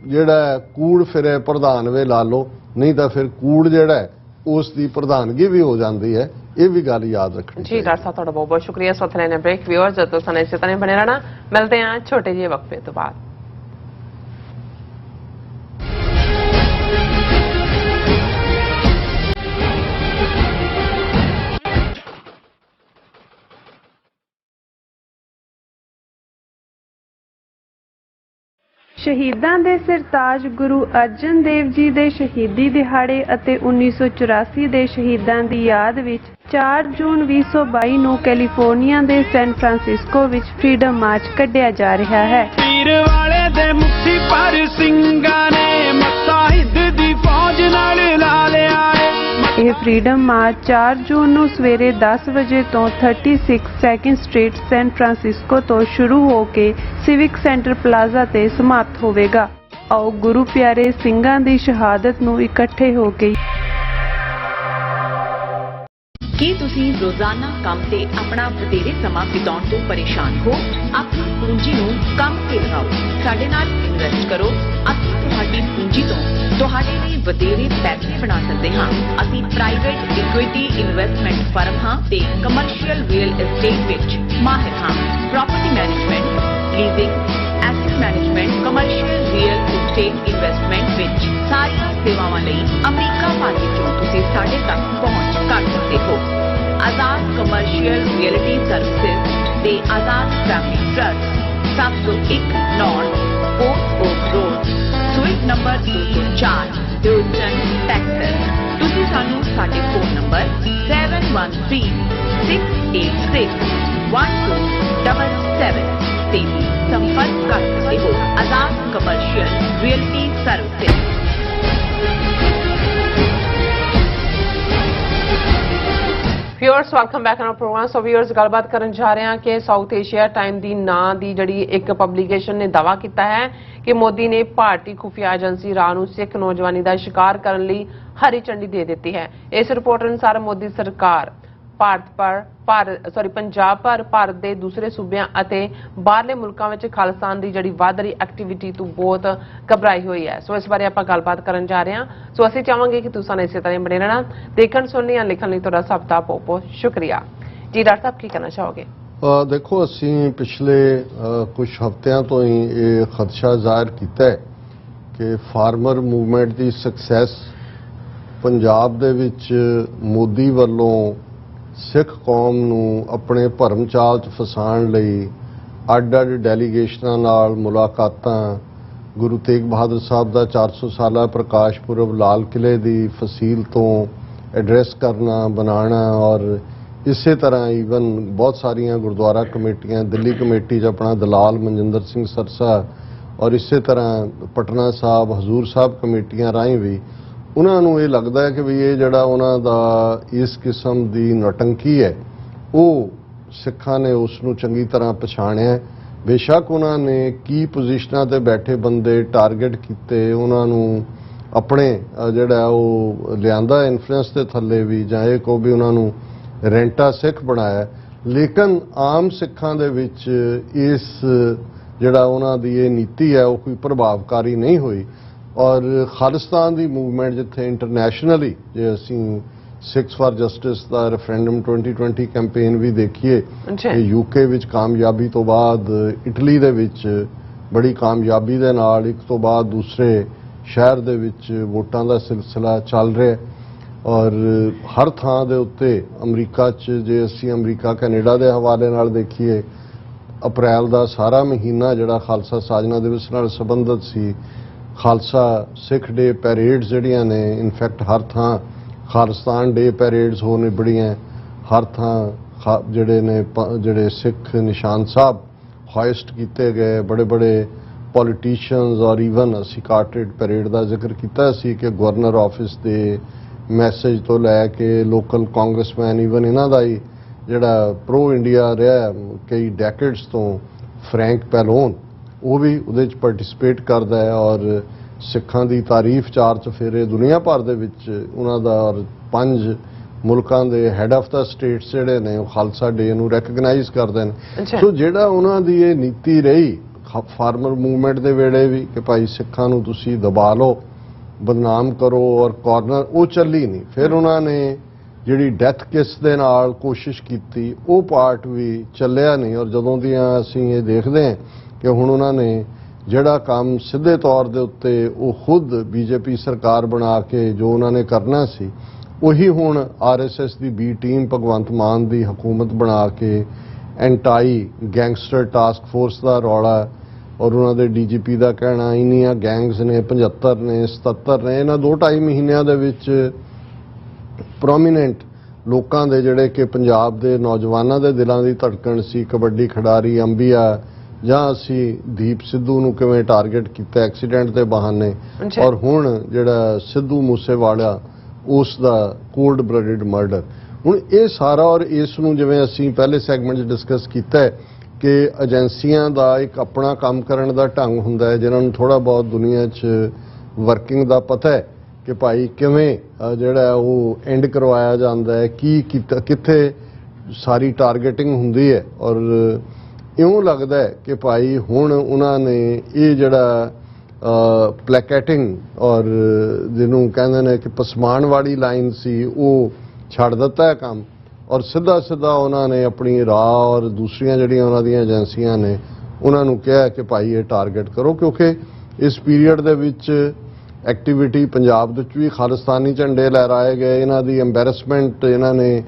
ਜਿਹੜਾ ਕੂੜ ਫਿਰੇ ਪ੍ਰਧਾਨ ਵੇ ਲਾ ਲਓ, ਨਹੀਂ ਤਾਂ ਫਿਰ ਕੂੜ ਜਿਹੜਾ ਉਸ ਦੀ ਪ੍ਰਧਾਨਗੀ ਵੀ ਹੋ ਜਾਂਦੀ ਹੈ। ਇਹ ਵੀ ਗੱਲ ਯਾਦ ਰੱਖਣੀ ਜੀ। ਡਾਕਟਰ ਸਾਹਿਬ ਤੁਹਾਡਾ ਬਹੁਤ ਬਹੁਤ ਸ਼ੁਕਰੀਆ। ਸੋਥ ਲੈਣੇ ਬ੍ਰੇਕ ਵਿਊਅਰਸ, ਜਦੋਂ ਸਾਨੂੰ ਇਸੇ ਤਰ੍ਹਾਂ ਬਣੇ ਰਹਿਣਾ। ਮਿਲਦੇ ਹਾਂ ਛੋਟੇ ਜਿਹੇ ਵਕਫੇ ਤੋਂ ਬਾਅਦ। ਸ਼ਹੀਦਾਂ ਦੇ ਸਰਤਾਜ ਗੁਰੂ ਅਰਜਨ ਦੇਵ ਜੀ ਦੇ ਸ਼ਹੀਦੀ ਦਿਹਾੜੇ ਅਤੇ 1984 ਦੇ ਸ਼ਹੀਦਾਂ ਦੀ ਯਾਦ ਵਿੱਚ 4 ਜੂਨ 2022 ਨੂੰ ਕੈਲੀਫੋਰਨੀਆ ਦੇ ਸੈਨ ਫਰਾਂਸਿਸਕੋ ਵਿੱਚ ਫਰੀडम ਮਾਰਚ ਕੱਢਿਆ ਜਾ ਰਿਹਾ ਹੈ। ਪੀਰ ਵਾਲੇ ਦੇ ਮੁਖੀ ਪਰ ਸਿੰਘਾਂ ਨੇ ਮੱਤਾ ਹਿੰਦ ਦੀ ਫੌਜ ਨਾਲ ਲਾ ਲਿਆ। ਇਹ ਫ੍ਰੀडम ਮਾਰਚ 4 ਜੂਨ ਨੂੰ ਸਵੇਰੇ 10 ਵਜੇ ਤੋਂ 36 2nd ਸਟਰੀਟ ਸੈਨ ਫਰਾਂਸਿਸਕੋ ਤੋਂ ਸ਼ੁਰੂ ਹੋ ਕੇ ਸਿਵਿਕ ਸੈਂਟਰ ਪਲਾਜ਼ਾ ਤੇ ਸਮਾਪਤ ਹੋਵੇਗਾ। ਆਓ ਗੁਰੂ ਪਿਆਰੇ ਸਿੰਘਾਂ ਦੀ ਸ਼ਹਾਦਤ ਨੂੰ ਇਕੱਠੇ ਹੋ ਕੇ ਕੀ ਤੁਸੀਂ ਰੋਜ਼ਾਨਾ ਕੰਮ ਤੇ ਆਪਣਾ ਵਧੇਰੇ ਸਮਾਂ ਬਿਤਾਉਣ ਤੋਂ ਪਰੇਸ਼ਾਨ ਹੋ? ਆਪਣੀ ਪੂੰਜੀ ਨੂੰ ਕੰਮ ਤੇ ਲਗਾਓ, ਸਾਡੇ ਨਾਲ ਇਨਵੈਸਟ ਕਰੋ ਅਤੇ ਤੁਹਾਡੀ ਪੂੰਜੀ ਤੋਂ ਤੁਹਾਡੇ ਲਈ ਵਧੇਰੇ ਪੈਸੇ ਬਣਾ ਸਕਦੇ ਹਾਂ। ਅਸੀਂ ਪ੍ਰਾਈਵੇਟ ਇਕੁਇਟੀ ਇਨਵੈਸਟਮੈਂਟ ਫਰਮ ਹਾਂ ਤੇ ਕਮਰਸ਼ੀਅਲ ਰੀਅਲ ਏਸਟੇਟ ਵਿੱਚ ਮਾਹਿਰ ਹਾਂ। Property management, leasing, asset management, commercial real estate investment ਵਿੱਚ ਸਾਰੀਆਂ ਸੇਵਾਵਾਂ ਲਈ ਅਮਰੀਕਾ ਭਰ ਵਿੱਚੋਂ ਤੁਸੀਂ ਸਾਡੇ ਤੱਕ ਪਹੁੰਚ ਕਰ ਸਕਦੇ ਹੋ। ਆਜ਼ਾਦ ਕਮਰਸ਼ੀਅਲ ਰੀਅਲਟੀ ਸਰਵਿਸਿਜ਼ ਤੇ Azad family trust 701 north port oak road, suite number 204, Houston, Texas. ਤੁਸੀਂ ਸਾਨੂੰ ਸਾਡੇ ਫੋਨ ਨੰਬਰ 7136861277 ਤੇ ਵੀ ਸੰਪਰਕ ਕਰ ਸਕਦੇ ਹੋ। Azad commercial realty services. Viewers welcome back on our program. So viewers ਗੱਲਬਾਤ ਕਰਨ ਜਾ ਰਹੇ ਹਾਂ ਕਿ ਸਾਊਥ ਏਸ਼ੀਆ ਟਾਈਮ ਦੀ ਨਾਂ ਦੀ ਜਿਹੜੀ ਇੱਕ ਪਬਲੀਕੇਸ਼ਨ ਨੇ ਦਾਅਵਾ ਕੀਤਾ ਹੈ ਕਿ ਮੋਦੀ ਨੇ ਭਾਰਤੀ ਖੁਫੀਆ ਏਜੰਸੀ ਰਾਹ ਨੂੰ ਸਿੱਖ ਨੌਜਵਾਨੀ ਦਾ ਸ਼ਿਕਾਰ ਕਰਨ ਲਈ ਹਰੀ ਝੰਡੀ ਦੇ ਦਿੱਤੀ ਹੈ। ਇਸ ਰਿਪੋਰਟ ਅਨੁਸਾਰ ਮੋਦੀ ਸਰਕਾਰ ਪੰਜਾਬ ਪਰ ਭਾਰਤ ਦੇ ਦੂਸਰੇ ਸੂਬਿਆਂ ਅਤੇ ਬਾਹਰਲੇ ਮੁਲਕਾਂ ਵਿੱਚ ਖਾਲਿਸਤਾਨ ਦੀ ਜਿਹੜੀ ਵੱਧ ਰਹੀ ਐਕਟੀਵਿਟੀ ਤੋਂ ਬਹੁਤ ਘਬਰਾਈ ਹੋਈ ਹੈ। ਸੋ ਇਸ ਬਾਰੇ ਆਪਾਂ ਗੱਲਬਾਤ ਕਰਨ ਜਾ ਰਹੇ ਹਾਂ। ਸੋ ਅਸੀਂ ਚਾਹਾਂਗੇ ਕਿ ਤੁਸੀਂ ਇਸੇ ਤਰ੍ਹਾਂ ਬਣੇ ਰਹਿਣਾ। ਦੇਖਣ ਸੁਣਨ ਜਾਂ ਲਿਖਣ ਲਈ ਤੁਹਾਡਾ ਸਭ ਦਾ ਬਹੁਤ ਬਹੁਤ ਸ਼ੁਕਰੀਆ ਜੀ। ਡਾਕਟਰ ਸਾਹਿਬ ਕੀ ਕਹਿਣਾ ਚਾਹੋਗੇ? ਦੇਖੋ, ਅਸੀਂ ਪਿਛਲੇ ਕੁਝ ਹਫ਼ਤਿਆਂ ਤੋਂ ਹੀ ਇਹ ਖਦਸ਼ਾ ਜ਼ਾਹਿਰ ਕੀਤਾ ਹੈ ਕਿ ਫਾਰਮਰ ਮੂਵਮੈਂਟ ਦੀ ਸਕਸੈਸ ਪੰਜਾਬ ਦੇ ਵਿੱਚ ਮੋਦੀ ਵੱਲੋਂ ਸਿੱਖ ਕੌਮ ਨੂੰ ਆਪਣੇ ਭਰਮ ਚਾਲ 'ਚ ਫਸਾਉਣ ਲਈ ਅੱਡ-ਅੱਡ ਡੈਲੀਗੇਸ਼ਨਾਂ ਨਾਲ ਮੁਲਾਕਾਤਾਂ, ਗੁਰੂ ਤੇਗ ਬਹਾਦਰ ਸਾਹਿਬ ਦਾ 400 ਸਾਲਾ ਪ੍ਰਕਾਸ਼ ਪੁਰਬ ਲਾਲ ਕਿਲ੍ਹੇ ਦੀ ਫਸੀਲ ਤੋਂ ਐਡਰੈਸ ਕਰਨਾ, ਬਣਾਉਣਾ ਔਰ ਇਸੇ ਤਰ੍ਹਾਂ ਈਵਨ ਬਹੁਤ ਸਾਰੀਆਂ ਗੁਰਦੁਆਰਾ ਕਮੇਟੀਆਂ, ਦਿੱਲੀ ਕਮੇਟੀ 'ਚ ਆਪਣਾ ਦਲਾਲ ਮਨਜਿੰਦਰ ਸਿੰਘ ਸਰਸਾ ਔਰ ਇਸੇ ਤਰ੍ਹਾਂ ਪਟਨਾ ਸਾਹਿਬ, ਹਜ਼ੂਰ ਸਾਹਿਬ ਕਮੇਟੀਆਂ ਰਾਹੀਂ ਵੀ ਉਹਨਾਂ ਨੂੰ ਇਹ ਲੱਗਦਾ ਹੈ ਕਿ ਵੀ ਇਹ ਜਿਹੜਾ ਉਹਨਾਂ ਦਾ ਇਸ ਕਿਸਮ ਦੀ ਨੌਟੰਕੀ ਹੈ ਉਹ ਸਿੱਖਾਂ ਨੇ ਉਸ ਨੂੰ ਚੰਗੀ ਤਰ੍ਹਾਂ ਪਛਾਣਿਆ। ਬੇਸ਼ੱਕ ਉਹਨਾਂ ਨੇ ਕੀ ਪੋਜੀਸ਼ਨਾਂ ਤੇ ਬੈਠੇ ਬੰਦੇ ਟਾਰਗੇਟ ਕੀਤੇ, ਉਹਨਾਂ ਨੂੰ ਆਪਣੇ ਜਿਹੜਾ ਉਹ ਲਿਆਂਦਾ ਇਨਫਲੂਐਂਸ ਦੇ ਥੱਲੇ ਵੀ, ਜਾਂ ਇਹ ਕੋ ਵੀ ਉਹਨਾਂ ਨੂੰ ਰੈਂਟਾ ਸਿੱਖ ਬਣਾਇਆ, ਲੇਕਿਨ ਆਮ ਸਿੱਖਾਂ ਦੇ ਵਿੱਚ ਇਸ ਜਿਹੜਾ ਉਹਨਾਂ ਦੀ ਇਹ ਨੀਤੀ ਹੈ ਉਹ ਕੋਈ ਪ੍ਰਭਾਵਕਾਰੀ ਨਹੀਂ ਹੋਈ। ਔਰ ਖਾਲਿਸਤਾਨ ਦੀ ਮੂਵਮੈਂਟ ਜਿੱਥੇ ਇੰਟਰਨੈਸ਼ਨਲੀ ਜੇ ਅਸੀਂ ਸਿੱਖਸ ਫਾਰ ਜਸਟਿਸ ਦਾ ਰੈਫਰੈਂਡਮ 2020 ਕੈਂਪੇਨ ਵੀ ਦੇਖੀਏ ਕਿ ਯੂਕੇ ਵਿੱਚ ਕਾਮਯਾਬੀ ਤੋਂ ਬਾਅਦ ਇਟਲੀ ਦੇ ਵਿੱਚ ਬੜੀ ਕਾਮਯਾਬੀ ਦੇ ਨਾਲ ਇੱਕ ਤੋਂ ਬਾਅਦ ਦੂਸਰੇ ਸ਼ਹਿਰ ਦੇ ਵਿੱਚ ਵੋਟਾਂ ਦਾ ਸਿਲਸਿਲਾ ਚੱਲ ਰਿਹਾ ਔਰ ਹਰ ਥਾਂ ਦੇ ਉੱਤੇ ਅਮਰੀਕਾ 'ਚ ਜੇ ਅਸੀਂ ਅਮਰੀਕਾ ਕੈਨੇਡਾ ਦੇ ਹਵਾਲੇ ਨਾਲ ਦੇਖੀਏ ਅਪ੍ਰੈਲ ਦਾ ਸਾਰਾ ਮਹੀਨਾ ਜਿਹੜਾ ਖਾਲਸਾ ਸਾਜਨਾ ਦਿਵਸ ਨਾਲ ਸੰਬੰਧਿਤ ਸੀ, ਖਾਲਸਾ ਸਿੱਖ ਡੇ ਪੈਰੇਡਸ ਜਿਹੜੀਆਂ ਨੇ, ਇਨਫੈਕਟ ਹਰ ਥਾਂ ਖਾਲਿਸਤਾਨ ਡੇ ਪੈਰੇਡਸ ਹੋ ਨਿਬੜੀਆਂ, ਹਰ ਥਾਂ ਜਿਹੜੇ ਸਿੱਖ ਨਿਸ਼ਾਨ ਸਾਹਿਬ ਹੋਇਸਟ ਕੀਤੇ ਗਏ, ਬੜੇ ਬੜੇ ਪੋਲੀਟੀਸ਼ੀਅਨਸ ਔਰ ਈਵਨ ਅਸੀਂ ਕਾਰਟਰੇਟ ਪੈਰੇਡ ਦਾ ਜ਼ਿਕਰ ਕੀਤਾ ਸੀ ਕਿ ਗਵਰਨਰ ਆਫਿਸ ਦੇ ਮੈਸੇਜ ਤੋਂ ਲੈ ਕੇ ਲੋਕਲ ਕਾਂਗਰਸਮੈਨ, ਈਵਨ ਇਹਨਾਂ ਦਾ ਹੀ ਜਿਹੜਾ ਪ੍ਰੋ ਇੰਡੀਆ ਰਿਹਾ ਕਈ ਡੈਕੇਡਸ ਤੋਂ ਫਰੈਂਕ ਪੈਲੋਨ, ਉਹ ਵੀ ਉਹਦੇ 'ਚ ਪਾਰਟਿਸਿਪੇਟ ਕਰਦਾ ਹੈ ਔਰ ਸਿੱਖਾਂ ਦੀ ਤਾਰੀਫ ਚਾਰ ਚਫੇਰੇ ਦੁਨੀਆ ਭਰ ਦੇ ਵਿੱਚ ਉਹਨਾਂ ਦਾ ਔਰ 5 ਮੁਲਕਾਂ ਦੇ ਹੈੱਡ ਆਫ ਦਾ ਸਟੇਟਸ ਜਿਹੜੇ ਨੇ ਉਹ ਖਾਲਸਾ ਡੇ ਨੂੰ ਰੈਕਗਨਾਈਜ਼ ਕਰਦੇ ਨੇ। ਸੋ ਜਿਹੜਾ ਉਹਨਾਂ ਦੀ ਇਹ ਨੀਤੀ ਰਹੀ ਫਾਰਮਰ ਮੂਵਮੈਂਟ ਦੇ ਵੇਲੇ ਵੀ ਕਿ ਭਾਈ ਸਿੱਖਾਂ ਨੂੰ ਤੁਸੀਂ ਦਬਾ ਲਓ, ਬਦਨਾਮ ਕਰੋ ਔਰ ਕਾਰਨਰ, ਉਹ ਚੱਲੀ ਨਹੀਂ। ਫਿਰ ਉਹਨਾਂ ਨੇ ਜਿਹੜੀ ਡੈਥ ਕਿਸ ਦੇ ਨਾਲ ਕੋਸ਼ਿਸ਼ ਕੀਤੀ ਉਹ ਪਾਰਟ ਵੀ ਚੱਲਿਆ ਨਹੀਂ ਔਰ ਜਦੋਂ ਦੀਆਂ ਅਸੀਂ ਇਹ ਦੇਖਦੇ ਹਾਂ ਕਿ ਹੁਣ ਉਹਨਾਂ ਨੇ ਜਿਹੜਾ ਕੰਮ ਸਿੱਧੇ ਤੌਰ ਦੇ ਉੱਤੇ ਉਹ ਖੁਦ ਬੀਜੇਪੀ ਸਰਕਾਰ ਬਣਾ ਕੇ ਜੋ ਉਹਨਾਂ ਨੇ ਕਰਨਾ ਸੀ ਉਹੀ ਹੁਣ ਆਰਐਸਐਸ ਦੀ ਬੀ ਟੀਮ ਭਗਵੰਤ ਮਾਨ ਦੀ ਹਕੂਮਤ ਬਣਾ ਕੇ ਐਂਟਾਈ ਗੈਂਗਸਟਰ ਟਾਸਕ ਫੋਰਸ ਦਾ ਰੌਲਾ ਔਰ ਉਹਨਾਂ ਦੇ ਡੀਜੀਪੀ ਦਾ ਕਹਿਣਾ ਇੰਨੀਆਂ ਗੈਂਗਸ ਨੇ 75 ਨੇ 77 ਨੇ ਇਹਨਾਂ 2-2.5 ਮਹੀਨਿਆਂ ਦੇ ਵਿੱਚ ਪ੍ਰੋਮੀਨੈਂਟ ਲੋਕਾਂ ਦੇ ਜਿਹੜੇ ਕਿ ਪੰਜਾਬ ਦੇ ਨੌਜਵਾਨਾਂ ਦੇ ਦਿਲਾਂ ਦੀ ਧੜਕਣ ਸੀ, ਕਬੱਡੀ ਖਿਡਾਰੀ ਅੰਬੀਆ ਜਾਂ ਅਸੀਂ ਦੀਪ ਸਿੱਧੂ ਨੂੰ ਕਿਵੇਂ ਟਾਰਗੇਟ ਕੀਤਾ ਐਕਸੀਡੈਂਟ ਦੇ ਬਹਾਨੇ ਔਰ ਹੁਣ ਜਿਹੜਾ ਸਿੱਧੂ ਮੂਸੇਵਾਲਾ ਉਸ ਦਾ ਕੋਲਡ ਬਲੱਡਡ ਮਰਡਰ। ਹੁਣ ਇਹ ਸਾਰਾ ਔਰ ਇਸ ਨੂੰ ਜਿਵੇਂ ਅਸੀਂ ਪਹਿਲੇ ਸੈਗਮੈਂਟ 'ਚ ਡਿਸਕਸ ਕੀਤਾ ਹੈ ਕਿ ਏਜੰਸੀਆਂ ਦਾ ਇੱਕ ਆਪਣਾ ਕੰਮ ਕਰਨ ਦਾ ਢੰਗ ਹੁੰਦਾ ਹੈ, ਜਿਨ੍ਹਾਂ ਨੂੰ ਥੋੜ੍ਹਾ ਬਹੁਤ ਦੁਨੀਆ 'ਚ ਵਰਕਿੰਗ ਦਾ ਪਤਾ ਹੈ ਕਿ ਭਾਈ ਕਿਵੇਂ ਜਿਹੜਾ ਉਹ ਐਂਡ ਕਰਵਾਇਆ ਜਾਂਦਾ ਹੈ, ਕੀ ਕੀਤਾ, ਕਿੱਥੇ ਸਾਰੀ ਟਾਰਗੇਟਿੰਗ ਹੁੰਦੀ ਹੈ। ਔਰ ਇਉਂ ਲੱਗਦਾ ਹੈ ਕਿ ਭਾਈ ਹੁਣ ਉਹਨਾਂ ਨੇ ਇਹ ਜਿਹੜਾ ਪਲੈਕੇਟਿੰਗ ਔਰ ਜਿਹਨੂੰ ਕਹਿੰਦੇ ਨੇ ਕਿ ਪਸਮਾਨ ਵਾਲੀ ਲਾਈਨ ਸੀ ਉਹ ਛੱਡ ਦਿੱਤਾ ਹੈ ਕੰਮ, ਔਰ ਸਿੱਧਾ ਸਿੱਧਾ ਉਹਨਾਂ ਨੇ ਆਪਣੀ ਰਾਹ ਔਰ ਦੂਸਰੀਆਂ ਜਿਹੜੀਆਂ ਉਹਨਾਂ ਦੀਆਂ ਏਜੰਸੀਆਂ ਨੇ ਉਹਨਾਂ ਨੂੰ ਕਿਹਾ ਕਿ ਭਾਈ ਇਹ ਟਾਰਗੇਟ ਕਰੋ, ਕਿਉਂਕਿ ਇਸ ਪੀਰੀਅਡ ਦੇ ਵਿੱਚ ਐਕਟੀਵਿਟੀ ਪੰਜਾਬ ਦੇ ਵਿੱਚ ਵੀ ਖਾਲਿਸਤਾਨੀ ਝੰਡੇ ਲਹਿਰਾਏ ਗਏ। ਇਹਨਾਂ ਦੀ ਐਮਬੈਰਸਮੈਂਟ, ਇਹਨਾਂ ਨੇ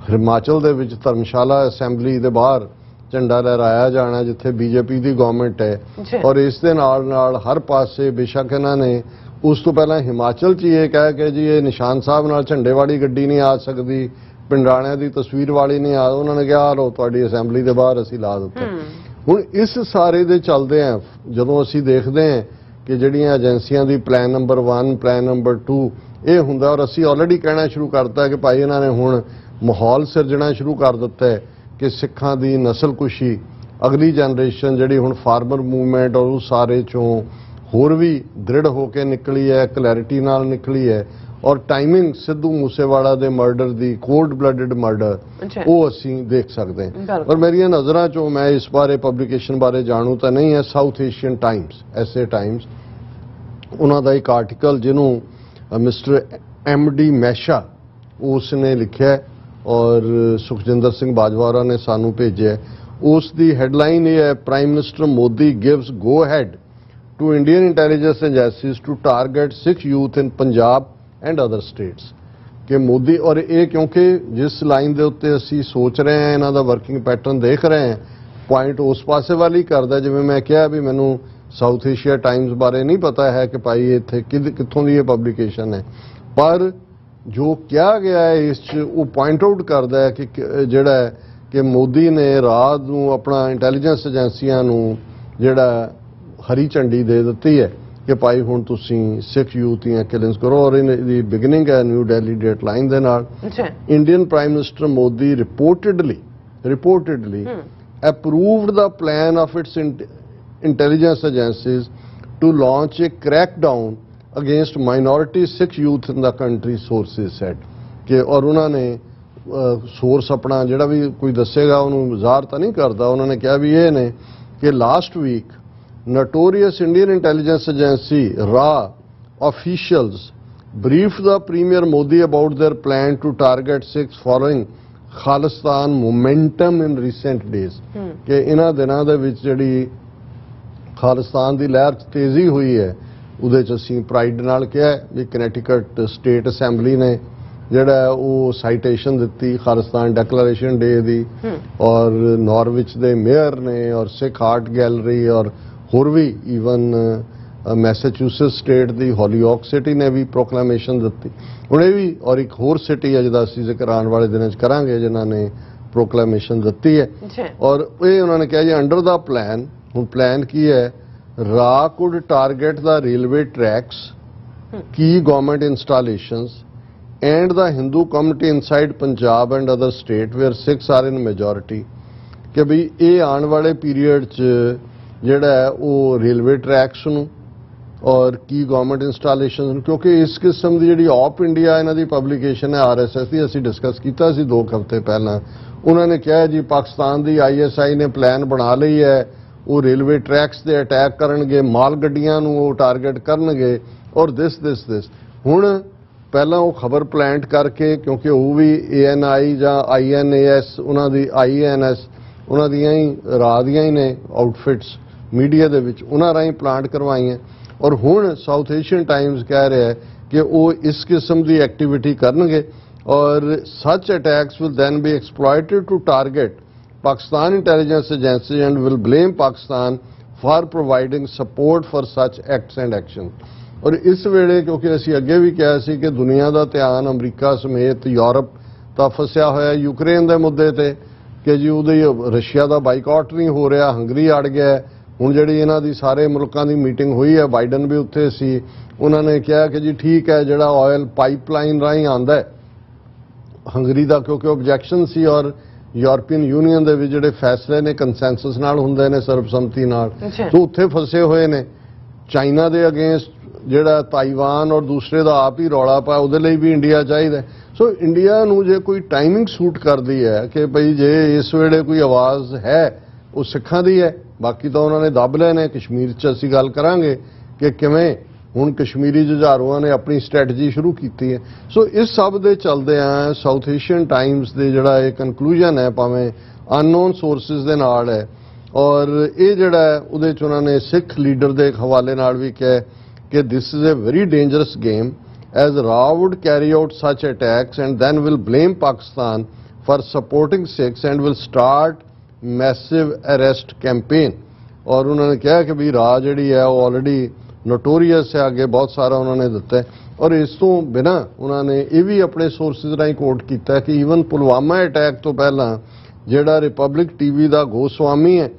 ਹਿਮਾਚਲ ਦੇ ਵਿੱਚ ਧਰਮਸ਼ਾਲਾ ਅਸੈਂਬਲੀ ਦੇ ਬਾਹਰ ਝੰਡਾ ਲਹਿਰਾਇਆ ਜਾਣਾ ਜਿੱਥੇ ਬੀਜੇਪੀ ਦੀ ਗਵਰਨਮੈਂਟ ਹੈ, ਔਰ ਇਸ ਦੇ ਨਾਲ ਨਾਲ ਹਰ ਪਾਸੇ ਬੇਸ਼ੱਕ ਇਹਨਾਂ ਨੇ ਉਸ ਤੋਂ ਪਹਿਲਾਂ ਹਿਮਾਚਲ 'ਚ ਇਹ ਕਹਿ ਕੇ ਜੀ ਇਹ ਨਿਸ਼ਾਨ ਸਾਹਿਬ ਨਾਲ ਝੰਡੇ ਵਾਲੀ ਗੱਡੀ ਨਹੀਂ ਆ ਸਕਦੀ, ਪਿੰਡਾਣਿਆਂ ਦੀ ਤਸਵੀਰ ਵਾਲੀ ਨਹੀਂ ਆ, ਉਹਨਾਂ ਨੇ ਕਿਹਾ ਲਓ ਤੁਹਾਡੀ ਅਸੈਂਬਲੀ ਦੇ ਬਾਹਰ ਅਸੀਂ ਲਾ ਦਿੱਤਾ। ਹੁਣ ਇਸ ਸਾਰੇ ਦੇ ਚੱਲਦੇ ਆ ਜਦੋਂ ਅਸੀਂ ਦੇਖਦੇ ਹਾਂ ਕਿ ਜਿਹੜੀਆਂ ਏਜੰਸੀਆਂ ਦੀ ਪਲਾਨ ਨੰਬਰ 1 ਪਲਾਨ ਨੰਬਰ 2 ਇਹ ਹੁੰਦਾ, ਔਰ ਅਸੀਂ ਆਲਰੇਡੀ ਕਹਿਣਾ ਸ਼ੁਰੂ ਕਰਤਾ ਕਿ ਭਾਈ ਇਹਨਾਂ ਨੇ ਹੁਣ ਮਾਹੌਲ ਸਿਰਜਣਾ ਸ਼ੁਰੂ ਕਰ ਦਿੱਤਾ ਹੈ ਕਿ ਸਿੱਖਾਂ ਦੀ ਨਸਲਕੁਸ਼ੀ, ਅਗਲੀ ਜਨਰੇਸ਼ਨ ਜਿਹੜੀ ਹੁਣ ਫਾਰਮਰ ਮੂਵਮੈਂਟ ਔਰ ਉਸ ਸਾਰੇ ਚੋਂ ਹੋਰ ਵੀ ਦ੍ਰਿੜ ਹੋ ਕੇ ਨਿਕਲੀ ਹੈ, ਕਲੈਰਿਟੀ ਨਾਲ ਨਿਕਲੀ ਹੈ, ਔਰ ਟਾਈਮਿੰਗ ਸਿੱਧੂ ਮੂਸੇਵਾਲਾ ਦੇ ਮਰਡਰ ਦੀ, ਕੋਲਡ ਬਲੱਡਡ ਮਰਡਰ, ਉਹ ਅਸੀਂ ਦੇਖ ਸਕਦੇ ਹਾਂ। ਪਰ ਮੇਰੀਆਂ ਨਜ਼ਰਾਂ ਚੋਂ ਮੈਂ ਇਸ ਬਾਰੇ ਪਬਲੀਕੇਸ਼ਨ ਬਾਰੇ ਜਾਣੂ ਤਾਂ ਨਹੀਂ ਹੈ, ਸਾਊਥ ਏਸ਼ੀਅਨ ਟਾਈਮਸ, ਐਸੇ ਟਾਈਮਸ, ਉਹਨਾਂ ਦਾ ਇੱਕ ਆਰਟੀਕਲ ਜਿਹਨੂੰ ਮਿਸਟਰ MD ਮੈਸ਼ਾ ਉਸ ਨੇ ਲਿਖਿਆ ਔਰ ਸੁਖਜਿੰਦਰ ਸਿੰਘ ਬਾਜਵਾ ਨੇ ਸਾਨੂੰ ਭੇਜਿਆ। ਉਸ ਦੀ ਹੈਡਲਾਈਨ ਇਹ ਹੈ, prime minister Modi gives go ahead to Indian intelligence agencies to target Sikh youth in Punjab and other states. ਕਿ ਮੋਦੀ, ਔਰ ਇਹ ਕਿਉਂਕਿ ਜਿਸ ਲਾਈਨ ਦੇ ਉੱਤੇ ਅਸੀਂ ਸੋਚ ਰਹੇ ਹਾਂ, ਇਹਨਾਂ ਦਾ ਵਰਕਿੰਗ ਪੈਟਰਨ ਦੇਖ ਰਹੇ ਹਾਂ, ਪੁਆਇੰਟ ਉਸ ਪਾਸੇ ਵੱਲ ਹੀ ਕਰਦਾ। ਜਿਵੇਂ ਮੈਂ ਕਿਹਾ ਵੀ ਮੈਨੂੰ ਸਾਊਥ ਏਸ਼ੀਆ ਟਾਈਮਸ ਬਾਰੇ ਨਹੀਂ ਪਤਾ ਹੈ ਕਿ ਭਾਈ ਇੱਥੇ ਕਿੱਥੋਂ ਦੀ ਇਹ ਪਬਲੀਕੇਸ਼ਨ ਹੈ, ਪਰ ਜੋ ਕਿਹਾ ਗਿਆ ਹੈ ਇਸ 'ਚ ਉਹ ਪੁਆਇੰਟ ਆਊਟ ਕਰਦਾ ਹੈ ਕਿ ਜਿਹੜਾ ਹੈ ਕਿ ਮੋਦੀ ਨੇ ਰਾਤ ਨੂੰ ਆਪਣਾ ਇੰਟੈਲੀਜੈਂਸ ਏਜੰਸੀਆਂ ਨੂੰ ਜਿਹੜਾ ਹਰੀ ਝੰਡੀ ਦੇ ਦਿੱਤੀ ਹੈ ਕਿ ਭਾਈ ਹੁਣ ਤੁਸੀਂ ਸਿੱਖ ਯੂਥ ਦੀਆਂ ਕਿਲਿੰਗਸ ਕਰੋ, ਔਰ ਇਹਦੀ ਬਿਗਨਿੰਗ ਹੈ ਨਿਊ ਦਿੱਲੀ ਡੇਟ ਲਾਈਨ ਦੇ ਨਾਲ। Indian prime minister Modi reportedly approved the plan of its intelligence agencies to launch a crackdown against minority Sikh youth in the country, sources said। कि और उन्होंने सोर्स अपना ਜਿਹੜਾ ਵੀ ਕੋਈ ਦੱਸੇਗਾ ਉਹਨੂੰ ਜ਼ਾਹਰ ਤਾਂ ਨਹੀਂ ਕਰਦਾ, ਉਹਨਾਂ ਨੇ ਕਿਹਾ ਵੀ ਇਹ ਨੇ ਕਿ last week notorious Indian intelligence agency RA officials briefed the Premier Modi about their plan to target Sikhs following Khalistan momentum in recent days. ਕਿ ਇਹਨਾਂ ਦਿਨਾਂ ਦੇ ਵਿੱਚ ਜਿਹੜੀ ਖਾਲਿਸਤਾਨ ਦੀ ਲਹਿਰ 'ਚ ਤੇਜ਼ੀ ਹੋਈ ਹੈ ਉਹਦੇ 'ਚ ਅਸੀਂ ਪ੍ਰਾਈਡ ਨਾਲ ਕਿਹਾ ਵੀ ਕਨੈਟੀਕਟ ਸਟੇਟ ਅਸੈਂਬਲੀ ਨੇ ਜਿਹੜਾ ਉਹ ਸਾਈਟੇਸ਼ਨ ਦਿੱਤੀ ਖਾਲਿਸਤਾਨ ਡੈਕਲੇਰੇਸ਼ਨ ਡੇ ਦੀ, ਔਰ ਨਾਰਵਿਚ ਦੇ ਮੇਅਰ ਨੇ ਔਰ ਸਿੱਖ ਆਰਟ ਗੈਲਰੀ ਔਰ ਹੋਰ ਵੀ ਈਵਨ ਮੈਸੇਚੂਸੇਟਸ ਸਟੇਟ ਦੀ ਹੋਲੀਓਕ ਸਿਟੀ ਨੇ ਵੀ ਪ੍ਰੋਕਲੇਮੇਸ਼ਨ ਦਿੱਤੀ। ਹੁਣ ਇਹ ਵੀ ਔਰ ਇੱਕ ਹੋਰ ਸਿਟੀ ਹੈ ਜਿਹਦਾ ਅਸੀਂ ਜ਼ਿਕਰ ਆਉਣ ਵਾਲੇ ਦਿਨਾਂ 'ਚ ਕਰਾਂਗੇ ਜਿਨ੍ਹਾਂ ਨੇ ਪ੍ਰੋਕਲੇਮੇਸ਼ਨ ਦਿੱਤੀ ਹੈ, ਔਰ ਇਹ ਉਹਨਾਂ ਨੇ ਕਿਹਾ ਜੀ ਅੰਡਰ ਦਾ ਪਲਾਨ। ਹੁਣ ਪਲਾਨ ਕੀ ਹੈ, ਰਾ could target the railway tracks, key government installations and the Hindu community inside Punjab and other state where Sikhs are in majority। ਕਿ ਵੀ ਇਹ ਆਉਣ ਵਾਲੇ ਪੀਰੀਅਡ 'ਚ ਜਿਹੜਾ ਹੈ ਉਹ ਰੇਲਵੇ ਟਰੈਕਸ ਨੂੰ ਔਰ ਕੀ ਗਵਰਨਮੈਂਟ ਇੰਸਟਾਲੇਸ਼ਨ, ਕਿਉਂਕਿ ਇਸ ਕਿਸਮ ਦੀ ਜਿਹੜੀ ਆਪ ਇੰਡੀਆ ਇਹਨਾਂ ਦੀ ਪਬਲੀਕੇਸ਼ਨ ਹੈ RSS ਦੀ, ਅਸੀਂ ਡਿਸਕਸ ਕੀਤਾ ਸੀ 2 ਹਫ਼ਤੇ ਪਹਿਲਾਂ। ਉਹਨਾਂ ਨੇ ਕਿਹਾ ਜੀ ਪਾਕਿਸਤਾਨ ਦੀ ISI ਨੇ ਪਲਾਨ ਬਣਾ ਲਈ ਹੈ, ਉਹ ਰੇਲਵੇ ਟਰੈਕਸ ਤੇ ਅਟੈਕ ਕਰਨਗੇ, ਮਾਲ ਗੱਡੀਆਂ ਨੂੰ ਉਹ ਟਾਰਗੇਟ ਕਰਨਗੇ ਔਰ ਦਿਸ। ਹੁਣ ਪਹਿਲਾਂ ਉਹ ਖਬਰ ਪਲਾਂਟ ਕਰਕੇ, ਕਿਉਂਕਿ ਉਹ ਵੀ ANI ਜਾਂ INAS ਉਹਨਾਂ ਦੀ INS ਉਹਨਾਂ ਦੀਆਂ ਹੀ ਰਾਹ ਦੀਆਂ ਹੀ ਨੇ ਆਊਟਫਿਟਸ ਮੀਡੀਆ ਦੇ ਵਿੱਚ, ਉਹਨਾਂ ਰਾਹੀਂ ਪਲਾਂਟ ਕਰਵਾਈਆਂ। ਔਰ ਹੁਣ ਸਾਊਥ ਏਸ਼ੀਅਨ ਟਾਈਮਸ ਕਹਿ ਰਿਹਾ ਹੈ ਕਿ ਉਹ ਇਸ ਕਿਸਮ ਦੀ ਐਕਟੀਵਿਟੀ ਕਰਨਗੇ ਔਰ such attacks will then be exploited to target Pakistan intelligence agency and will blame Pakistan for providing support for such acts and action. ਔਰ ਇਸ ਵੇਲੇ ਕਿਉਂਕਿ ਅਸੀਂ ਅੱਗੇ ਵੀ ਕਿਹਾ ਸੀ ਕਿ ਦੁਨੀਆ ਦਾ ਧਿਆਨ ਅਮਰੀਕਾ ਸਮੇਤ ਯੂਰਪ ਤਾਂ ਫਸਿਆ ਹੋਇਆ ਯੂਕਰੇਨ ਦੇ ਮੁੱਦੇ ਤੇ ਕਿ ਜੀ ਉਹਦੇ ਰਸ਼ੀਆ ਦਾ ਬਾਈਕਾਟ ਨਹੀਂ ਹੋ ਰਿਹਾ, ਹੰਗਰੀ ਅੜ ਗਿਆ। ਹੁਣ ਜਿਹੜੀ ਇਹਨਾਂ ਦੀ ਸਾਰੇ ਮੁਲਕਾਂ ਦੀ ਮੀਟਿੰਗ ਹੋਈ ਹੈ, ਬਾਈਡਨ ਵੀ ਉੱਥੇ ਸੀ, ਉਹਨਾਂ ਨੇ ਕਿਹਾ ਕਿ ਜੀ ਠੀਕ ਹੈ ਜਿਹੜਾ ਆਇਲ ਪਾਈਪਲਾਈਨ ਰਾਹੀਂ ਆਉਂਦਾ ਹੈ ਹੰਗਰੀ ਦਾ, ਕਿਉਂਕਿ ਆਬਜੈਕਸ਼ਨ ਸੀ ਔਰ ਯੂਰਪੀਅਨ ਯੂਨੀਅਨ ਦੇ ਵਿੱਚ ਜਿਹੜੇ ਫੈਸਲੇ ਨੇ ਕੰਸੈਂਸਸ ਨਾਲ ਹੁੰਦੇ ਨੇ, ਸਰਬਸੰਮਤੀ ਨਾਲ, ਤੋਂ ਉੱਥੇ ਫਸੇ ਹੋਏ ਨੇ। ਚਾਈਨਾ ਦੇ ਅਗੇਂਸਟ ਜਿਹੜਾ ਤਾਈਵਾਨ ਔਰ ਦੂਸਰੇ ਦਾ ਆਪ ਹੀ ਰੌਲਾ ਪਾ, ਉਹਦੇ ਲਈ ਵੀ ਇੰਡੀਆ ਚਾਹੀਦਾ। ਸੋ ਇੰਡੀਆ ਨੂੰ ਜੇ ਕੋਈ ਟਾਈਮਿੰਗ ਸੂਟ ਕਰਦੀ ਹੈ ਕਿ ਭਈ ਜੇ ਇਸ ਵੇਲੇ ਕੋਈ ਆਵਾਜ਼ ਹੈ ਉਹ ਸਿੱਖਾਂ ਦੀ ਹੈ, ਬਾਕੀ ਤਾਂ ਉਹਨਾਂ ਨੇ ਦੱਬ ਲਏ ਨੇ। ਕਸ਼ਮੀਰ 'ਚ ਅਸੀਂ ਗੱਲ ਕਰਾਂਗੇ ਕਿ ਕਿਵੇਂ ਹੁਣ ਕਸ਼ਮੀਰੀ ਜੁਝਾਰੂਆਂ ਨੇ ਆਪਣੀ ਸਟ੍ਰੈਟਜੀ ਸ਼ੁਰੂ ਕੀਤੀ ਹੈ। ਸੋ ਇਸ ਸਭ ਦੇ ਚੱਲਦੇ ਆ ਸਾਊਥ ਏਸ਼ੀਅਨ ਟਾਈਮਸ ਦੇ ਜਿਹੜਾ ਇਹ ਕਨਕਲੂਜਨ ਹੈ, ਭਾਵੇਂ ਅਨਨੋਨ ਸੋਰਸਿਸ ਦੇ ਨਾਲ ਹੈ, ਔਰ ਇਹ ਜਿਹੜਾ ਉਹਦੇ 'ਚ ਉਹਨਾਂ ਨੇ ਸਿੱਖ ਲੀਡਰ ਦੇ ਹਵਾਲੇ ਨਾਲ ਵੀ ਕਿਹਾ ਕਿ this is a very dangerous game as Rao would carry out such attacks and then will blame Pakistan for supporting Sikhs and will start massive arrest campaign। और उन्होंने कहा कि भी राह जी है वो ऑलरेडी नोटोरीअस है, आगे बहुत सारा उन्होंने दिता है। और इस तो बिना उन्होंने ये भी अपने सोर्सिस राही कोट किया कि ईवन पुलवामा अटैक तो पहला जिहड़ा रिपब्लिक टीवी का गोस्वामी है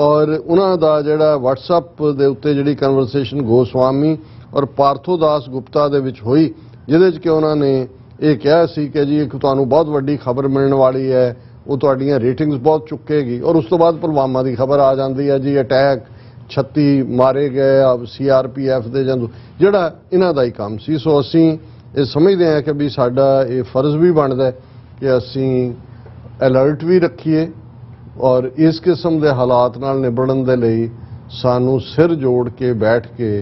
और उन्हों का जिहड़ा WhatsApp के उत्ते जिहड़ी कन्वरसेशन गोस्वामी और पार्थो दास गुप्ता दे विच होई, जिहदे च कि उन्होंने ये कहा सी कि जी एक तुहानूं बहुत वड्डी खबर मिलने वाली है, वो तुहाडीआं रेटिंग्स बहुत चुकेगी। और उस तो बाद पुलवामा की खबर आ जाती है जी अटैक 36 मारे गए, CRPF दे जिहड़ा इन्हां दा ही काम सी। सो असीं ये समझते हैं कि भी साडा ये फर्ज भी बनदा है कि असीं अलर्ट भी रखीए और इस किस्म के हालात नाल निबड़न दे लई सानूं सिर जोड़ के बैठ के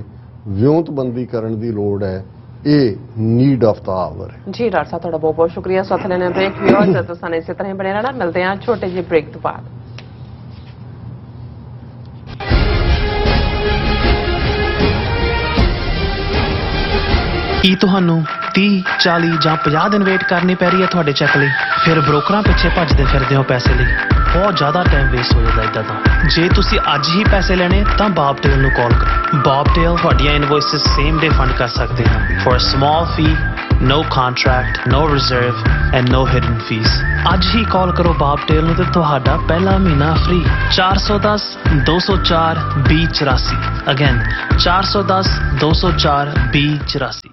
ਵਿਉਂਤਬੰਦੀ ਕਰਨ ਦੀ ਲੋੜ ਹੈ। ਇਹ ਨੀਡ ਆਫ ਦਾ ਆਵਰ ਹੈ। ਜੀ ਡਾਕਟਰ ਸਾਹਿਬ ਤੁਹਾਡਾ ਬਹੁਤ ਬਹੁਤ ਸ਼ੁਕਰੀਆ। ਸਾਥ ਲੈਣੇ ਬ੍ਰੇਕ ਵਿਊਅਰਸ ਤੋਂ ਸਾਨੂੰ ਇਸੇ ਤਰ੍ਹਾਂ ਬਣੇ ਰਹਿਣਾ। ਮਿਲਦੇ ਹਾਂ ਛੋਟੇ ਜਿਹੇ ਬ੍ਰੇਕ ਤੋਂ ਬਾਅਦ। ਕੀ ਤੁਹਾਨੂੰ 30, 40 ਜਾਂ 50 ਦਿਨ ਵੇਟ ਕਰਨੀ ਪੈ ਰਹੀ ਹੈ ਤੁਹਾਡੇ ਚੈੱਕ ਲਈ? ਫਿਰ ਬ੍ਰੋਕਰਾਂ ਪਿੱਛੇ ਭੱਜਦੇ ਫਿਰਦੇ ਹੋ ਪੈਸੇ ਲਈ, ਬਹੁਤ ਜ਼ਿਆਦਾ ਟਾਈਮ ਵੇਸਟ ਹੋ ਜਾਂਦਾ ਇਦਾਂ ਤਾਂ। ਜੇ ਤੁਸੀਂ ਅੱਜ ਹੀ ਪੈਸੇ ਲੈਣੇ ਤਾਂ ਬੌਬਟੇਲ ਨੂੰ ਕਾਲ ਕਰੋ। ਬੌਬਟੇਲ ਤੁਹਾਡੀਆਂ ਇਨਵੌਇਸਸ ਸੇਮ ਡੇ ਫੰਡ ਕਰ ਸਕਦੇ ਹਨ for a small fee, no contract, no reserve and no hidden fees। ਅੱਜ ਹੀ ਕਾਲ ਕਰੋ ਬੌਬਟੇਲ ਨੂੰ ਤੇ ਤੁਹਾਡਾ ਪਹਿਲਾ ਮਹੀਨਾ ਫ੍ਰੀ। 410 204 2084 ਅਗੇਨ 410 204 2084।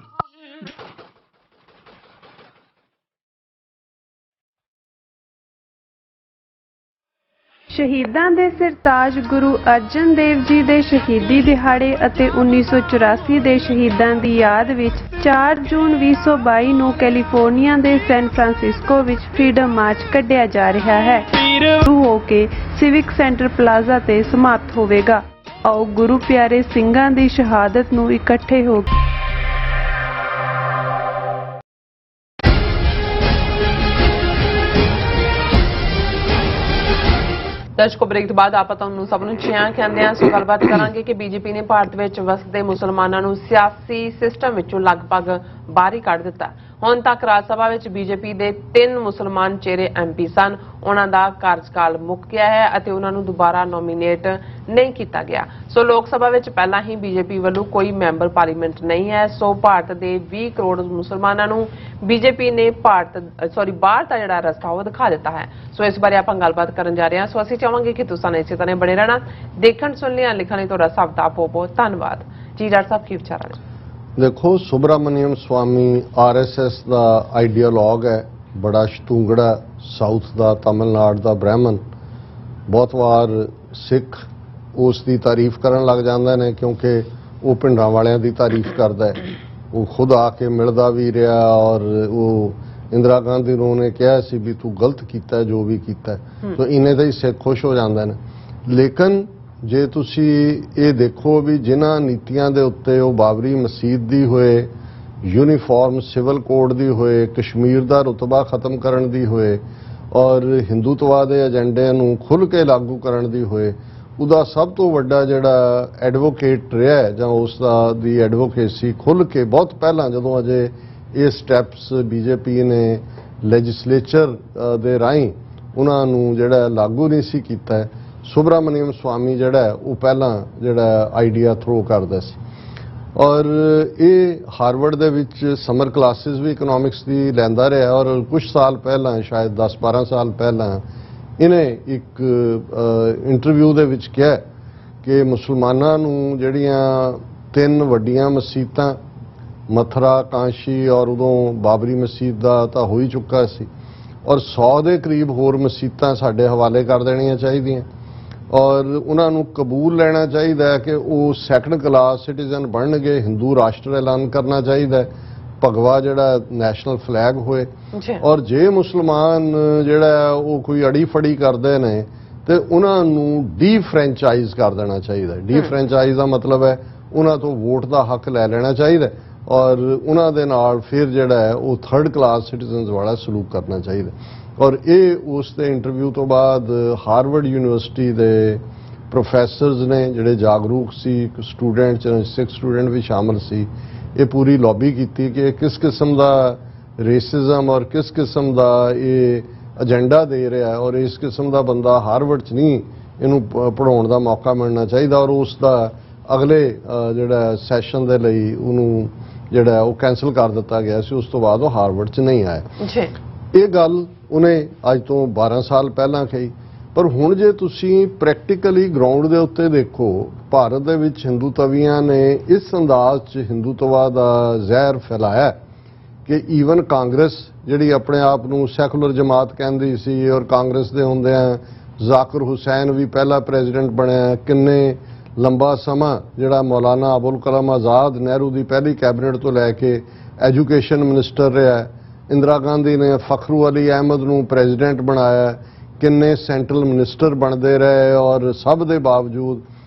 ਸ਼ਹੀਦਾਂ ਦੇ ਸਰਤਾਜ ਗੁਰੂ ਅਰਜਨ ਦੇਵ ਜੀ ਦੇ ਸ਼ਹੀਦੀ ਦਿਹਾੜੇ ਅਤੇ 1984 ਦੇ ਸ਼ਹੀਦਾਂ ਦੀ ਯਾਦ ਵਿੱਚ 4 ਜੂਨ 2022 ਨੂੰ ਕੈਲੀਫੋਰਨੀਆ ਦੇ ਸੈਨ ਫਰਾਂਸਿਸਕੋ ਵਿੱਚ ਫਰੀडम ਮਾਰਚ ਕੱਢਿਆ ਜਾ ਰਿਹਾ ਹੈ। ਸ਼ੁਰੂ ਹੋ ਕੇ ਸਿਵਿਕ ਸੈਂਟਰ ਪਲਾਜ਼ਾ ਤੇ ਸਮਾਪਤ ਹੋਵੇਗਾ। ਆਓ ਗੁਰੂ ਪਿਆਰੇ ਸਿੰਘਾਂ ਦੀ ਸ਼ਹਾਦਤ ਨੂੰ ਇਕੱਠੇ ਹੋ ਕੇ ਦਰਸ਼ਕੋ ਬ੍ਰੇਕ ਤੋਂ ਬਾਅਦ ਆਪਾਂ ਤੁਹਾਨੂੰ ਸਭ ਨੂੰ ਚਿਆਂ ਕਹਿੰਦੇ ਆ। ਸੋ ਗੱਲਬਾਤ ਕਰਾਂਗੇ ਕਿ ਬੀਜੇਪੀ ਨੇ ਭਾਰਤ ਵਿੱਚ ਵਸਦੇ ਮੁਸਲਮਾਨਾਂ ਨੂੰ ਸਿਆਸੀ ਸਿਸਟਮ ਵਿੱਚੋਂ ਲਗਭਗ ਬਾਹਰ ਹੀ ਕੱਢ ਦਿੱਤਾ। ਹੁਣ ਤੱਕ ਰਾਜ ਸਭਾ ਵਿੱਚ ਬੀਜੇਪੀ ਦੇ 3 ਮੁਸਲਮਾਨ ਚਿਹਰੇ MP ਸਨ। ਉਹਨਾਂ ਦਾ ਕਾਰਜਕਾਲ ਮੁੱਕ ਗਿਆ ਹੈ ਅਤੇ ਉਹਨਾਂ ਨੂੰ ਦੁਬਾਰਾ ਨੋਮੀਨੇਟ ਨਹੀਂ ਕੀਤਾ ਗਿਆ। ਸੋ ਲੋਕ ਸਭਾ ਵਿੱਚ ਪਹਿਲਾਂ ਹੀ ਬੀਜੇਪੀ ਵੱਲੋਂ ਕੋਈ ਮੈਂਬਰ ਪਾਰਲੀਮੈਂਟ ਨਹੀਂ ਹੈ। ਸੋ ਭਾਰਤ ਦੇ 20 ਕਰੋੜ ਮੁਸਲਮਾਨਾਂ ਨੂੰ ਬੀਜੇਪੀ ਨੇ ਬਾਹਰ ਦਾ ਜਿਹੜਾ ਰਸਤਾ ਉਹ ਦਿਖਾ ਦਿੱਤਾ ਹੈ। ਸੋ ਇਸ ਬਾਰੇ ਆਪਾਂ ਗੱਲਬਾਤ ਕਰਨ ਜਾ ਰਹੇ ਹਾਂ। ਸੋ ਅਸੀਂ ਚਾਹਾਂਗੇ ਕਿ ਤੁਸੀਂ ਇਸੇ ਤਰ੍ਹਾਂ ਬਣੇ ਰਹਿਣਾ। ਦੇਖਣ ਸੁਣ ਲਿਆ ਲਿਖਣ ਲਈ ਤੁਹਾਡਾ ਸਭ ਦਾ ਬਹੁਤ ਬਹੁਤ ਧੰਨਵਾਦ। ਜੀ ਡਾਕਟਰ ਸਾਹਿਬ ਕੀ ਵਿਚਾਰ ਨੇ? देखो, सुब्रमण्यम स्वामी RSS का आइडियालॉग है, बड़ा शतूंगड़ा, साउथ का तमिलनाडु का ब्राह्मण। बहुत बार सिख उसकी तारीफ करन लग जाते हैं क्योंकि वो पिंडां वालियां दी तारीफ करता है। वो खुद आके मिलता भी रहा और वो इंदिरा गांधी ने कहा सी भी तू गलत किया जो भी किया, तो इन्हें तो ही सिख खुश हो जाते हैं। लेकिन जे तुसी ये देखो भी जिन्हां नीतियां दे उत्ते वो बाबरी मसीत दी होए, यूनीफॉर्म सिविल कोड दी होए, कश्मीर दा रुतबा खत्म करन दी होए और हिंदुत्वा दे एजेंडे नूं खुल के लागू करन दी होए, उदा सब तो वड्डा जिहड़ा एडवोकेट रहा है जां उस दी एडवोकेसी खुल के बहुत पहलां जदों अजे ये स्टैप्स बीजेपी ने लैजिसलेचर दे राहीं उन्हां नूं जिहड़ा लागू नहीं सी कीता है, सुब्रमण्यम स्वामी जिहड़ा वो पहला जिहड़ा आइडिया थ्रो करदा सी। और ये हार्वर्ड दे विच समर क्लासिस भी इकनॉमिक्स की लैंदा रहा और कुछ साल पहला शायद 10-12 साल पहला इन्हें एक इंटरव्यू दे विच कहा ਕਿ ਮੁਸਲਮਾਨਾਂ ਨੂੰ ਜਿਹੜੀਆਂ 3 ਵੱਡੀਆਂ ਮਸਜਿਦਾਂ ਮਥੁਰਾ, ਕਾਂਸ਼ੀ ਔਰ ਉਦੋਂ ਬਾਬਰੀ ਮਸਜਿਦ ਦਾ ਤਾਂ ਹੋ ਹੀ ਚੁੱਕਾ ਸੀ, ਔਰ 100 ਦੇ ਕਰੀਬ ਹੋਰ ਮਸਜਿਦਾਂ ਸਾਡੇ ਹਵਾਲੇ ਕਰ ਦੇਣੀਆਂ ਚਾਹੀਦੀਆਂ, ਔਰ ਉਹਨਾਂ ਨੂੰ ਕਬੂਲ ਲੈਣਾ ਚਾਹੀਦਾ ਹੈ ਕਿ ਉਹ ਸੈਕੰਡ ਕਲਾਸ ਸਿਟੀਜ਼ਨ ਬਣਨਗੇ। ਹਿੰਦੂ ਰਾਸ਼ਟਰ ਐਲਾਨ ਕਰਨਾ ਚਾਹੀਦਾ ਹੈ, ਭਗਵਾ ਜਿਹੜਾ ਨੈਸ਼ਨਲ ਫਲੈਗ ਹੋਏ। ਔਰ ਜੇ ਮੁਸਲਮਾਨ ਜਿਹੜਾ ਉਹ ਕੋਈ ਅੜੀ ਫੜੀ ਕਰਦੇ ਨੇ ਤੇ ਉਹਨਾਂ ਨੂੰ ਡੀ-ਫਰੈਂਚਾਈਜ਼ ਕਰ ਦੇਣਾ ਚਾਹੀਦਾ। ਡੀ-ਫਰੈਂਚਾਈਜ਼ ਦਾ ਮਤਲਬ ਹੈ ਉਹਨਾਂ ਤੋਂ ਵੋਟ ਦਾ ਹੱਕ ਲੈ ਲੈਣਾ ਚਾਹੀਦਾ ਔਰ ਉਹਨਾਂ ਦੇ ਨਾਲ ਫਿਰ ਜਿਹੜਾ ਹੈ ਉਹ 3rd ਕਲਾਸ ਸਿਟੀਜ਼ਨਸ ਵਾਲਾ ਸਲੂਕ ਕਰਨਾ ਚਾਹੀਦਾ। ਔਰ ਇਹ ਉਸ ਦੇ ਇੰਟਰਵਿਊ ਤੋਂ ਬਾਅਦ ਹਾਰਵਰਡ ਯੂਨੀਵਰਸਿਟੀ ਦੇ ਪ੍ਰੋਫੈਸਰਸ ਨੇ ਜਿਹੜੇ ਜਾਗਰੂਕ ਸੀ, ਸਟੂਡੈਂਟ ਸਿੱਖ ਸਟੂਡੈਂਟ ਵੀ ਸ਼ਾਮਲ ਸੀ, ਇਹ ਪੂਰੀ ਲੌਬੀ ਕੀਤੀ ਕਿ ਕਿਸ ਕਿਸਮ ਦਾ ਰੇਸਿਜ਼ਮ ਔਰ ਕਿਸ ਕਿਸਮ ਦਾ ਇਹ ਏਜੰਡਾ ਦੇ ਰਿਹਾ ਹੈ ਔਰ ਇਸ ਕਿਸਮ ਦਾ ਬੰਦਾ ਹਾਰਵਰਡ 'ਚ ਨਹੀਂ ਇਹਨੂੰ ਪੜ੍ਹਾਉਣ ਦਾ ਮੌਕਾ ਮਿਲਣਾ ਚਾਹੀਦਾ। ਔਰ ਉਸ ਦਾ ਅਗਲੇ ਜਿਹੜਾ ਸੈਸ਼ਨ ਦੇ ਲਈ ਉਹਨੂੰ ਜਿਹੜਾ ਉਹ ਕੈਂਸਲ ਕਰ ਦਿੱਤਾ ਗਿਆ ਸੀ। ਉਸ ਤੋਂ ਬਾਅਦ ਉਹ ਹਾਰਵਰਡ 'ਚ ਨਹੀਂ ਆਇਆ। ਇਹ ਗੱਲ ਉਹਨੇ ਅੱਜ ਤੋਂ 12 ਸਾਲ ਪਹਿਲਾਂ ਕਹੀ, ਪਰ ਹੁਣ ਜੇ ਤੁਸੀਂ ਪ੍ਰੈਕਟੀਕਲੀ ਗਰਾਊਂਡ ਦੇ ਉੱਤੇ ਦੇਖੋ, ਭਾਰਤ ਦੇ ਵਿੱਚ ਹਿੰਦੂਤਵੀਆਂ ਨੇ ਇਸ ਅੰਦਾਜ਼ 'ਚ ਹਿੰਦੂਤਵਾ ਦਾ ਜ਼ਹਿਰ ਫੈਲਾਇਆ ਕਿ ਈਵਨ ਕਾਂਗਰਸ ਜਿਹੜੀ ਆਪਣੇ ਆਪ ਨੂੰ ਸੈਕੂਲਰ ਜਮਾਤ ਕਹਿੰਦੀ ਸੀ ਔਰ ਕਾਂਗਰਸ ਦੇ ਹੁੰਦਿਆਂ ਜ਼ਾਕਿਰ ਹੁਸੈਨ ਵੀ ਪਹਿਲਾ ਪ੍ਰੈਜ਼ੀਡੈਂਟ ਬਣਿਆ, ਕਿੰਨੇ ਲੰਬਾ ਸਮਾਂ ਜਿਹੜਾ ਮੌਲਾਨਾ ਅਬੁਲ ਕਲਾਮ ਆਜ਼ਾਦ ਨਹਿਰੂ ਦੀ ਪਹਿਲੀ ਕੈਬਨਿਟ ਤੋਂ ਲੈ ਕੇ ਐਜੂਕੇਸ਼ਨ ਮਿਨਿਸਟਰ ਰਿਹਾ, ਇੰਦਰਾ ਗਾਂਧੀ ਨੇ ਫਖਰੂ ਅਲੀ ਅਹਿਮਦ ਨੂੰ ਪ੍ਰੈਜ਼ੀਡੈਂਟ ਬਣਾਇਆ, ਕਿੰਨੇ ਸੈਂਟਰਲ ਮਿਨਿਸਟਰ ਬਣਦੇ ਰਹੇ ਔਰ ਸਭ ਦੇ ਬਾਵਜੂਦ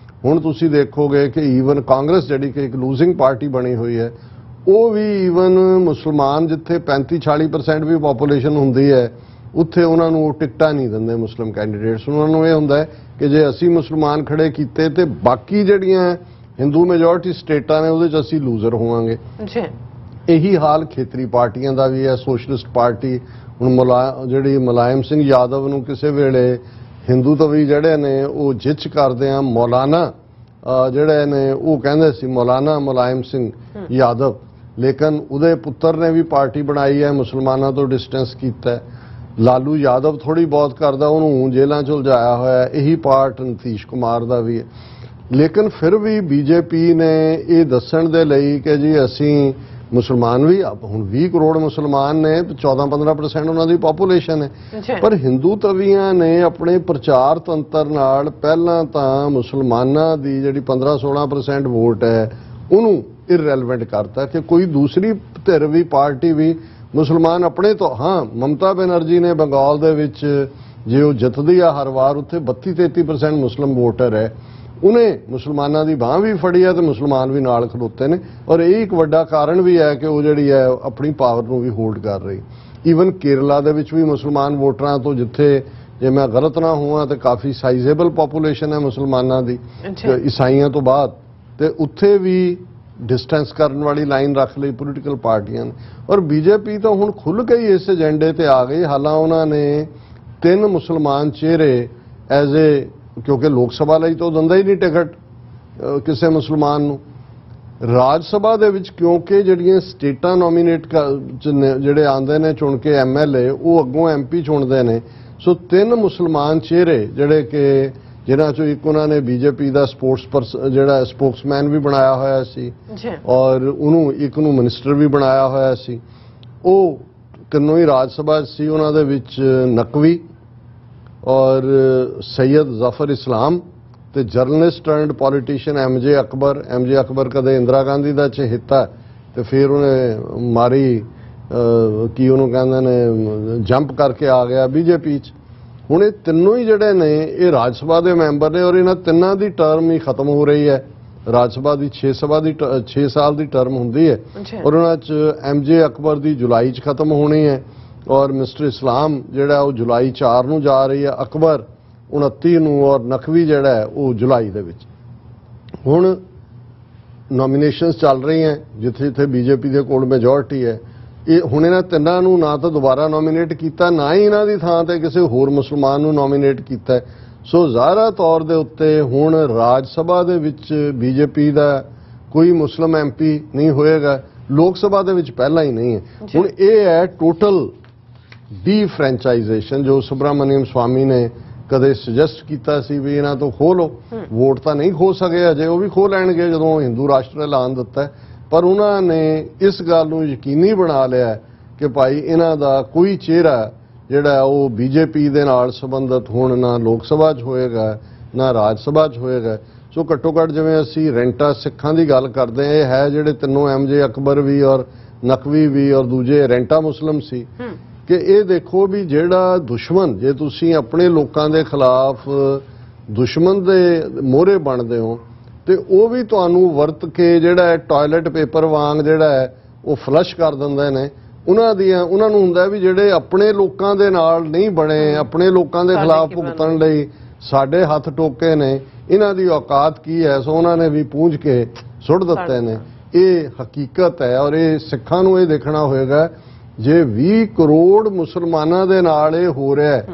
ਹੁਣ ਤੁਸੀਂ ਦੇਖੋਗੇ ਕਿ ਈਵਨ ਕਾਂਗਰਸ ਜਿਹੜੀ ਕਿ ਇੱਕ ਲੂਜ਼ਿੰਗ ਪਾਰਟੀ ਬਣੀ ਹੋਈ ਹੈ, ਉਹ ਵੀ ਈਵਨ ਮੁਸਲਮਾਨ ਜਿੱਥੇ 35-40% ਵੀ ਪੋਪੂਲੇਸ਼ਨ ਹੁੰਦੀ ਹੈ ਉੱਥੇ ਉਹਨਾਂ ਨੂੰ ਉਹ ਟਿਕਟਾਂ ਨਹੀਂ ਦਿੰਦੇ ਮੁਸਲਿਮ ਕੈਂਡੀਡੇਟਸ। ਉਹਨਾਂ ਨੂੰ ਇਹ ਹੁੰਦਾ ਹੈ ਕਿ ਜੇ ਅਸੀਂ ਮੁਸਲਮਾਨ ਖੜੇ ਕੀਤੇ ਤੇ ਬਾਕੀ ਜਿਹੜੀਆਂ ਹਿੰਦੂ ਮੈਜੋਰਿਟੀ ਸਟੇਟਾਂ ਨੇ ਉਹਦੇ 'ਚ ਅਸੀਂ ਲੂਜ਼ਰ ਹੋਵਾਂਗੇ। ਇਹੀ ਹਾਲ ਖੇਤਰੀ ਪਾਰਟੀਆਂ ਦਾ ਵੀ ਹੈ। ਸੋਸ਼ਲਿਸਟ ਪਾਰਟੀ ਹੁਣ ਜਿਹੜੀ ਮੁਲਾਇਮ ਸਿੰਘ ਯਾਦਵ ਨੂੰ ਕਿਸੇ ਵੇਲੇ ਹਿੰਦੂਤਵੀ ਜਿਹੜੇ ਨੇ ਉਹ ਜਿੱਚ ਕਰਦੇ ਆ, ਮੌਲਾਨਾ ਜਿਹੜੇ ਨੇ ਉਹ ਕਹਿੰਦੇ ਸੀ ਮੌਲਾਨਾ ਮੁਲਾਇਮ ਸਿੰਘ ਯਾਦਵ, ਲੇਕਿਨ ਉਹਦੇ ਪੁੱਤਰ ਨੇ ਵੀ ਪਾਰਟੀ ਬਣਾਈ ਹੈ, ਮੁਸਲਮਾਨਾਂ ਤੋਂ ਡਿਸਟੈਂਸ ਕੀਤਾ। ਲਾਲੂ ਯਾਦਵ ਥੋੜੀ ਬਹੁਤ ਕਰਦਾ, ਉਹਨੂੰ ਜੇਲ੍ਹਾਂ 'ਚ ਉਲਝਾਇਆ ਹੋਇਆ। ਇਹੀ ਪਾਰਟ ਨਿਤੀਸ਼ ਕੁਮਾਰ ਦਾ ਵੀ ਹੈ। ਲੇਕਿਨ ਫਿਰ ਵੀ ਬੀਜੇਪੀ ਨੇ ਇਹ ਦੱਸਣ ਦੇ ਲਈ ਕਿ ਜੀ ਅਸੀਂ ਮੁਸਲਮਾਨ ਵੀ ਹੁਣ 20 ਕਰੋੜ ਮੁਸਲਮਾਨ ਨੇ, 14-15% ਉਹਨਾਂ ਦੀ ਪਾਪੂਲੇਸ਼ਨ ਹੈ, ਪਰ ਹਿੰਦੂ ਤਵੀਆਂ ਨੇ ਆਪਣੇ ਪ੍ਰਚਾਰ ਤੰਤਰ ਨਾਲ ਪਹਿਲਾਂ ਤਾਂ ਮੁਸਲਮਾਨਾਂ ਦੀ ਜਿਹੜੀ 15-16% ਵੋਟ ਹੈ ਉਹਨੂੰ ਇਰਰੈਲੇਵੈਂਟ ਕਰਤਾ ਕਿ ਕੋਈ ਦੂਸਰੀ ਧਿਰ ਵੀ ਪਾਰਟੀ ਵੀ ਮੁਸਲਮਾਨ ਆਪਣੇ ਤੋਂ। ਹਾਂ, ਮਮਤਾ ਬੈਨਰਜੀ ਨੇ ਬੰਗਾਲ ਦੇ ਵਿੱਚ ਜੇ ਉਹ ਜਿੱਤਦੀ ਆ ਹਰ ਵਾਰ ਉੱਥੇ 32-33% ਮੁਸਲਿਮ ਵੋਟਰ ਹੈ, ਉਹਨੇ ਮੁਸਲਮਾਨਾਂ ਦੀ ਬਾਂਹ ਵੀ ਫੜੀ ਹੈ ਤੇ ਮੁਸਲਮਾਨ ਵੀ ਨਾਲ ਖਲੋਤੇ ਨੇ ਔਰ ਇਹ ਇੱਕ ਵੱਡਾ ਕਾਰਨ ਵੀ ਹੈ ਕਿ ਉਹ ਜਿਹੜੀ ਹੈ ਆਪਣੀ ਪਾਵਰ ਨੂੰ ਵੀ ਹੋਲਡ ਕਰ ਰਹੀ। ਈਵਨ ਕੇਰਲਾ ਦੇ ਵਿੱਚ ਵੀ ਮੁਸਲਮਾਨ ਵੋਟਰਾਂ ਤੋਂ, ਜਿੱਥੇ ਜੇ ਮੈਂ ਗਲਤ ਨਾ ਹੋਵਾਂ ਤੇ ਕਾਫੀ ਸਾਈਜ਼ੇਬਲ ਪੋਪੂਲੇਸ਼ਨ ਹੈ ਮੁਸਲਮਾਨਾਂ ਦੀ ਈਸਾਈਆਂ ਤੋਂ ਬਾਅਦ, ਤੇ ਉੱਥੇ ਵੀ ਡਿਸਟੈਂਸ ਕਰਨ ਵਾਲੀ ਲਾਈਨ ਰੱਖ ਲਈ ਪੋਲੀਟੀਕਲ ਪਾਰਟੀਆਂ ਨੇ। ਔਰ ਬੀਜੇਪੀ ਤਾਂ ਹੁਣ ਖੁੱਲ੍ਹ ਕੇ ਹੀ ਇਸ ਏਜੰਡੇ ਤੇ ਆ ਗਈ। ਹਾਲਾਂ ਉਹਨਾਂ ਨੇ 3 ਮੁਸਲਮਾਨ ਚਿਹਰੇ ਐਜ਼ ਏ, ਕਿਉਂਕਿ ਲੋਕ ਸਭਾ ਲਈ ਤਾਂ ਦਿੰਦਾ ਹੀ ਨਹੀਂ ਟਿਕਟ ਕਿਸੇ ਮੁਸਲਮਾਨ ਨੂੰ, ਰਾਜ ਸਭਾ ਦੇ ਵਿੱਚ ਕਿਉਂਕਿ ਜਿਹੜੀਆਂ ਸਟੇਟਾਂ ਨੋਮੀਨੇਟ ਜਿਹੜੇ ਆਉਂਦੇ ਨੇ ਚੁਣ ਕੇ ਐਮਐਲਏ, ਉਹ ਅੱਗੋਂ ਐਮਪੀ ਚੁਣਦੇ ਨੇ। ਸੋ 3 ਮੁਸਲਮਾਨ ਚਿਹਰੇ ਜਿਹੜੇ ਕਿ ਜਿਨ੍ਹਾਂ ਚੋਂ ਇੱਕ ਉਹਨਾਂ ਨੇ ਬੀਜੇਪੀ ਦਾ ਜਿਹੜਾ ਸਪੋਕਸਮੈਨ ਵੀ ਬਣਾਇਆ ਹੋਇਆ ਸੀ ਔਰ ਉਹਨੂੰ ਇੱਕ ਨੂੰ ਮਿਨਿਸਟਰ ਵੀ ਬਣਾਇਆ ਹੋਇਆ ਸੀ, ਉਹ ਤਿੰਨੋਂ ਹੀ ਰਾਜ ਸਭਾ ਸੀ। ਉਹਨਾਂ ਦੇ ਵਿੱਚ ਨਕਵੀ ਔਰ ਸੈयद ਜ਼ਫਰ ਇਸਲਾਮ ਤੇ ਜਰਨਲਿਸਟ ਐਂਡ ਪੋਲੀਟੀਸ਼ੀਅਨ ਐਮਜੇ ਅਕਬਰ ਕਦੇ ਇੰਦਰਾ ਗਾਂਧੀ ਦਾ ਚਹੇਤਾ ਤੇ ਫਿਰ ਉਹਨੇ ਮਾਰੀ ਕੀ ਉਹਨੂੰ ਕਹਿੰਦੇ ਨੇ ਜੰਪ ਕਰਕੇ ਆ ਗਿਆ ਬੀਜੇਪੀ 'ਚ। ਹੁਣ ਇਹ ਤਿੰਨੋਂ ਹੀ ਜਿਹੜੇ ਨੇ ਇਹ ਰਾਜ ਸਭਾ ਦੇ ਮੈਂਬਰ ਨੇ ਔਰ ਇਹਨਾਂ ਤਿੰਨਾਂ ਦੀ ਟਰਮ ਹੀ ਖਤਮ ਹੋ ਰਹੀ ਹੈ। ਰਾਜ ਸਭਾ ਦੀ 6 ਸਾਲ ਦੀ ਟਰਮ ਹੁੰਦੀ ਹੈ ਔਰ ਉਹਨਾਂ 'ਚ ਐਮਜੇ ਅਕਬਰ ਦੀ ਜੁਲਾਈ 'ਚ ਖਤਮ ਹੋਣੀ ਹੈ ਔਰ ਮਿਸਟਰ ਇਸਲਾਮ ਜਿਹੜਾ ਉਹ ਜੁਲਾਈ 4 ਨੂੰ ਜਾ ਰਹੀ ਹੈ, ਅਕਬਰ 29 ਨੂੰ ਔਰ ਨਕਵੀ ਜਿਹੜਾ ਹੈ ਉਹ ਜੁਲਾਈ ਦੇ ਵਿੱਚ। ਹੁਣ ਨੋਮੀਨੇਸ਼ਨਸ ਚੱਲ ਰਹੀਆਂ ਜਿੱਥੇ ਜਿੱਥੇ ਬੀਜੇਪੀ ਦੇ ਕੋਲ ਮੈਜੋਰਿਟੀ ਹੈ। ਇਹ ਹੁਣ ਇਹਨਾਂ ਤਿੰਨਾਂ ਨੂੰ ਨਾ ਤਾਂ ਦੁਬਾਰਾ ਨੋਮੀਨੇਟ ਕੀਤਾ, ਨਾ ਹੀ ਇਹਨਾਂ ਦੀ ਥਾਂ ਤੇ ਕਿਸੇ ਹੋਰ ਮੁਸਲਮਾਨ ਨੂੰ ਨੋਮੀਨੇਟ ਕੀਤਾ। ਸੋ ਜ਼ਾਹਰਾ ਤੌਰ ਦੇ ਉੱਤੇ ਹੁਣ ਰਾਜ ਸਭਾ ਦੇ ਵਿੱਚ ਬੀਜੇਪੀ ਦਾ ਕੋਈ ਮੁਸਲਿਮ ਐਮਪੀ ਨਹੀਂ ਹੋਏਗਾ, ਲੋਕ ਸਭਾ ਦੇ ਵਿੱਚ ਪਹਿਲਾਂ ਹੀ ਨਹੀਂ ਹੈ। ਹੁਣ ਇਹ ਹੈ ਟੋਟਲ ਡੀ ਫਰੈਂਚਾਈਜ਼ੇਸ਼ਨ ਜੋ ਸੁਬਰਾਮਨੀਅਮ ਸਵਾਮੀ ਨੇ ਕਦੇ ਸੁਜੈਸਟ ਕੀਤਾ ਸੀ ਵੀ ਇਹਨਾਂ ਤੋਂ ਖੋਹ ਲਓ। ਵੋਟ ਤਾਂ ਨਹੀਂ ਖੋ ਸਕੇ ਅਜੇ, ਉਹ ਵੀ ਖੋਹ ਲੈਣਗੇ ਜਦੋਂ ਹਿੰਦੂ ਰਾਸ਼ਟਰ ਐਲਾਨ ਦਿੱਤਾ, ਪਰ ਉਹਨਾਂ ਨੇ ਇਸ ਗੱਲ ਨੂੰ ਯਕੀਨੀ ਬਣਾ ਲਿਆ ਕਿ ਭਾਈ ਇਹਨਾਂ ਦਾ ਕੋਈ ਚਿਹਰਾ ਜਿਹੜਾ ਉਹ ਬੀਜੇਪੀ ਦੇ ਨਾਲ ਸੰਬੰਧਿਤ ਹੁਣ ਨਾ ਲੋਕ ਸਭਾ 'ਚ ਹੋਏਗਾ ਨਾ ਰਾਜ ਸਭਾ 'ਚ ਹੋਏਗਾ। ਸੋ ਘੱਟੋ ਘੱਟ ਜਿਵੇਂ ਅਸੀਂ ਰੈਂਟਾ ਸਿੱਖਾਂ ਦੀ ਗੱਲ ਕਰਦੇ ਹਾਂ, ਇਹ ਹੈ ਜਿਹੜੇ ਤਿੰਨੋਂ MJ ਅਕਬਰ ਵੀ ਔਰ ਨਕਵੀ ਵੀ ਔਰ ਦੂਜੇ ਰੈਂਟਾ ਮੁਸਲਿਮ ਸੀ ਕਿ ਇਹ ਦੇਖੋ ਵੀ ਜਿਹੜਾ ਦੁਸ਼ਮਣ, ਜੇ ਤੁਸੀਂ ਆਪਣੇ ਲੋਕਾਂ ਦੇ ਖਿਲਾਫ ਦੁਸ਼ਮਣ ਦੇ ਮੋਹਰੇ ਬਣਦੇ ਹੋ ਤੇ ਉਹ ਵੀ ਤੁਹਾਨੂੰ ਵਰਤ ਕੇ ਜਿਹੜਾ ਟਾਇਲਟ ਪੇਪਰ ਵਾਂਗ ਜਿਹੜਾ ਹੈ ਉਹ ਫਲਸ਼ ਕਰ ਦਿੰਦੇ ਨੇ। ਉਹਨਾਂ ਨੂੰ ਹੁੰਦਾ ਵੀ ਜਿਹੜੇ ਆਪਣੇ ਲੋਕਾਂ ਦੇ ਨਾਲ ਨਹੀਂ ਬਣੇ, ਆਪਣੇ ਲੋਕਾਂ ਦੇ ਖਿਲਾਫ ਭੁਗਤਣ ਲਈ ਸਾਡੇ ਹੱਥ ਟੋਕੇ ਨੇ, ਇਹਨਾਂ ਦੀ ਔਕਾਤ ਕੀ ਹੈ। ਸੋ ਉਹਨਾਂ ਨੇ ਵੀ ਪੂੰਝ ਕੇ ਸੁੱਟ ਦਿੱਤੇ ਨੇ। ਇਹ ਹਕੀਕਤ ਹੈ ਔਰ ਇਹ ਸਿੱਖਾਂ ਨੂੰ ਇਹ ਦੇਖਣਾ ਹੋਏਗਾ ਜੇ 20 ਕਰੋੜ ਮੁਸਲਮਾਨਾਂ ਦੇ ਨਾਲ ਇਹ ਹੋ ਰਿਹਾ ਹੈ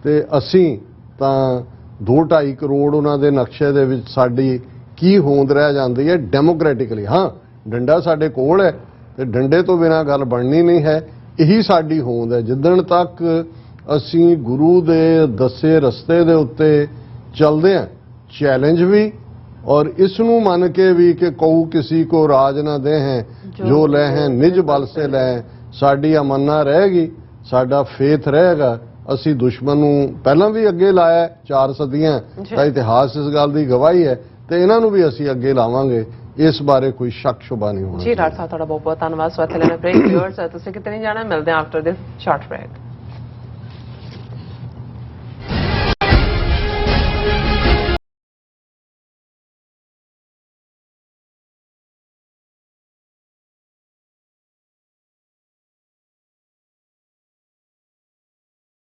ਤੇ ਅਸੀਂ ਤਾਂ 2-2.5 ਕਰੋੜ ਉਹਨਾਂ ਦੇ ਨਕਸ਼ੇ ਦੇ ਵਿੱਚ ਸਾਡੀ ਕੀ ਹੋਂਦ ਰਹਿ ਜਾਂਦੀ ਹੈ ਡੈਮੋਕ੍ਰੈਟਿਕਲੀ। ਹਾਂ, ਡੰਡਾ ਸਾਡੇ ਕੋਲ ਹੈ ਤੇ ਡੰਡੇ ਤੋਂ ਬਿਨਾਂ ਗੱਲ ਬਣਨੀ ਨਹੀਂ ਹੈ। ਇਹੀ ਸਾਡੀ ਹੋਂਦ ਹੈ। ਜਿੱਦਣ ਤੱਕ ਅਸੀਂ ਗੁਰੂ ਦੇ ਦੱਸੇ ਰਸਤੇ ਦੇ ਉੱਤੇ ਚੱਲਦੇ ਹਾਂ, ਚੈਲੰਜ ਵੀ और इसनू मन के भी कि कहू किसी को राज न दे हैं जो ले हैं निज बल से ले, साडी अमन्ना रहेगी, साडा फेथ रहेगा। ਅਸੀਂ ਦੁਸ਼ਮਣ ਨੂੰ ਪਹਿਲਾਂ ਵੀ ਅੱਗੇ ਲਾਇਆ 4 ਸਦੀਆਂ ਤਾਂ ਇਤਿਹਾਸ ਇਸ ਗੱਲ ਦੀ ਗਵਾਹੀ ਹੈ ਤੇ ਇਹਨਾਂ ਨੂੰ ਵੀ ਅਸੀਂ ਅੱਗੇ ਲਾਵਾਂਗੇ, ਇਸ ਬਾਰੇ ਕੋਈ ਸ਼ੱਕ ਸ਼ੁਬਾ ਨਹੀਂ ਹੋਣਾ। ਜੀ ਡਾਕਟਰ ਸਾਹਿਬ ਤੁਹਾਡਾ ਬਹੁਤ ਬਹੁਤ ਧੰਨਵਾਦ। ਸੋ ਇੱਥੇ ਲੈਣਾ ਬ੍ਰੇਕ। ਵਿਊਅਰਸ ਤੁਸੀਂ ਕਿਤੇ ਨਹੀਂ ਜਾਣਾ, ਮਿਲਦੇ ਹਾਂ ਆਫਟਰ ਦਿਸ ਸ਼ਾਰਟ ਬ੍ਰੇਕ।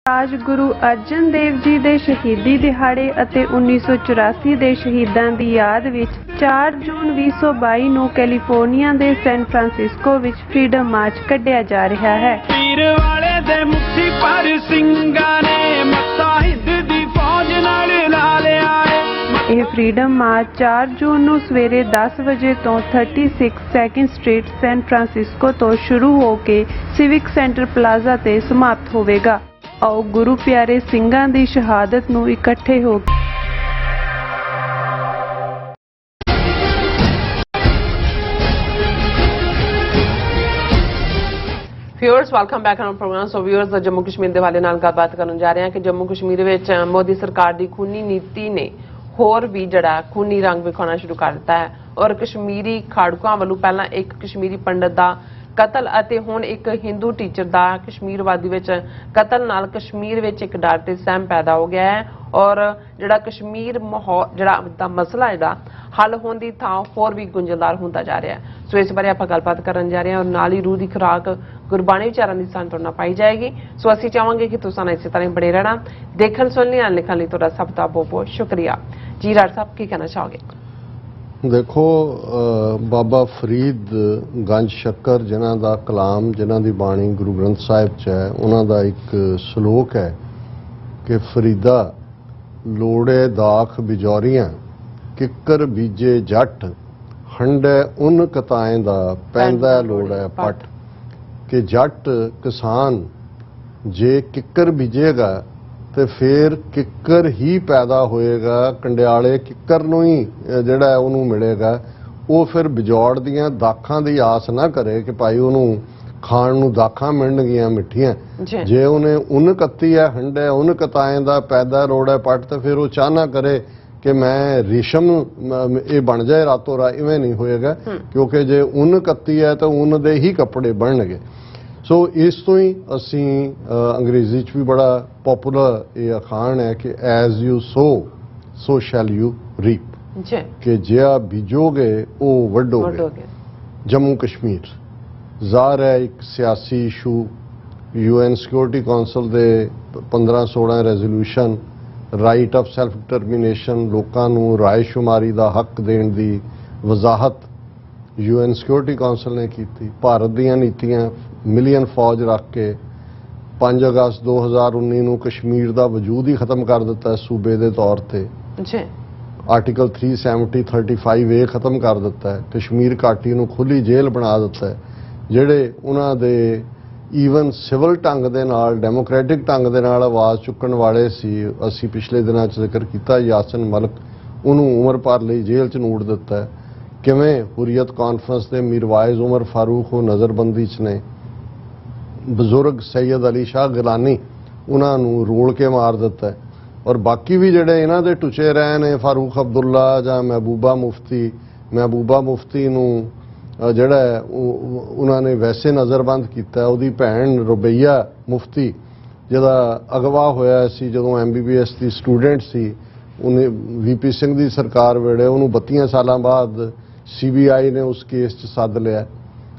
ਰਾਜ ਗੁਰੂ ਅਰਜਨ ਦੇਵ ਜੀ ਦੇ ਸ਼ਹੀਦੀ ਦਿਹਾੜੇ ਅਤੇ 1984 ਦੇ ਸ਼ਹੀਦਾਂ ਦੀ ਯਾਦ ਵਿੱਚ 4 ਜੂਨ 2022 ਨੂੰ ਕੈਲੀਫੋਰਨੀਆ ਦੇ ਸੈਨ ਫਰਾਂਸਿਸਕੋ ਵਿੱਚ ਫਰੀडम ਮਾਰਚ ਕੱਢਿਆ ਜਾ ਰਿਹਾ ਹੈ। ਪੀਰ ਵਾਲੇ ਦੇ ਮੁੱਠੀ ਪਰ ਸਿੰਘਾਂ ਨੇ ਮੱਤਾ ਹਿੰਦ ਦੀ ਫੌਜ ਨਾਲ ਲਾ ਲਿਆ ਏ। ਇਹ ਫਰੀडम ਮਾਰਚ 4 ਜੂਨ ਨੂੰ ਸਵੇਰੇ 10 ਵਜੇ ਤੋਂ 36 2nd ਸਟਰੀਟ ਸੈਨ ਫਰਾਂਸਿਸਕੋ ਤੋਂ ਸ਼ੁਰੂ ਹੋ ਕੇ ਸਿਵਿਕ ਸੈਂਟਰ ਪਲਾਜ਼ਾ ਤੇ ਸਮਾਪਤ ਹੋਵੇਗਾ। ਆਓ ਗੁਰੂ ਪਿਆਰੇ ਸਿੰਘਾਂ ਦੀ ਸ਼ਹਾਦਤ ਨੂੰ ਇਕੱਠੇ ਹੋ ਕੇ ਵਿਊਅਰਸ ਵੈਲਕਮ ਬੈਕ ਆਨ programme. So viewers Jammu Kashmir ਦੇ ਹਵਾਲੇ ਨਾਲ ਗੱਲਬਾਤ ਕਰਨ ਜਾ ਰਹੇ ਹਾਂ ਕਿ ਜੰਮੂ ਕਸ਼ਮੀਰ ਵਿੱਚ ਮੋਦੀ ਸਰਕਾਰ ਦੀ ਖੂਨੀ ਨੀਤੀ ਨੇ ਹੋਰ ਵੀ ਜਿਹੜਾ ਖੂਨੀ ਰੰਗ ਵਿਖਾਉਣਾ ਸ਼ੁਰੂ ਕਰ ਦਿੱਤਾ ਹੈ ਔਰ ਕਸ਼ਮੀਰੀ ਖਾੜਕੂਆਂ ਵੱਲੋਂ ਪਹਿਲਾਂ ਇੱਕ ਕਸ਼ਮੀਰੀ ਪੰਡਤ ਦਾ ਕਤਲ ਅਤੇ ਹੁਣ ਇੱਕ ਹਿੰਦੂ ਟੀਚਰ ਦਾ ਕਸ਼ਮੀਰ ਵਾਦੀ ਵਿੱਚ ਕਤਲ ਨਾਲ ਕਸ਼ਮੀਰ ਵਿੱਚ ਇੱਕ ਡਰ ਤੇ ਸਹਿਮ ਪੈਦਾ ਹੋ ਗਿਆ ਹੈ ਔਰ ਜਿਹੜਾ ਕਸ਼ਮੀਰ ਮਾਹੌਲ ਜਿਹੜਾ ਦਾ ਮਸਲਾ ਜਿਹੜਾ ਹੱਲ ਹੋਣ ਦੀ ਥਾਂ ਹੋਰ ਵੀ ਗੁੰਝਲਦਾਰ ਹੁੰਦਾ ਜਾ ਰਿਹਾ ਹੈ। ਸੋ ਇਸ ਬਾਰੇ ਆਪਾਂ ਗੱਲਬਾਤ ਕਰਨ ਜਾ ਰਹੇ ਹਾਂ ਔਰ ਨਾਲ ਹੀ ਰੂਹ ਦੀ ਖੁਰਾਕ ਗੁਰਬਾਣੀ ਵਿਚਾਰਾਂ ਦੀ ਸਾਨੂੰ ਤੁਹਾਡੇ ਨਾਲ ਪਾਈ ਜਾਏਗੀ। ਸੋ ਅਸੀਂ ਚਾਹਾਂਗੇ ਕਿ ਤੁਸੀਂ ਇਸੇ ਤਰ੍ਹਾਂ ਬਣੇ ਰਹਿਣਾ। ਦੇਖਣ ਸੁਣਨ ਲਿਖਣ ਲਈ ਤੁਹਾਡਾ ਸਭ ਦਾ ਬਹੁਤ ਬਹੁਤ ਸ਼ੁਕਰੀਆ। ਜੀ ਡਾਕਟਰ ਸਾਹਿਬ ਕੀ ਕਹਿਣਾ ਚਾਹੋਗੇ? ਦੇਖੋ ਬਾਬਾ ਫਰੀਦ ਗੰਜ ਸ਼ੱਕਰ ਜਿਨ੍ਹਾਂ ਦਾ ਕਲਾਮ, ਜਿਨ੍ਹਾਂ ਦੀ ਬਾਣੀ ਗੁਰੂ ਗ੍ਰੰਥ ਸਾਹਿਬ 'ਚ ਹੈ, ਉਹਨਾਂ ਦਾ ਇੱਕ ਸ਼ਲੋਕ ਹੈ ਕਿ ਫਰੀਦਾ ਲੋੜੇ ਦਾਖ ਬਿਜੌਰੀਆਂ ਕਿੱਕਰ ਬੀਜੇ ਜੱਟ ਹੰਡੇ ਉਨ ਕਤਾਏ ਦਾ ਪੈਂਦਾ ਲੋੜਾ ਪੱਟ। ਕਿ ਜੱਟ ਕਿਸਾਨ ਜੇ ਕਿੱਕਰ ਬੀਜੇਗਾ ਤੇ ਫਿਰ ਕਿੱਕਰ ਹੀ ਪੈਦਾ ਹੋਏਗਾ, ਕੰਡਿਆਲੇ ਕਿੱਕਰ ਨੂੰ ਹੀ ਜਿਹੜਾ ਉਹਨੂੰ ਮਿਲੇਗਾ। ਉਹ ਫਿਰ ਬਿਜੌੜ ਦੀਆਂ ਦਾਖਾਂ ਦੀ ਆਸ ਨਾ ਕਰੇ ਕਿ ਭਾਈ ਉਹਨੂੰ ਖਾਣ ਨੂੰ ਦਾਖਾਂ ਮਿਲਣਗੀਆਂ ਮਿੱਠੀਆਂ। ਜੇ ਉਹਨੇ ਉਨ ਕੱਤੀ ਹੈ ਹੰਡੇ ਉਨ ਕਤਾਏ ਦਾ ਪੈਦਾ ਲੋੜਾ ਪੱਟ, ਤੇ ਫਿਰ ਉਹ ਚਾਹਨਾ ਕਰੇ ਕਿ ਮੈਂ ਰੇਸ਼ਮ ਇਹ ਬਣ ਜਾਏ ਰਾਤੋਂ ਰਾਤ, ਇਵੇਂ ਨਹੀਂ ਹੋਏਗਾ ਕਿਉਂਕਿ ਜੇ ਉਨ ਕੱਤੀ ਹੈ ਤਾਂ ਉਨ ਦੇ ਹੀ ਕੱਪੜੇ ਬਣਨਗੇ। ਸੋ ਇਸ ਤੋਂ ਹੀ ਅਸੀਂ ਅੰਗਰੇਜ਼ੀ 'ਚ ਵੀ ਬੜਾ ਪਪੂਲਰ ਇਹ ਅਖਾਣ ਹੈ ਕਿ as you so shell you reap, ਕਿ ਜਿਆ ਬੀਜੋਗੇ ਉਹ ਵੱਢੋਗੇ। ਜੰਮੂ ਕਸ਼ਮੀਰ ਜ਼ਾਹਰ ਹੈ ਇੱਕ ਸਿਆਸੀ ਇਸ਼ੂ, UN ਸਿਕਿਉਰਿਟੀ ਕੌਂਸਲ ਦੇ 15-16 resolution, right of self determination, ਲੋਕਾਂ ਨੂੰ ਰਾਏਸ਼ੁਮਾਰੀ ਦਾ ਹੱਕ ਦੇਣ ਦੀ ਵਜ਼ਾਹਤ UN ਸਿਕਿਉਰਿਟੀ ਕੌਂਸਲ ਨੇ ਕੀਤੀ। ਭਾਰਤ ਦੀਆਂ ਨੀਤੀਆਂ ਮਿਲੀਅਨ ਫੌਜ ਰੱਖ ਕੇ 5 ਅਗਸਤ 2019 ਨੂੰ ਕਸ਼ਮੀਰ ਦਾ ਵਜੂਦ ਹੀ ਖਤਮ ਕਰ ਦਿੱਤਾ ਸੂਬੇ ਦੇ ਤੌਰ ਤੇ। ਆਰਟੀਕਲ 370-35A ਖਤਮ ਕਰ ਦਿੱਤਾ ਹੈ। ਕਸ਼ਮੀਰ ਘਾਟੀ ਨੂੰ ਖੁੱਲੀ ਜੇਲ੍ਹ ਬਣਾ ਦਿੱਤਾ ਹੈ। ਜਿਹੜੇ ਉਹਨਾਂ ਦੇ ਈਵਨ ਸਿਵਲ ਢੰਗ ਦੇ ਨਾਲ, ਡੈਮੋਕ੍ਰੈਟਿਕ ਢੰਗ ਦੇ ਨਾਲ ਆਵਾਜ਼ ਚੁੱਕਣ ਵਾਲੇ ਸੀ। ਅਸੀਂ ਪਿਛਲੇ ਦਿਨਾਂ 'ਚ ਜ਼ਿਕਰ ਕੀਤਾ ਯਾਸਿਨ ਮਲਕ, ਉਹਨੂੰ ਉਮਰ ਭਰ ਲਈ ਜੇਲ੍ਹ 'ਚ ਨੂੜ ਦਿੱਤਾ। ਕਿਵੇਂ ਹੁਰੀਅਤ ਕਾਨਫਰੰਸ ਦੇ ਮੀਰਵਾਇਜ਼ ਉਮਰ ਫਾਰੂਕ ਉਹ ਨਜ਼ਰਬੰਦੀ 'ਚ ਨੇ। ਬਜ਼ੁਰਗ ਸੈਯਦ ਅਲੀ ਸ਼ਾਹ ਗਿਲਾਨੀ, ਉਹਨਾਂ ਨੂੰ ਰੋਲ ਕੇ ਮਾਰ ਦਿੱਤਾ। ਔਰ ਬਾਕੀ ਵੀ ਜਿਹੜੇ ਇਹਨਾਂ ਦੇ ਟੁਚੇ ਰਹੇ ਨੇ, ਫਾਰੂਕ ਅਬਦੁੱਲਾ ਜਾਂ ਮਹਿਬੂਬਾ ਮੁਫਤੀ ਨੂੰ ਜਿਹੜਾ ਉਹਨਾਂ ਨੇ ਵੈਸੇ ਨਜ਼ਰਬੰਦ ਕੀਤਾ। ਉਹਦੀ ਭੈਣ ਰੁਬਈਆ ਮੁਫਤੀ, ਜਿਹਦਾ ਅਗਵਾ ਹੋਇਆ ਸੀ ਜਦੋਂ MBBS ਦੀ ਸਟੂਡੈਂਟ ਸੀ, ਉਹਨੇ VP ਸਿੰਘ ਦੀ ਸਰਕਾਰ ਵੇਲੇ ਉਹਨੂੰ 32 ਸਾਲਾਂ ਬਾਅਦ CBI ਨੇ ਉਸ ਕੇਸ 'ਚ ਸੱਦ ਲਿਆ।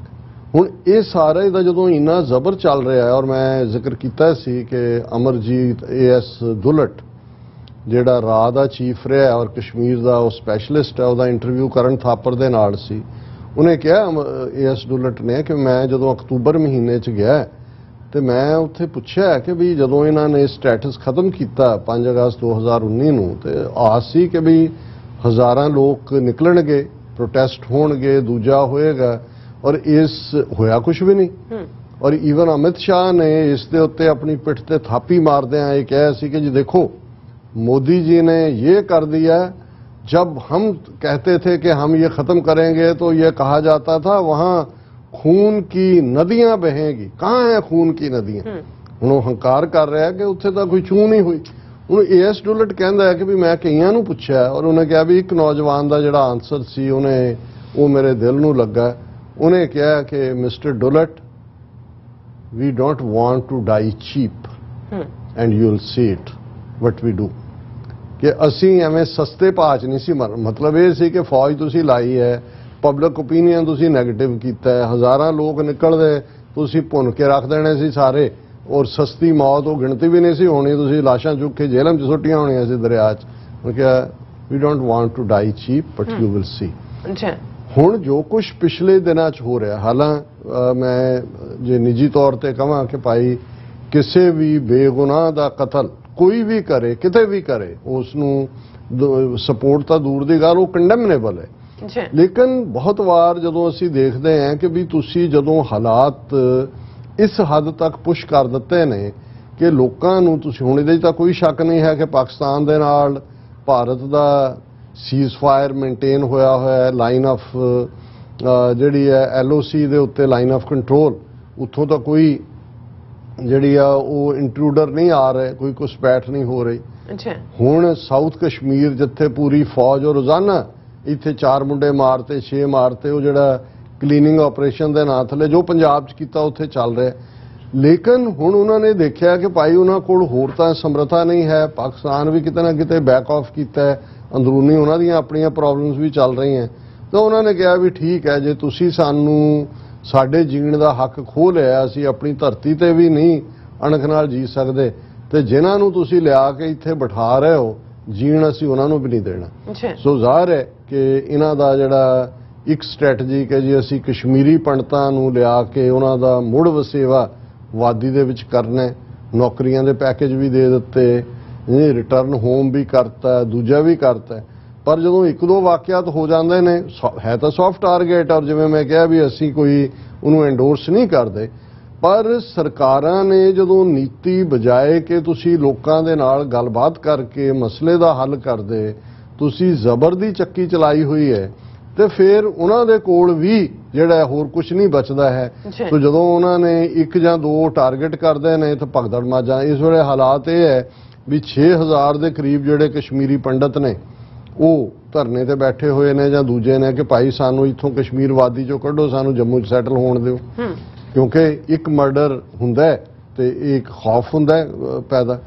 ਹੁਣ ਇਹ ਸਾਰੇ ਦਾ ਜਦੋਂ ਇੰਨਾ ਜ਼ਬਰ ਚੱਲ ਰਿਹਾ ਹੈ, ਔਰ ਮੈਂ ਜ਼ਿਕਰ ਕੀਤਾ ਸੀ ਕਿ ਅਮਰਜੀਤ AS ਦੁਲਟ ਜਿਹੜਾ ਰਾਹ ਦਾ ਚੀਫ ਰਿਹਾ ਔਰ ਕਸ਼ਮੀਰ ਦਾ ਉਹ ਸਪੈਸ਼ਲਿਸਟ ਹੈ, ਉਹਦਾ ਇੰਟਰਵਿਊ ਕਰਨ ਥਾਪਰ ਦੇ ਨਾਲ ਸੀ। ਉਹਨੇ ਕਿਹਾ AS ਦੁਲਟ ਨੇ ਕਿ ਮੈਂ ਜਦੋਂ ਅਕਤੂਬਰ ਮਹੀਨੇ 'ਚ ਗਿਆ ਤੇ ਮੈਂ ਉੱਥੇ ਪੁੱਛਿਆ ਕਿ ਵੀ ਜਦੋਂ ਇਹਨਾਂ ਨੇ ਸਟੇਟਸ ਖਤਮ ਕੀਤਾ 5 ਅਗਸਤ 2019 ਨੂੰ, ਤੇ ਆਸ ਸੀ ਕਿ ਵੀ ਹਜ਼ਾਰਾਂ ਲੋਕ ਨਿਕਲਣਗੇ, ਪ੍ਰੋਟੈਸਟ ਹੋਣਗੇ, ਦੂਜਾ ਹੋਏਗਾ, ਔਰ ਇਸ ਹੋਇਆ ਕੁਝ ਵੀ ਨਹੀਂ। ਔਰ ਈਵਨ ਅਮਿਤ ਸ਼ਾਹ ਨੇ ਇਸ ਦੇ ਉੱਤੇ ਆਪਣੀ ਪਿੱਠ ਤੇ ਥਾਪੀ ਮਾਰਦਿਆਂ ਇਹ ਕਿਹਾ ਸੀ ਕਿ ਜੀ ਦੇਖੋ मोदी जी ने ये कर दिया, जब हम कहते थे कि हम ये खत्म करेंगे तो ये कहा जाता था वहां खून की नदियां बहेंगी। कहाँ है खून की नदियां? ਹੁਣ ਉਹ ਹੰਕਾਰ ਕਰ ਰਿਹਾ ਕਿ ਉੱਥੇ ਤਾਂ ਕੋਈ ਚੂੰ ਨਹੀਂ ਹੋਈ। ਹੁਣ AS ਡੁਲਟ ਕਹਿੰਦਾ ਹੈ ਕਿ ਵੀ ਮੈਂ ਕਈਆਂ ਨੂੰ ਪੁੱਛਿਆ ਔਰ ਉਹਨੇ ਕਿਹਾ ਵੀ ਇੱਕ ਨੌਜਵਾਨ ਦਾ ਜਿਹੜਾ ਆਨਸਰ ਸੀ ਉਹ ਮੇਰੇ ਦਿਲ ਨੂੰ ਲੱਗਾ। ਉਹਨੇ ਕਿਹਾ ਕਿ mister Dulat, we don't want to die cheap and you will see it what we do, ਕਿ ਅਸੀਂ ਐਵੇਂ ਸਸਤੇ ਭਾਅ 'ਚ ਨਹੀਂ ਸੀ ਮਤਲਬ ਇਹ ਸੀ ਕਿ ਫੌਜ ਤੁਸੀਂ ਲਾਈ ਹੈ, ਪਬਲਿਕ ਓਪੀਨੀਅਨ ਤੁਸੀਂ ਨੈਗੇਟਿਵ ਕੀਤਾ ਹੈ, ਹਜ਼ਾਰਾਂ ਲੋਕ ਨਿਕਲਦੇ ਤੁਸੀਂ ਭੁੰਨ ਕੇ ਰੱਖ ਦੇਣੇ ਸੀ ਸਾਰੇ, ਔਰ ਸਸਤੀ ਮੌਤ ਉਹ ਗਿਣਤੀ ਵੀ ਨਹੀਂ ਸੀ ਹੋਣੀ, ਤੁਸੀਂ ਲਾਸ਼ਾਂ ਚੁੱਕ ਕੇ ਜੇਲ੍ਹਾਂ 'ਚ ਸੁੱਟੀਆਂ ਹੋਣੀਆਂ ਸੀ ਦਰਿਆ 'ਚ। ਉਹ ਕਿਹਾ we don't want to die cheap but you will see. ਹੁਣ ਜੋ ਕੁਝ ਪਿਛਲੇ ਦਿਨਾਂ 'ਚ ਹੋ ਰਿਹਾ, ਹਾਲਾਂ ਮੈਂ ਜੇ ਨਿੱਜੀ ਤੌਰ ਤੇ ਕਹਾਂ ਕਿ ਭਾਈ ਕਿਸੇ ਵੀ ਬੇਗੁਨਾਹ ਦਾ ਕਤਲ ਕੋਈ ਵੀ ਕਰੇ, ਕਿਤੇ ਵੀ ਕਰੇ, ਉਸ ਨੂੰ ਸਪੋਰਟ ਤਾਂ ਦੂਰ ਦੀ ਗੱਲ, ਉਹ ਕੰਡੈਮਨੇਬਲ ਹੈ। ਲੇਕਿਨ ਬਹੁਤ ਵਾਰ ਜਦੋਂ ਅਸੀਂ ਦੇਖਦੇ ਹਾਂ ਕਿ ਵੀ ਤੁਸੀਂ ਜਦੋਂ ਹਾਲਾਤ ਇਸ ਹੱਦ ਤੱਕ ਪੁਸ਼ ਕਰ ਦਿੱਤੇ ਨੇ ਕਿ ਲੋਕਾਂ ਨੂੰ ਤੁਸੀਂ, ਹੁਣ ਇਹਦੇ 'ਚ ਤਾਂ ਕੋਈ ਸ਼ੱਕ ਨਹੀਂ ਹੈ ਕਿ ਪਾਕਿਸਤਾਨ ਦੇ ਨਾਲ ਭਾਰਤ ਦਾ ਸੀਜ਼ ਫਾਇਰ ਮੇਨਟੇਨ ਹੋਇਆ ਹੈ, ਲਾਈਨ ਆਫ ਜਿਹੜੀ ਹੈ LOC ਦੇ ਉੱਤੇ ਲਾਈਨ ਆਫ ਕੰਟਰੋਲ, ਉੱਥੋਂ ਤਾਂ ਕੋਈ ਜਿਹੜੀ ਆ ਉਹ ਇੰਟਰੂਡਰ ਨਹੀਂ ਆ ਰਹੇ, ਕੋਈ ਘੁਸਪੈਠ ਨਹੀਂ ਹੋ ਰਹੀ। ਹੁਣ ਸਾਊਥ ਕਸ਼ਮੀਰ ਜਿੱਥੇ ਪੂਰੀ ਫੌਜ ਉਹ ਰੋਜ਼ਾਨਾ ਇੱਥੇ 4 ਮੁੰਡੇ ਮਾਰਤੇ, 6 ਮਾਰਤੇ, ਉਹ ਜਿਹੜਾ ਕਲੀਨਿੰਗ ਆਪਰੇਸ਼ਨ ਦੇ ਨਾਂ ਥੱਲੇ ਜੋ ਪੰਜਾਬ 'ਚ ਕੀਤਾ ਉੱਥੇ ਚੱਲ ਰਿਹਾ। ਲੇਕਿਨ ਹੁਣ ਉਹਨਾਂ ਨੇ ਦੇਖਿਆ ਕਿ ਭਾਈ ਉਹਨਾਂ ਕੋਲ ਹੋਰ ਤਾਂ ਸਮਰੱਥਾ ਨਹੀਂ ਹੈ, ਪਾਕਿਸਤਾਨ ਵੀ ਕਿਤੇ ਨਾ ਕਿਤੇ ਬੈਕ ਆਫ ਕੀਤਾ ਹੈ, ਅੰਦਰੂਨੀ ਉਹਨਾਂ ਦੀਆਂ ਆਪਣੀਆਂ ਪ੍ਰੋਬਲਮਸ ਵੀ ਚੱਲ ਰਹੀਆਂ। ਤਾਂ ਉਹਨਾਂ ਨੇ ਕਿਹਾ ਵੀ ਠੀਕ ਹੈ, ਜੇ ਤੁਸੀਂ ਸਾਨੂੰ ਸਾਡੇ ਜੀਣ ਦਾ ਹੱਕ ਖੋਹ ਲਿਆ, ਅਸੀਂ ਆਪਣੀ ਧਰਤੀ ਤੇ ਵੀ ਨਹੀਂ ਅਣਖ ਨਾਲ ਜੀ ਸਕਦੇ, ਤੇ ਜਿਨ੍ਹਾਂ ਨੂੰ ਤੁਸੀਂ ਲਿਆ ਕੇ ਇੱਥੇ ਬਿਠਾ ਰਹੇ ਹੋ ਜੀਣ, ਅਸੀਂ ਉਹਨਾਂ ਨੂੰ ਵੀ ਨਹੀਂ ਦੇਣਾ। ਸੋ ਜ਼ਾਹਰ ਹੈ ਕਿ ਇਹਨਾਂ ਦਾ ਜਿਹੜਾ ਇੱਕ ਸਟ੍ਰੈਟਜੀ ਕਿ ਜੀ ਅਸੀਂ ਕਸ਼ਮੀਰੀ ਪੰਡਤਾਂ ਨੂੰ ਲਿਆ ਕੇ ਉਹਨਾਂ ਦਾ ਮੁੜ ਵਸੇਵਾ ਵਾਦੀ ਦੇ ਵਿੱਚ ਕਰਨਾ, ਨੌਕਰੀਆਂ ਦੇ ਪੈਕੇਜ ਵੀ ਦੇ ਦਿੱਤੇ, ਰਿਟਰਨ ਹੋਮ ਵੀ ਕਰਤਾ, ਦੂਜਾ ਵੀ ਕਰਤਾ। ਪਰ ਜਦੋਂ ਇੱਕ ਦੋ ਵਾਕਿਆਤ ਹੋ ਜਾਂਦੇ ਨੇ, ਹੈ ਤਾਂ ਸੌਫਟ ਟਾਰਗੇਟ, ਔਰ ਜਿਵੇਂ ਮੈਂ ਕਿਹਾ ਵੀ ਅਸੀਂ ਕੋਈ ਉਹਨੂੰ ਐਂਡੋਰਸ ਨਹੀਂ ਕਰਦੇ, ਪਰ ਸਰਕਾਰਾਂ ਨੇ ਜਦੋਂ ਨੀਤੀ ਬਜਾਏ ਕਿ ਤੁਸੀਂ ਲੋਕਾਂ ਦੇ ਨਾਲ ਗੱਲਬਾਤ ਕਰਕੇ ਮਸਲੇ ਦਾ ਹੱਲ ਕਰਦੇ, ਤੁਸੀਂ ਜ਼ਬਰ ਦੀ ਚੱਕੀ ਚਲਾਈ ਹੋਈ ਹੈ, ਤੇ ਫਿਰ ਉਹਨਾਂ ਦੇ ਕੋਲ ਵੀ ਜਿਹੜਾ ਹੋਰ ਕੁਝ ਨਹੀਂ ਬਚਦਾ ਹੈ। ਸੋ ਜਦੋਂ ਉਹਨਾਂ ਨੇ ਇੱਕ ਜਾਂ ਦੋ ਟਾਰਗੇਟ ਕਰਦੇ ਨੇ ਤਾਂ ਭਗਦੜ ਮਾਜਾਂ। ਇਸ ਵੇਲੇ ਹਾਲਾਤ ਇਹ ਹੈ ਵੀ 6000 ਦੇ ਕਰੀਬ ਜਿਹੜੇ ਕਸ਼ਮੀਰੀ ਪੰਡਤ ਨੇ ਉਹ ਧਰਨੇ ਤੇ ਬੈਠੇ ਹੋਏ ਨੇ, ਜਾਂ ਦੂਜੇ ਨੇ ਕਿ ਭਾਈ ਸਾਨੂੰ ਇੱਥੋਂ ਕਸ਼ਮੀਰ ਵਾਦੀ ਚੋਂ ਕੱਢੋ, ਸਾਨੂੰ ਜੰਮੂ 'ਚ ਸੈਟਲ ਹੋਣ ਦਿਓ, ਕਿਉਂਕਿ ਇੱਕ ਮਰਡਰ ਹੁੰਦਾ ਤੇ ਇੱਕ ਖੌਫ ਹੁੰਦਾ ਪੈਦਾ।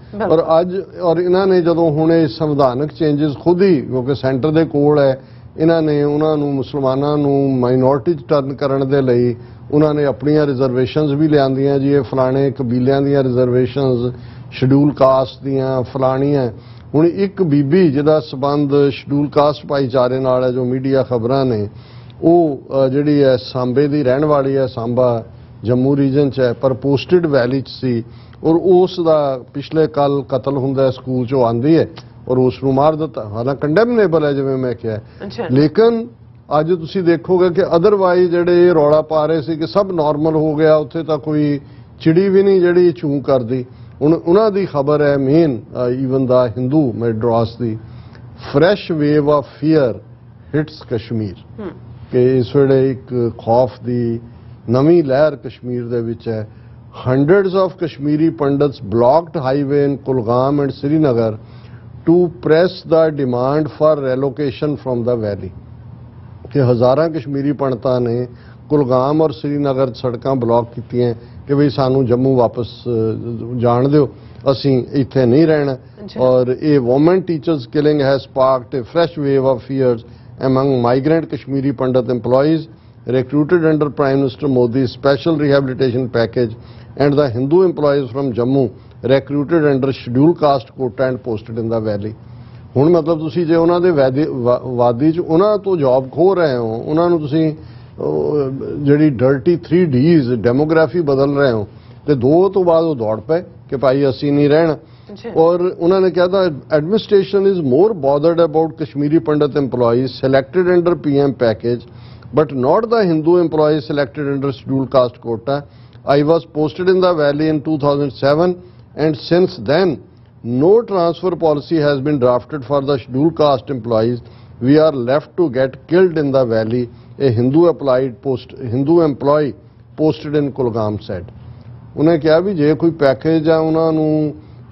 ਔਰ ਇਹਨਾਂ ਨੇ ਜਦੋਂ ਹੁਣ ਇਹ ਸੰਵਿਧਾਨਕ ਚੇਂਜਸ ਖੁਦ ਹੀ, ਕਿਉਂਕਿ ਸੈਂਟਰ ਦੇ ਕੋਲ ਹੈ, ਇਹਨਾਂ ਨੇ ਉਹਨਾਂ ਨੂੰ ਮੁਸਲਮਾਨਾਂ ਨੂੰ ਮਾਈਨੋਰਿਟੀ 'ਚ ਟਰਨ ਕਰਨ ਦੇ ਲਈ ਉਹਨਾਂ ਨੇ ਆਪਣੀਆਂ ਰਿਜ਼ਰਵੇਸ਼ਨਸ ਵੀ ਲਿਆਂਦੀਆਂ ਜੀ, ਇਹ ਫਲਾਣੇ ਕਬੀਲਿਆਂ ਦੀਆਂ ਰਿਜ਼ਰਵੇਸ਼ਨਸ, ਸ਼ਡਿਊਲ ਕਾਸਟ ਦੀਆਂ ਫਲਾਣੀਆਂ। ਹੁਣ ਇੱਕ ਬੀਬੀ ਜਿਹਦਾ ਸਬੰਧ ਸ਼ਡਿਊਲ ਕਾਸਟ ਭਾਈਚਾਰੇ ਨਾਲ ਹੈ, ਜੋ ਮੀਡੀਆ ਖਬਰਾਂ ਨੇ, ਉਹ ਜਿਹੜੀ ਹੈ ਸਾਂਬੇ ਦੀ ਰਹਿਣ ਵਾਲੀ ਹੈ, ਸਾਂਬਾ ਜੰਮੂ ਰੀਜਨ 'ਚ ਹੈ, ਪਰ ਪੋਸਟਡ ਵੈਲੀ 'ਚ ਸੀ, ਔਰ ਉਸ ਦਾ ਪਿਛਲੇ ਕੱਲ ਕਤਲ ਹੁੰਦਾ, ਸਕੂਲ 'ਚੋਂ ਆਉਂਦੀ ਹੈ ਔਰ ਉਸ ਨੂੰ ਮਾਰ ਦਿੱਤਾ। ਹਾਲਾਂਕਿ ਕੰਡੈਮਨੇਬਲ ਹੈ ਜਿਵੇਂ ਮੈਂ ਕਿਹਾ, ਲੇਕਿਨ ਅੱਜ ਤੁਸੀਂ ਦੇਖੋਗੇ ਕਿ ਅਦਰਵਾਈਜ਼ ਜਿਹੜੇ ਰੌਲਾ ਪਾ ਰਹੇ ਸੀ ਕਿ ਸਭ ਨਾਰਮਲ ਹੋ ਗਿਆ, ਉੱਥੇ ਤਾਂ ਕੋਈ ਚਿੜੀ ਵੀ ਨਹੀਂ ਜਿਹੜੀ ਚੂੰ ਕਰਦੀ। ਹੁਣ ਉਹਨਾਂ ਦੀ ਖਬਰ ਹੈ main even the Hindu ਮੈਡਰਾਸ the, fresh wave of fear hits Kashmir, ਕਿ ਇਸ ਵੇਲੇ ਇੱਕ ਖੌਫ ਦੀ ਨਵੀਂ ਲਹਿਰ ਕਸ਼ਮੀਰ ਦੇ ਵਿੱਚ ਹੈ। Hundreds of Kashmiri Pandits blocked highway in Kulgam and Srinagar to press the demand for relocation from the valley। कि हज़ारां कश्मीरी पंडितां ने कुलगाम और श्रीनगर सड़कां ब्लॉक कीतियां कि भी सानू जम्मू वापस जाण दिओ, असीं इत्थे नहीं रहना। और ये women teachers killing has sparked A fresh wave of fears among migrant Kashmiri Pandit employees recruited under Prime Minister Modi's special rehabilitation package and the Hindu employees from Jammu recruited under scheduled caste quota and posted in the valley। ਹੁਣ ਮਤਲਬ ਤੁਸੀਂ ਜੇ ਉਹਨਾਂ ਦੇ ਵਾਦੀ 'ਚ ਉਹਨਾਂ ਤੋਂ ਜੌਬ ਖੋ ਰਹੇ ਹੋ, ਉਹਨਾਂ ਨੂੰ ਤੁਸੀਂ ਜਿਹੜੀ ਡਰਟੀ 3Ds ਡੈਮੋਗ੍ਰਾਫੀ ਬਦਲ ਰਹੇ ਹੋ, ਤੇ 2 ਤੋਂ ਬਾਅਦ ਉਹ ਦੌੜ ਪਏ ਕਿ ਭਾਈ ਅਸੀਂ ਨਹੀਂ ਰਹਿਣਾ। ਔਰ ਉਹਨਾਂ ਨੇ ਕਿਹਾ ਤਾਂ administration is more bothered about Kashmiri Pandit EMPLOYEES selected under PM package but not the Hindu employees selected under scheduled caste quota। I was posted in the valley in 2007 and since then no transfer policy has been drafted for the scheduled caste employees। We are left to get killed in the valley, a Hindu employee posted in Kulgam said। उन्हें कहा भी जे कोई package आ उन्होंने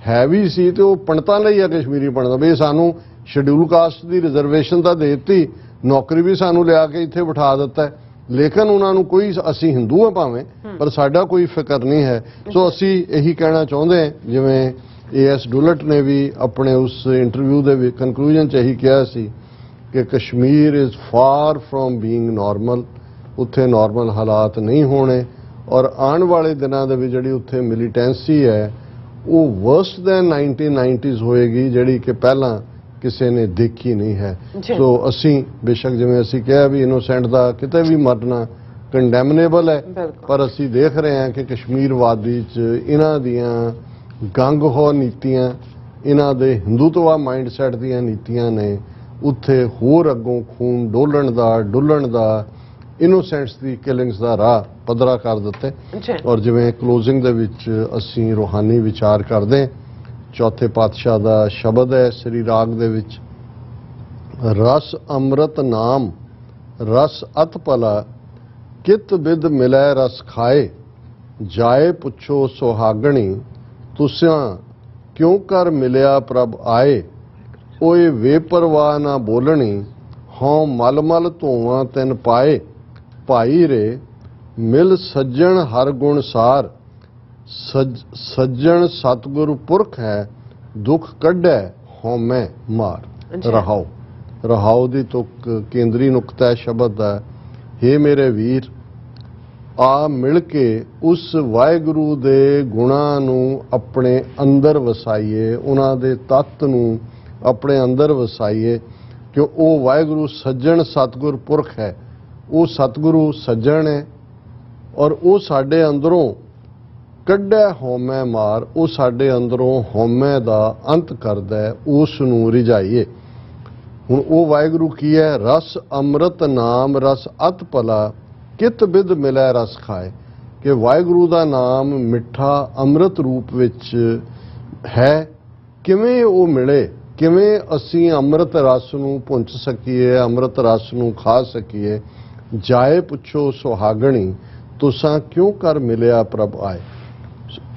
है भी सी तो पंडितां लई आ, कश्मीरी पंडित भी सानू शेड्यूल कास्ट की रिजर्वेशन तो दे दी, नौकरी भी सानू लिया के इत्थे बिठा दिता है, लेकिन उन्होंने कोई असी हिंदू हाँ भावें पर साडा कोई फिक्र नहीं है। सो असी यही कहना चाहते हैं, जिवें AS डुलट ने भी अपने उस इंटरव्यू के कंक्लूजन च यही कहा सी कि Kashmir is far from being normal, उत्थे नॉर्मल हालात नहीं होने और आने वाले दिनों के जी उत्थे मिलीटेंसी है वो वर्स्ट दैन 1990s होएगी, जिहड़ी कि पहला किसी ने देखी नहीं है। सो असी बेशक जिवें असी कहा भी इनोसेंट का किते भी मरना कंडैमनेबल है, पर असी देख रहे हैं कि कश्मीर वादी च इन्हां दियां गंग हो नीतियां, इन्हां दे हिंदुत्व माइंडसैट दियां नीतियां ने उत्थे होर अगों खून डुलण दा इनोसेंट्स दी किलिंग्स दा राह पद्धरा कर दिते। और जिवें क्लोजिंग दे विच असी रूहानी विचार करदे, चौथे पातशाह दा शब्द है श्री राग दे विच, रस अमृत नाम रस अत भला कित बिद मिलै रस खाए, जाए पुछो सुहागणी तुसां क्यों कर मिलिया प्रभ आए, ओए बेपरवाह ना बोलनी हों मल मल धोवां तिन पाए, भाई रे मिल सज्जन हर गुण सार, सज्जन सतगुरु पुरख है दुख कढ़ै होमै मार। रहाओ रहाओ दी तुक केंद्री नुकता है शब्द है, हे मेरे वीर आ मिल के उस वाहिगुरु दे गुणां नूं अपने अंदर वसाइए, उन्हां दे तत्त नूं अपने अंदर वसाइए, क्यों वो वाहिगुरु सज्जन सतगुर पुरख है, वो सतगुरु सज्जन है और वो साडे अंदरों कढ़ै होमै मार, वो साडे अंदरों होमै दा अंत करदा है, उस नूं रिझाइए। हुण वो वाहिगुरु की है, रस अमृत नाम रस अत भला कित बिद मिलै रस खाए, कि वाहिगुरु दा नाम मिठा अमृत रूप विच है, किवें वो मिले, किवें असी अमृत रस नूं पुंच सकीए, अमृत रस नूं खा सकीए। जाए पुछो सुहागणी तुसां क्यों कर मिलिया प्रभ आए।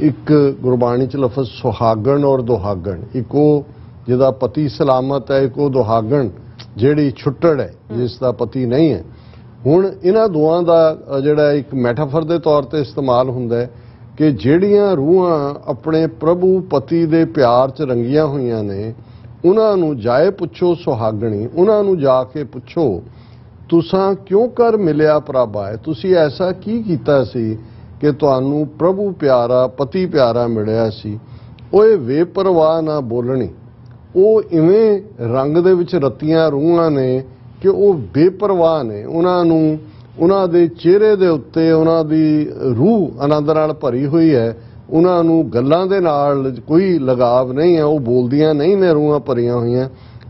एक गुरबाणी च लफज सुहागण और दुहागण, एक वो जिहदा पति सलामत है, एक वो दुहागण जिहड़ी छुट्टड़ है जिसका पति नहीं है। हुण इन्हां दोवां दा जिहड़ा एक मैटाफर दे तौर ते इस्तेमाल हुंदा है कि जिहड़ियां रूहां अपने प्रभु पति दे प्यार च रंगियां होईयां ने, उन्हां नूं जाए पुछो सुहागणी, उन्हां नूं जाके पुछो तुसां क्यों कर मिलिया प्रभ आए, तुसी ऐसा की कीता सी कि तुहानू प्रभु प्यारा पति प्यारा मिलिया सी। ओए बेपरवाह ना बोलनी, वो इवें रंग दे विच रत्तियां रूहां ने कि वो बेपरवाह ने, उन्हां दे चेहरे दे उत्ते उन्हां दी रूह आनंद नाल भरी हुई है, उन्हां नूं गल्लां दे नाल कोई लगाव नहीं है, वो बोलदियां नहीं ने, रूहां भरियां होईयां।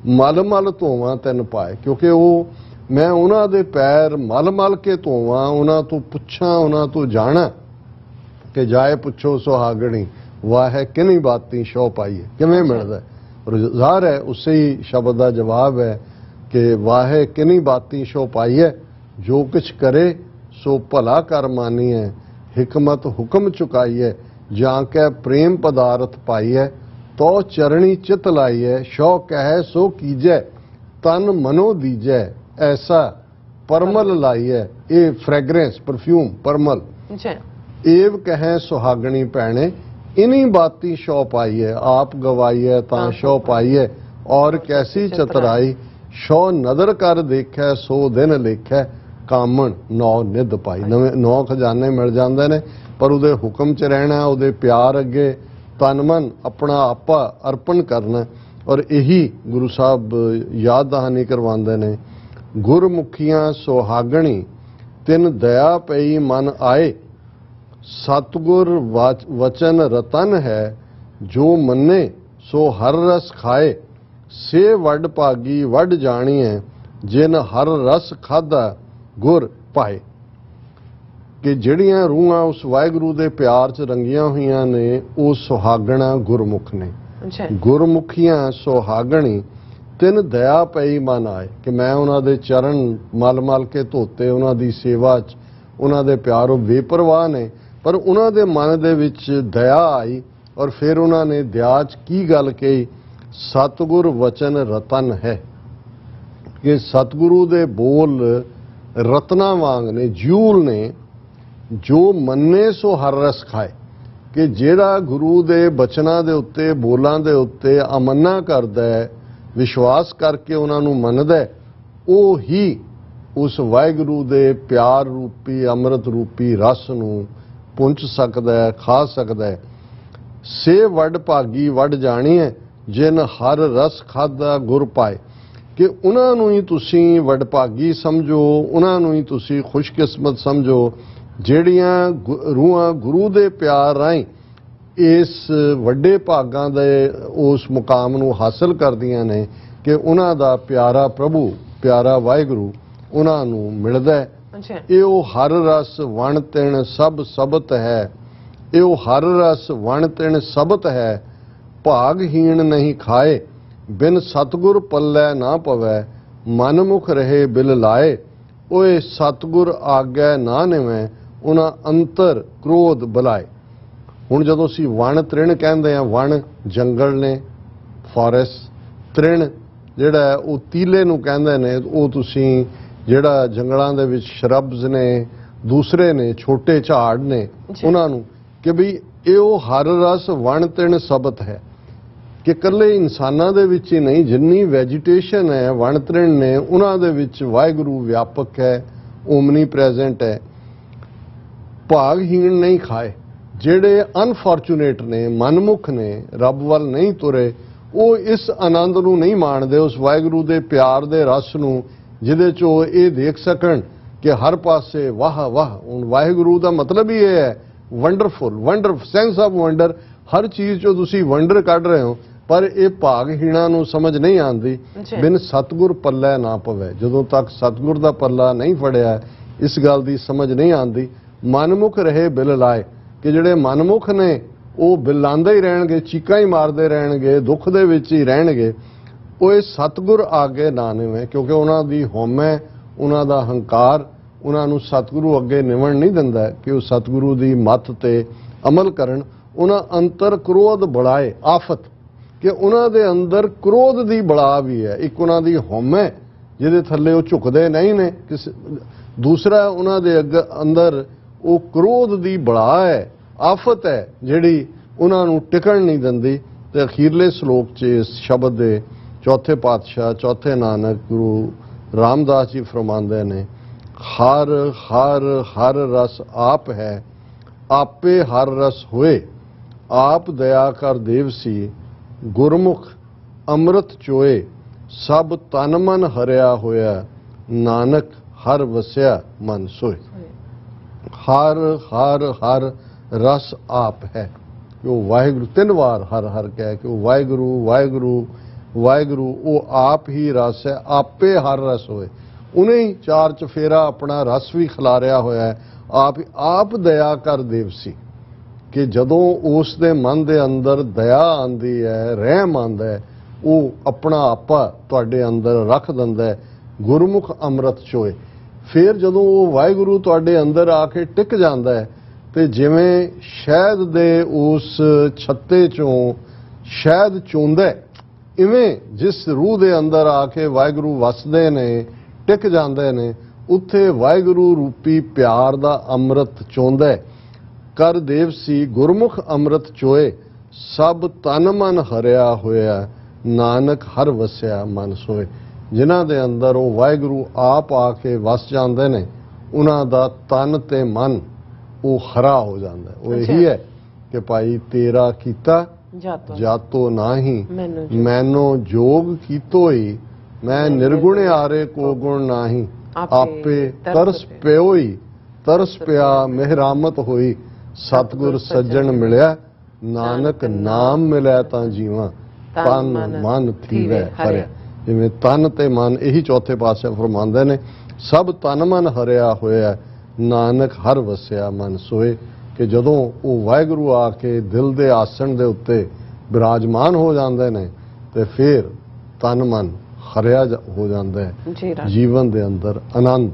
मल मल धोवां तिन पाए, क्योंकि वो मैं उन्हां दे पैर मल मल के धोवां, उन्हां तो पुछां, उन्हां तो जाणां कि जाए पुछो सुहागणी वाहे किनी बाती शौ पाईए, किवें मिलदा है? और ज़ाहिर है उसे ही शब्द का जवाब है कि वाहे किनी बाती शौ पाईए, जो कुछ करे सो भला कर मानीए, हिकमत हुक्म चुकाईए, जाके प्रेम पदार्थ पाईए, तो चरणी चित लाईए, शौ कहे सो कीजे, तन मनो दीजे, ऐसा परमल लाईए। ये फ्रेगरेंस परफ्यूम परमल। जी एव कहें सुहागणी भैणे, इन्हीं बाती शौ पाईए, आप गवाईए ता शौ पाईए, और कैसी चतुराई, शौ नदर कर देखे सो दिन लेखे, कामन नौ निध पाई। नवे 9 खजाने मिल जाते ने, पर उहदे हुक्म च रहना, उहदे प्यार अगे तन मन अपना आपा अर्पण करना। और यही गुरु साहब याद दहानी करवाते ने, गुरमुखियां सुहागणी तिन दया पई मन आए, सतगुर वचन रतन है, जो मन्ने सो हर रस खाए, से वड भागी वड जाणीए, जिन हर रस खाधा गुर पाए। कि ਜਿਹੜੀਆਂ रूहां उस वाहिगुरू दे प्यार च रंगियां होईयां ने, ਉਹ ਸੁਹਾਗਣਾ ਗੁਰਮੁਖ ਨੇ। ਗੁਰਮੁਖੀਆਂ ਸੁਹਾਗਣੀ ਤਿੰਨ ਦਇਆ ਪਈ ਮਨ ਆਏ, ਕਿ ਮੈਂ ਉਹਨਾਂ ਦੇ ਚਰਨ ਮਲ ਮਲ ਕੇ ਧੋਤੇ, ਉਹਨਾਂ ਦੀ ਸੇਵਾ 'ਚ ਉਹਨਾਂ ਦੇ ਪਿਆਰੋਂ ਬੇਪਰਵਾਹ ਨੇ, ਪਰ ਉਹਨਾਂ ਦੇ ਮਨ ਦੇ ਵਿੱਚ ਦਇਆ ਆਈ। ਔਰ ਫਿਰ ਉਹਨਾਂ ਨੇ ਦਇਆ 'ਚ ਕੀ ਗੱਲ ਕਹੀ, ਸਤਿਗੁਰ ਵਚਨ ਰਤਨ ਹੈ, ਕਿ ਸਤਿਗੁਰੂ ਦੇ ਬੋਲ ਰਤਨਾ ਵਾਂਗ ਨੇ, ਜਿਊਲ ਨੇ, ਜੋ ਮੰਨੇ ਸੋ ਹਰ ਰਸ ਖਾਏ। ਕਿ ਜਿਹੜਾ ਗੁਰੂ ਦੇ ਬਚਨਾਂ ਦੇ ਉੱਤੇ ਬੋਲਾਂ ਦੇ ਉੱਤੇ ਅਮੰਨਾ ਕਰਦਾ ਹੈ, ਵਿਸ਼ਵਾਸ ਕਰਕੇ ਉਹਨਾਂ ਨੂੰ ਮੰਨਦਾ ਹੈ, ਉਹ ਹੀ ਉਸ ਵਾਹਿਗੁਰੂ ਦੇ ਪਿਆਰ ਰੂਪੀ ਅੰਮ੍ਰਿਤ ਰੂਪੀ ਰਸ ਨੂੰ ਪੁੰਚ ਸਕਦਾ ਹੈ, ਖਾ ਸਕਦਾ ਹੈ। ਸੇ ਵੱਡ ਭਾਗੀ ਵੱਡ ਜਾਣੀ ਹੈ, ਜਿਨ ਹਰ ਰਸ ਖਾਦਾ ਗੁਰ ਪਾਏ। ਕਿ ਉਹਨਾਂ ਨੂੰ ਹੀ ਤੁਸੀਂ ਵਡਭਾਗੀ ਸਮਝੋ, ਉਹਨਾਂ ਨੂੰ ਹੀ ਤੁਸੀਂ ਖੁਸ਼ਕਿਸਮਤ ਸਮਝੋ, ਜਿਹੜੀਆਂ ਰੂਹਾਂ ਗੁਰੂ ਦੇ ਪਿਆਰ ਰਾਹੀਂ ਇਸ ਵੱਡੇ ਭਾਗਾਂ ਦੇ ਉਸ ਮੁਕਾਮ ਨੂੰ ਹਾਸਲ ਕਰਦੀਆਂ ਨੇ, ਕਿ ਉਹਨਾਂ ਦਾ ਪਿਆਰਾ ਪ੍ਰਭੂ, ਪਿਆਰਾ ਵਾਹਿਗੁਰੂ ਉਹਨਾਂ ਨੂੰ ਮਿਲਦਾ ਹੈ। ਇਹ ਉਹ ਹਰ ਰਸ ਵਣ ਤਿਣ ਸਭ ਸਬਤ ਹੈ, ਇਹ ਉਹ ਹਰ ਰਸ ਵਣ ਤਿਣ ਸਬਤ ਹੈ, ਭਾਗਹੀਣ ਨਹੀਂ ਖਾਏ, ਬਿਨ ਸਤਗੁਰ ਪੱਲੇ ਨਾ ਪਵੈ, ਮਨਮੁਖ ਰਹੇ ਬਿਲ ਲਾਏ। ਓਏ ਸਤਗੁਰ ਆਗੈ ਨਾ ਨਿਵੇਂ, ਉਹਨਾਂ ਅੰਤਰ ਕ੍ਰੋਧ ਬੁਲਾਏ। ਹੁਣ ਜਦੋਂ ਅਸੀਂ ਵਣ ਤ੍ਰਿਣ ਕਹਿੰਦੇ ਹਾਂ, ਵਣ ਜੰਗਲ ਨੇ, ਫੋਰੈਸਟ, ਤ੍ਰਿਣ ਜਿਹੜਾ ਹੈ ਉਹ ਤੀਲੇ ਨੂੰ ਕਹਿੰਦੇ ਨੇ। ਉਹ ਤੁਸੀਂ ਜਿਹੜਾ ਜੰਗਲਾਂ ਦੇ ਵਿੱਚ ਸ਼ਰਬਸ ਨੇ, ਦੂਸਰੇ ਨੇ, ਛੋਟੇ ਝਾੜ ਨੇ, ਉਹਨਾਂ ਨੂੰ, ਕਿ ਵੀ ਇਹ ਉਹ ਹਰ ਰਸ ਵਣ ਤਿਣ ਸਬਤ ਹੈ। ਕਿ ਇਕੱਲੇ ਇਨਸਾਨਾਂ ਦੇ ਵਿੱਚ ਹੀ ਨਹੀਂ, ਜਿੰਨੀ ਵੈਜੀਟੇਸ਼ਨ ਹੈ, ਵਣ ਤ੍ਰਿਣ ਨੇ, ਉਹਨਾਂ ਦੇ ਵਿੱਚ ਵਾਹਿਗੁਰੂ ਵਿਆਪਕ ਹੈ, ਓਮਨੀ ਪ੍ਰੈਜ਼ੈਂਟ ਹੈ। ਭਾਗਹੀਣ ਨਹੀਂ ਖਾਏ, ਜਿਹੜੇ ਅਨਫੋਰਚੂਨੇਟ ਨੇ, ਮਨਮੁਖ ਨੇ, ਰੱਬ ਵੱਲ ਨਹੀਂ ਤੁਰੇ, ਉਹ ਇਸ ਆਨੰਦ ਨੂੰ ਨਹੀਂ ਮਾਣਦੇ, ਉਸ ਵਾਹਿਗੁਰੂ ਦੇ ਪਿਆਰ ਦੇ ਰਸ ਨੂੰ, ਜਿਹਦੇ 'ਚ ਉਹ ਇਹ ਦੇਖ ਸਕਣ ਕਿ ਹਰ ਪਾਸੇ ਵਾਹ ਵਾਹ। ਹੁਣ ਵਾਹਿਗੁਰੂ ਦਾ ਮਤਲਬ ਹੀ ਇਹ ਹੈ ਵੰਡਰਫੁਲ, ਸੈਂਸ ਆਫ ਵੰਡਰ। ਹਰ ਚੀਜ਼ 'ਚੋਂ ਤੁਸੀਂ ਵੰਡਰ ਕੱਢ ਰਹੇ ਹੋ, ਪਰ ਇਹ ਭਾਗਹੀਣਾਂ ਨੂੰ ਸਮਝ ਨਹੀਂ ਆਉਂਦੀ। ਬਿਨ ਸਤਗੁਰ ਪੱਲੇ ਨਾ ਪਵੇ, ਜਦੋਂ ਤੱਕ ਸਤਗੁਰ ਦਾ ਪੱਲਾ ਨਹੀਂ ਫੜਿਆ, ਇਸ ਗੱਲ ਦੀ ਸਮਝ ਨਹੀਂ ਆਉਂਦੀ। ਮਨਮੁਖ ਰਹੇ ਬਿਲ ਲਾਏ, ਕਿ ਜਿਹੜੇ ਮਨਮੁਖ ਨੇ ਉਹ ਬਿਲਾਉਂਦੇ ਹੀ ਰਹਿਣਗੇ, ਚੀਕਾਂ ਹੀ ਮਾਰਦੇ ਰਹਿਣਗੇ, ਦੁੱਖ ਦੇ ਵਿੱਚ ਹੀ ਰਹਿਣਗੇ। ਉਹ ਇਹ ਸਤਗੁਰ ਆਗੇ ਨਾ ਨਿਵੇਂ, ਕਿਉਂਕਿ ਉਹਨਾਂ ਦੀ ਹਉਮੈ, ਉਹਨਾਂ ਦਾ ਹੰਕਾਰ ਉਹਨਾਂ ਨੂੰ ਸਤਿਗੁਰੂ ਅੱਗੇ ਨਿਵਣ ਨਹੀਂ ਦਿੰਦਾ ਕਿ ਉਹ ਸਤਿਗੁਰੂ ਦੀ ਮੱਤ ਤੇ ਅਮਲ ਕਰਨ। ਉਹਨਾਂ ਅੰਤਰ ਕ੍ਰੋਧ ਬੜਾਏ, ਆਫਤ, ਕਿ ਉਹਨਾਂ ਦੇ ਅੰਦਰ ਕ੍ਰੋਧ ਦੀ ਬੜਾ ਵੀ ਹੈ। ਇੱਕ ਉਹਨਾਂ ਦੀ ਹਉਮੈ ਜਿਹਦੇ ਥੱਲੇ ਉਹ ਝੁਕਦੇ ਨਹੀਂ ਨੇ, ਦੂਸਰਾ ਉਹਨਾਂ ਦੇ ਅੰਦਰ ਉਹ ਕ੍ਰੋਧ ਦੀ ਬੜਾ ਹੈ, ਆਫਤ ਹੈ, ਜਿਹੜੀ ਉਹਨਾਂ ਨੂੰ ਟਿਕਣ ਨਹੀਂ ਦਿੰਦੀ। ਤੇ ਅਖੀਰਲੇ ਸ਼ਲੋਕ 'ਚ ਇਸ ਸ਼ਬਦ ਦੇ ਚੌਥੇ ਪਾਤਸ਼ਾਹ, ਚੌਥੇ ਨਾਨਕ ਗੁਰੂ ਰਾਮਦਾਸ ਜੀ ਫਰਮਾਉਂਦੇ ਨੇ, ਹਰ ਹਰ ਹਰ ਰਸ ਆਪ ਹੈ, ਆਪੇ ਹਰ ਰਸ ਹੋਏ, ਆਪ ਦਇਆ ਕਰ ਦੇਵ ਸੀ, ਗੁਰਮੁਖ ਅੰਮ੍ਰਿਤ ਚੋਏ, ਸਭ ਤਨ ਮਨ ਹਰਿਆ ਹੋਇਆ, ਨਾਨਕ ਹਰ ਵਸਿਆ ਮਨ ਸੋਏ। ਹਰ ਹਰ ਹਰ ਰਸ ਆਪ ਹੈ, ਕਿ ਉਹ ਵਾਹਿਗੁਰੂ, 3 ਵਾਰ ਹਰ ਹਰ ਕਹਿ ਕੇ ਉਹ ਵਾਹਿਗੁਰੂ ਵਾਹਿਗੁਰੂ ਵਾਹਿਗੁਰੂ, ਉਹ ਆਪ ਹੀ ਰਸ ਹੈ, ਆਪੇ ਹਰ ਰਸ ਹੋਏ। ਉਹਨੇ ਹੀ 4 ਚਫੇਰਾ ਆਪਣਾ ਰਸ ਵੀ ਖਿਲਾਰਿਆ ਹੋਇਆ ਹੈ। ਆਪ ਦਇਆ ਕਰ ਦੇਵ ਸੀ, ਕਿ ਜਦੋਂ ਉਸ ਦੇ ਮਨ ਦੇ ਅੰਦਰ ਦਇਆ ਆਉਂਦੀ ਹੈ, ਰਹਿਮ ਆਉਂਦਾ ਹੈ, ਉਹ ਆਪਣਾ ਆਪਾ ਤੁਹਾਡੇ ਅੰਦਰ ਰੱਖ ਦਿੰਦਾ ਹੈ, ਗੁਰਮੁਖ ਅੰਮ੍ਰਿਤ ਚੋਏ। ਫਿਰ ਜਦੋਂ ਉਹ ਵਾਹਿਗੁਰੂ ਤੁਹਾਡੇ ਅੰਦਰ ਆ ਕੇ ਟਿਕ ਜਾਂਦਾ ਹੈ ਤੇ ਜਿਵੇਂ ਸ਼ਹਿਦ ਦੇ ਉਸ ਛੱਤੇ ਚੋਂ ਸ਼ਹਿਦ ਚੋਂਦਾ ਹੈ, ਇਵੇਂ ਜਿਸ ਰੂਹ ਦੇ ਅੰਦਰ ਆ ਕੇ ਵਾਹਿਗੁਰੂ ਵਸਦੇ ਨੇ, ਟਿਕ ਜਾਂਦੇ ਨੇ, ਉੱਥੇ ਵਾਹਿਗੁਰੂ ਰੂਪੀ ਪਿਆਰ ਦਾ ਅੰਮ੍ਰਿਤ ਚੋਂਦਾ ਹੈ। ਕਰ ਦੇਵ ਸੀ ਗੁਰਮੁਖ ਅੰਮ੍ਰਿਤ ਚੋਏ, ਸਭ ਤਨ ਮਨ ਹਰਿਆ ਹੋਇਆ, ਨਾਨਕ ਹਰ ਵਸਿਆ ਮਨ ਸੋਏ। ਜਿਨ੍ਹਾਂ ਦੇ ਅੰਦਰ ਉਹ ਵਾਹਿਗੁਰੂ ਆਪ ਆ ਕੇ ਵਸ ਜਾਂਦੇ ਨੇ, ਉਹਨਾਂ ਦਾ ਤਨ ਤੇ ਮਨ ਉਹ ਹਰਾ ਹੋ ਜਾਂਦਾ ਹੈ। ਉਹ ਇਹੀ ਹੈ ਕਿ ਭਾਈ ਤੇਰਾ ਕੀਤਾ ਜਾਤੋ ਨਾਹੀ, ਮੈਨੋ ਜੋਗ ਕੀਤੋਈ, ਮੈਂ ਨਿਰਗੁਣ ਆਰੇ ਕੋ ਗੁਣ ਨਾਹੀ, ਆਪੇ ਤਰਸ ਪਿਓਈ, ਤਰਸ ਪਿਆ ਮਿਹਰਾਮਤ ਹੋਈ, ਸਤਿਗੁਰ ਸੱਜਣ ਮਿਲਿਆ, ਨਾਨਕ ਨਾਮ ਮਿਲਿਆ ਤਾਂ ਜੀਵਾਂ, ਤਨ ਮਨ ਥੀਵੈ ਹਰਿਆ। ਜਿਵੇਂ ਤਨ ਤੇ ਮਨ, ਇਹੀ ਚੌਥੇ ਪਾਤਸ਼ਾਹ ਫਰਮਾਉਂਦੇ ਨੇ, ਸਭ ਤਨ ਮਨ ਹਰਿਆ ਹੋਇਆ, ਨਾਨਕ ਹਰ ਵਸਿਆ ਮਨ ਸੋਏ। ਕਿ ਜਦੋਂ ਉਹ ਵਾਹਿਗੁਰੂ ਆ ਕੇ ਦਿਲ ਦੇ ਆਸਣ ਦੇ ਉੱਤੇ ਬਿਰਾਜਮਾਨ ਹੋ ਜਾਂਦੇ ਨੇ ਤੇ ਫਿਰ ਤਨ ਮਨ ਹਰਿਆ ਹੋ ਜਾਂਦਾ ਹੈ। ਜੀਵਨ ਦੇ ਅੰਦਰ ਆਨੰਦ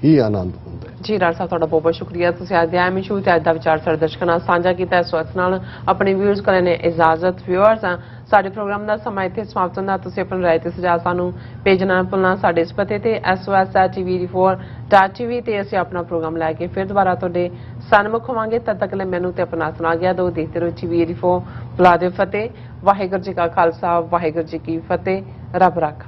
ਹੀ ਆਨੰਦ ਹੁੰਦਾ ਹੈ। ਜੀ ਰਾਜ ਸਾਹਿਬ, ਤੁਹਾਡਾ ਬਹੁਤ ਬਹੁਤ ਸ਼ੁਕਰੀਆ। ਤੁਸੀਂ ਅੱਜ ਦੇ ਐਮ ਸ਼ੂ ਤੇ ਅੱਜ ਦਾ ਵਿਚਾਰ ਸਾਡੇ ਦਰਸ਼ਕਾਂ ਨਾਲ ਸਾਂਝਾ ਕੀਤਾ। ਇਸ ਵਕਤ ਨਾਲ ਆਪਣੇ ਵਿਊਅਰਸ ਕਰਨ ਨੇ ਇਜਾਜ਼ਤ। ਵਿਊਅਰਸ, ਸਾਡੇ ਪ੍ਰੋਗਰਾਮ ਦਾ ਸਮਾਂ ਇੱਥੇ ਸਮਾਪਤ ਹੁੰਦਾ। ਤੁਸੀਂ ਆਪਣੀ ਰਾਏ ਤੇ ਸੁਝਾਅ ਸਾਨੂੰ ਭੇਜਣਾ ਨਾ ਭੁੱਲਣਾ ਸਾਡੇ ਇਸ ਪਤੇ ਤੇ sos@tv4.tv ਤੇ ਅਸੀਂ ਆਪਣਾ ਪ੍ਰੋਗਰਾਮ ਲੈ ਕੇ ਫਿਰ ਦੁਬਾਰਾ ਤੁਹਾਡੇ ਸਨਮੁਖ ਹੋਵਾਂਗੇ। ਤਦ ਤੱਕ ਲਈ ਮੈਨੂੰ ਤੇ ਆਪਣਾ ਸੁਣਾ ਗਿਆ ਦੋ। ਦੇਖਦੇ ਰਹੋ TV84। ਬੁਲਾ ਦੇ ਫਤਿਹ। ਵਾਹਿਗੁਰੂ ਜੀ ਕਾ ਖਾਲਸਾ, ਵਾਹਿਗੁਰੂ ਜੀ ਕੀ ਫਤਿਹ। ਰੱਬ ਰਾਖਾ।